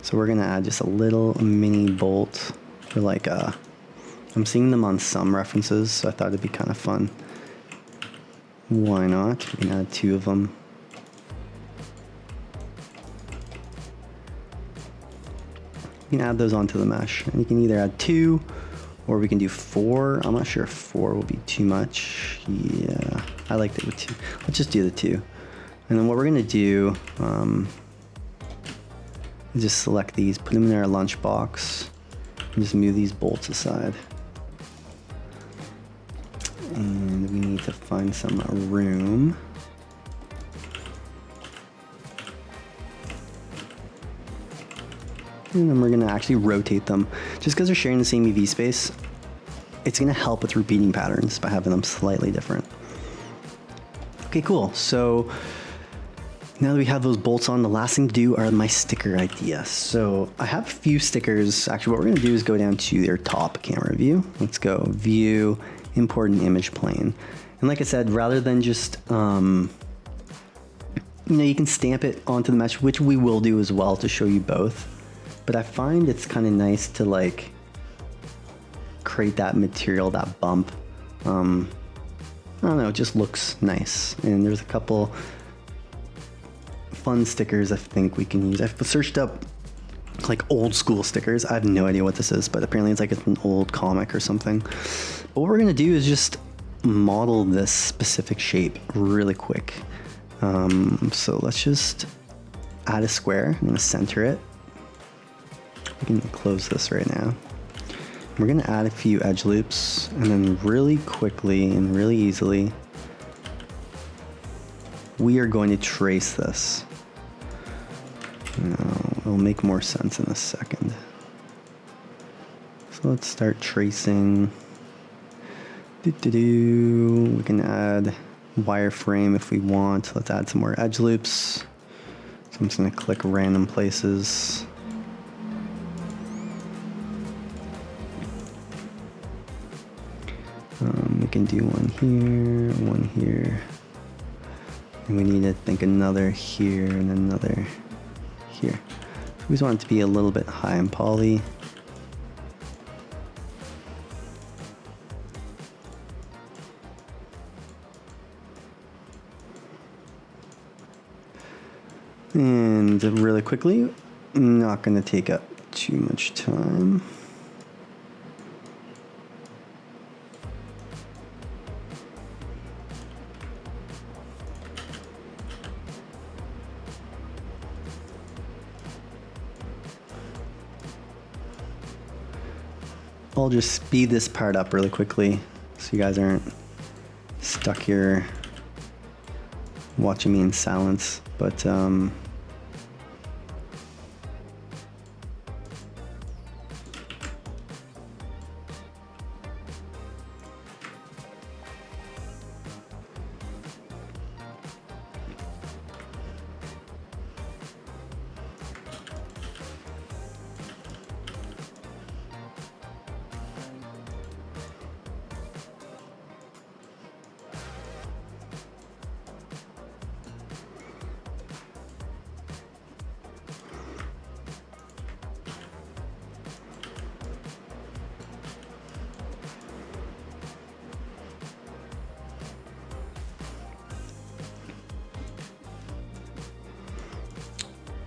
So we're gonna add just a little mini bolt for like I'm seeing them on some references, so I thought it'd be kind of fun. Why not? We can add 2 of them. You can add those onto the mesh, and you can either add 2 or we can do 4. I'm not sure if 4 will be too much. Yeah, I liked it with 2. Let's just do the 2. And then what we're gonna do is just select these, put them in our lunchbox, and just move these bolts aside. And we need to find some room. And then we're gonna actually rotate them. Just because they're sharing the same UV space, it's gonna help with repeating patterns by having them slightly different. Okay, cool. So now that we have those bolts on, the last thing to do are my sticker ideas. So I have a few stickers. Actually, what we're gonna do is go down to their top camera view. Let's go View, Import an Image Plane. And like I said, rather than just, you know, you can stamp it onto the mesh, which we will do as well to show you both. But I find it's kind of nice to like create that material, that bump. I don't know, it just looks nice. And there's a couple fun stickers I think we can use. I've searched up like old school stickers. I have no idea what this is, but apparently it's an old comic or something. But what we're gonna do is just model this specific shape really quick. So let's just add a square. I'm gonna center it. We can close this right now. We're gonna add a few edge loops, and then really quickly and really easily, we are going to trace this. Now, it'll make more sense in a second. So let's start tracing. We can add wireframe if we want. Let's add some more edge loops. So I'm just gonna click random places. We can do one here, and we need to think another here and another here. So we just want it to be a little bit high in poly. And really quickly, not going to take up too much time. I'll just speed this part up really quickly so you guys aren't stuck here watching me in silence. But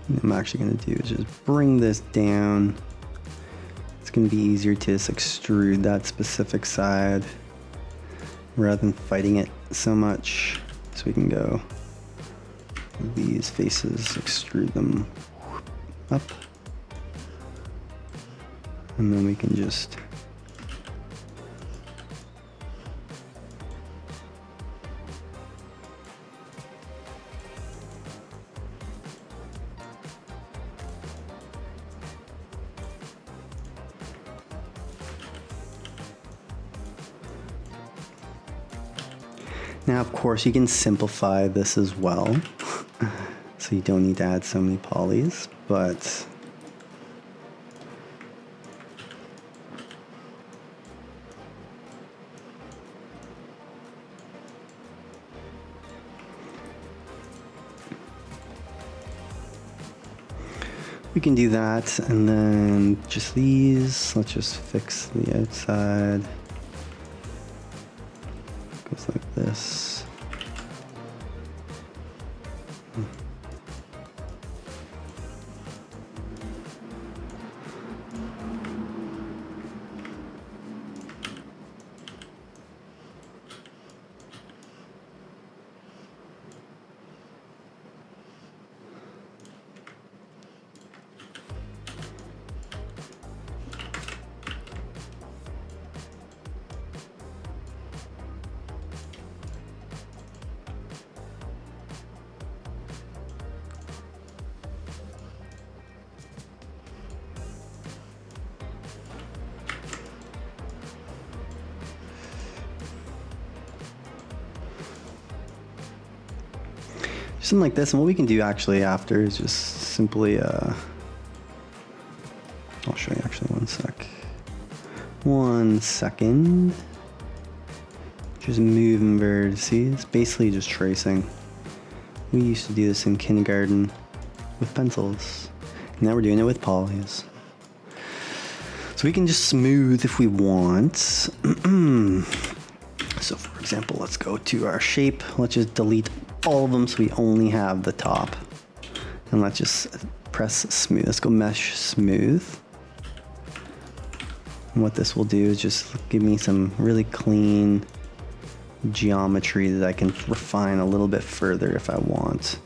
what I'm actually going to do is just bring this down. It's going to be easier to just extrude that specific side rather than fighting it so much. So we can go these faces, extrude them up, and then we can just Now, of course, you can simplify this as well. So you don't need to add so many polys, but we can do that, and then just these, let's just fix the outside. Goes like this. Something like this, and what we can do actually after is just simply, I'll show you actually one second. Just moving vertices, basically just tracing. We used to do this in kindergarten with pencils. Now we're doing it with polys. So we can just smooth if we want. So for example, let's go to our shape. Let's just delete all of them so we only have the top. And let's just press smooth. Let's go mesh smooth. And what this will do is just give me some really clean geometry that I can refine a little bit further if I want.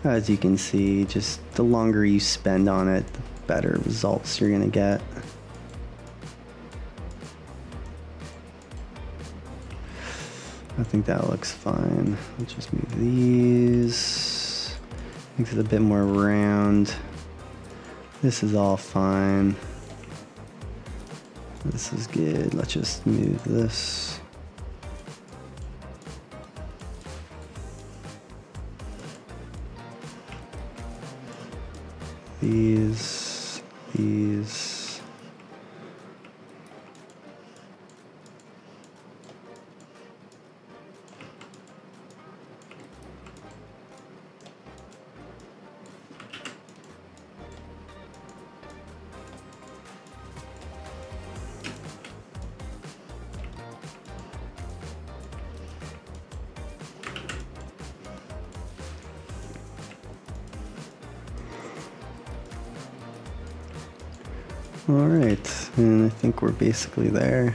As you can see, just the longer you spend on it, the better results you're gonna get. I think that looks fine. Let's just move these. Makes it a bit more round. This is all fine. This is good. Let's just move this. These. All right, and I think we're basically there.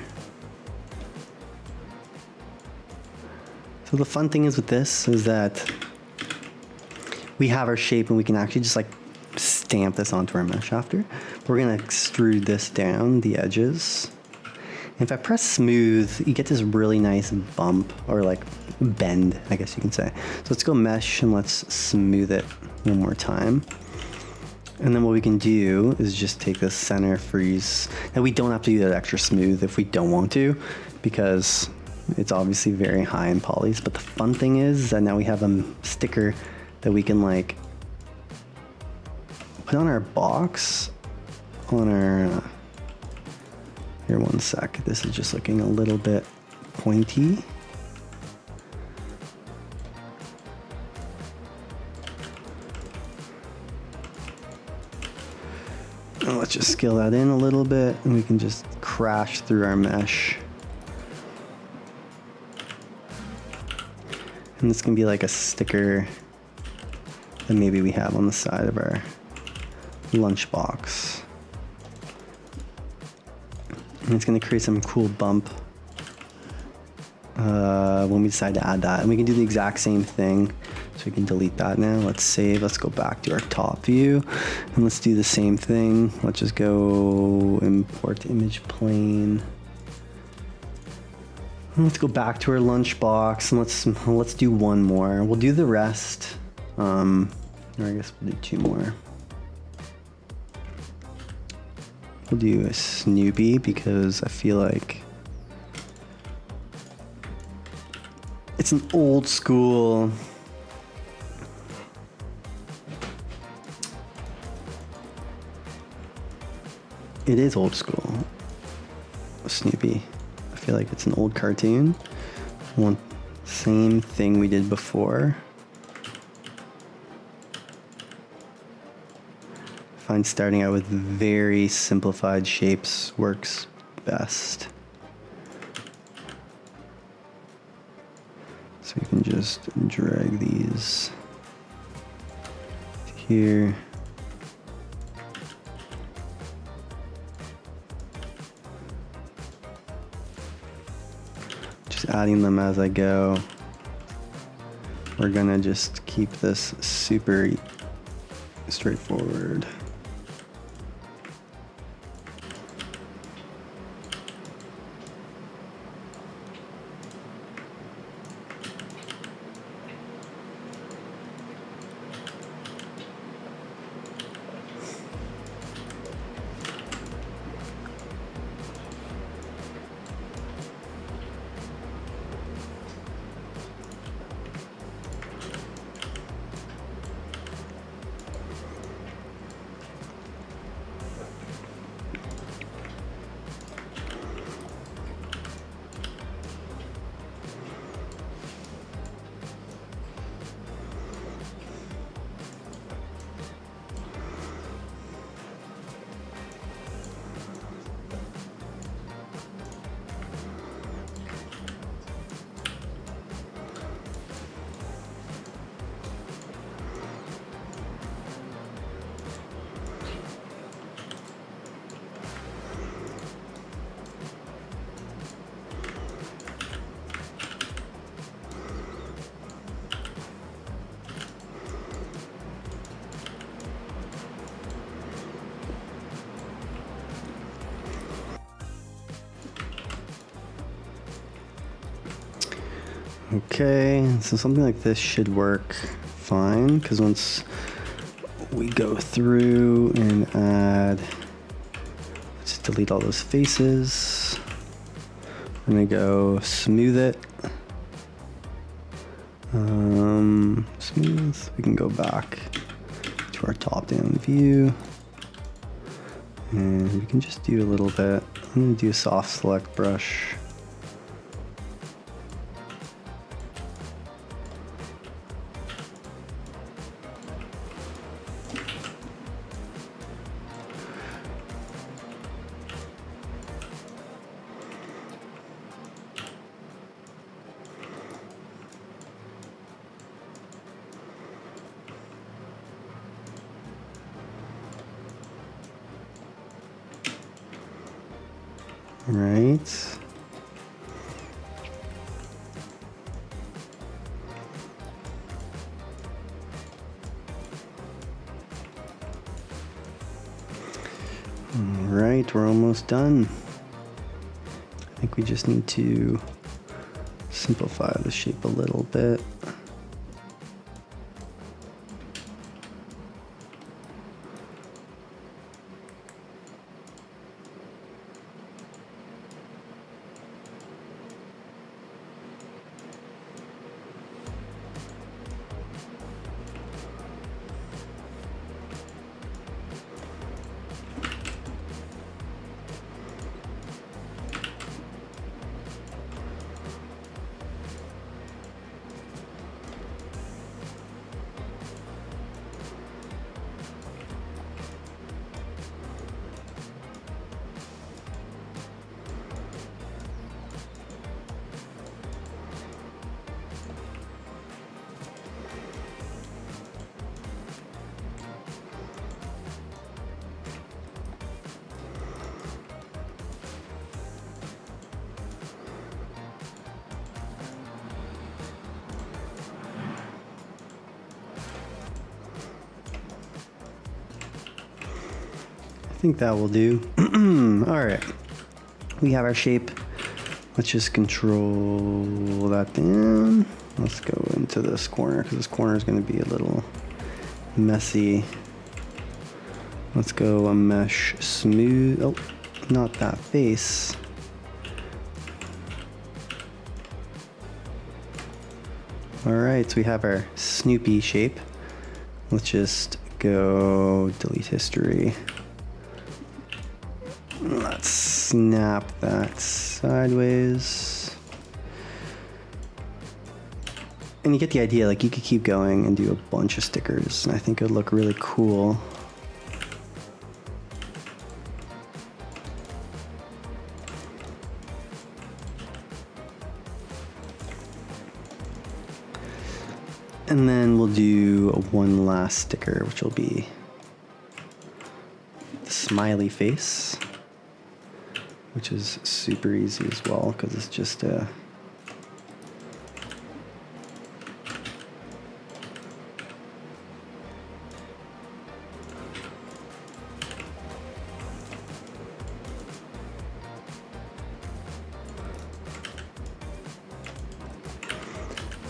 So the fun thing is with this is that we have our shape and we can actually just like stamp this onto our mesh after. We're gonna extrude this down the edges. And if I press smooth, you get this really nice bump or like bend, I guess you can say. So let's go mesh and let's smooth it one more time. And then what we can do is just take this center freeze. Now we don't have to do that extra smooth if we don't want to, because it's obviously very high in polys. But the fun thing is that now we have a sticker that we can like put on our box, on our, here one sec, this is just looking a little bit pointy. Let's just scale that in a little bit and we can just crash through our mesh. And this can be like a sticker that maybe we have on the side of our lunchbox. And it's going to create some cool bump when we decide to add that. And we can do the exact same thing. So we can delete that now. Let's save. Let's go back to our top view. And let's do the same thing. Let's just go import image plane. And let's go back to our lunchbox and let's do one more. We'll do the rest. Or I guess we'll do two more. We'll do a Snoopy because I feel like It's an old school. It is old school. Snoopy. I feel like it's an old cartoon. Same thing we did before. I find starting out with very simplified shapes works best. So we can just drag these to here. Just adding them as I go. We're gonna just keep this super straightforward. Okay, so something like this should work fine, because once we go through and add, let's just delete all those faces. We're gonna go smooth it. Smooth, we can go back to our top-down view. And we can just do a little bit. I'm gonna do a soft select brush. Right. All right, we're almost done. I think we just need to simplify the shape a little bit. I think that will do. All right, we have our shape. Let's just control that down. Let's go into this corner because this corner is going to be a little messy. Let's go a mesh smooth. Oh, not that face. All right, so we have our Snoopy shape. Let's just go delete history. Let's snap that sideways. And you get the idea, like you could keep going and do a bunch of stickers, and I think it would look really cool. And then we'll do one last sticker, which will be the smiley face, which is super easy as well because it's just a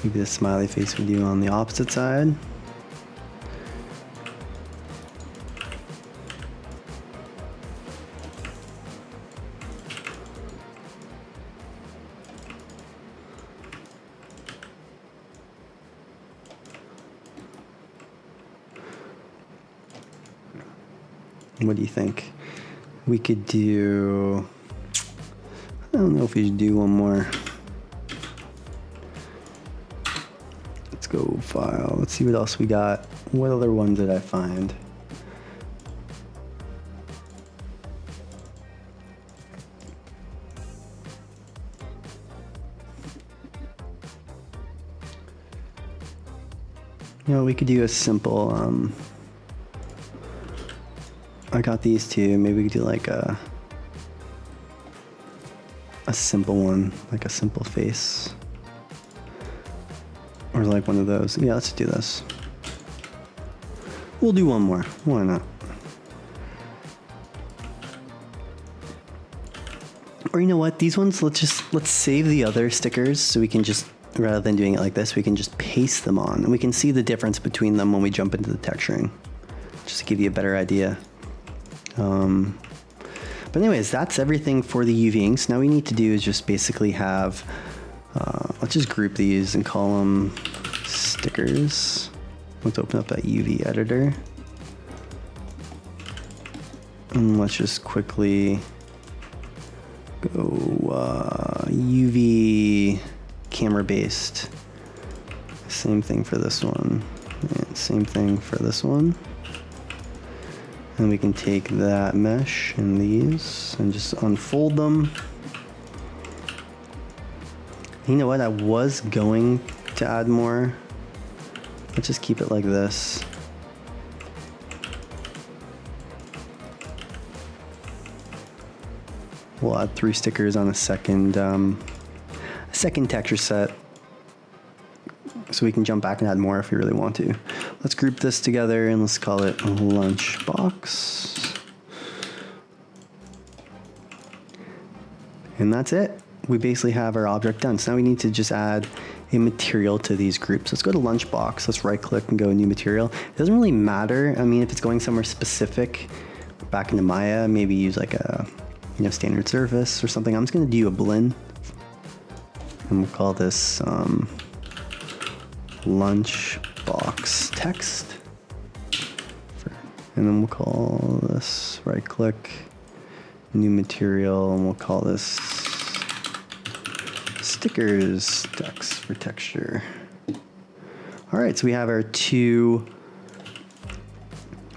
maybe the smiley face we do on the opposite side. What do you think? We could do, I don't know if we should do one more. Let's go file. Let's see what else we got. What other ones did I find? You know, we could do a simple, I got these two. Maybe we could do like a simple one, like a simple face. Or like one of those. Yeah, let's do this. We'll do one more. Why not? Or you know what? These ones, let's save the other stickers so we can just, rather than doing it like this, we can just paste them on. And we can see the difference between them when we jump into the texturing. Just to give you a better idea. But anyways, that's everything for the UV inks. Now what we need to do is just basically have, let's just group these and call them stickers. Let's open up that UV editor. And let's just quickly go UV camera based. Same thing for this one. And same thing for this one. And we can take that mesh and these and just unfold them. You know what? I was going to add more. Let's just keep it like this. We'll add 3 stickers on a second texture set, so we can jump back and add more if we really want to. Let's group this together and let's call it Lunchbox. And that's it. We basically have our object done. So now we need to just add a material to these groups. Let's go to Lunchbox. Let's right click and go new material. It doesn't really matter. I mean, if it's going somewhere specific, back into Maya, maybe use like a standard surface or something. I'm just gonna do a blend. And we'll call this Lunchbox text. And then we'll call this, right click, new material, and we'll call this stickers text for texture. All right, so we have our 2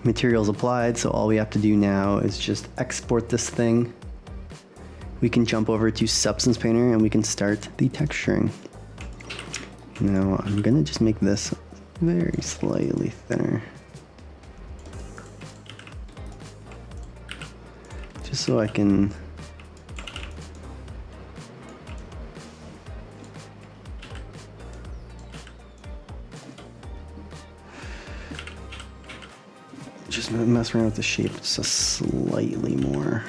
materials applied. So all we have to do now is just export this thing. We can jump over to Substance Painter and we can start the texturing. Now I'm gonna just make this very slightly thinner. Just so I can just mess around with the shape just slightly more.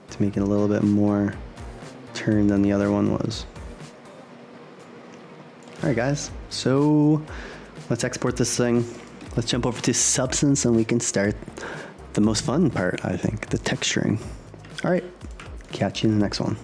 To make it a little bit more turned than the other one was. All right, guys, so let's export this thing. Let's jump over to Substance and we can start the most fun part, I think, the texturing. All right. Catch you in the next one.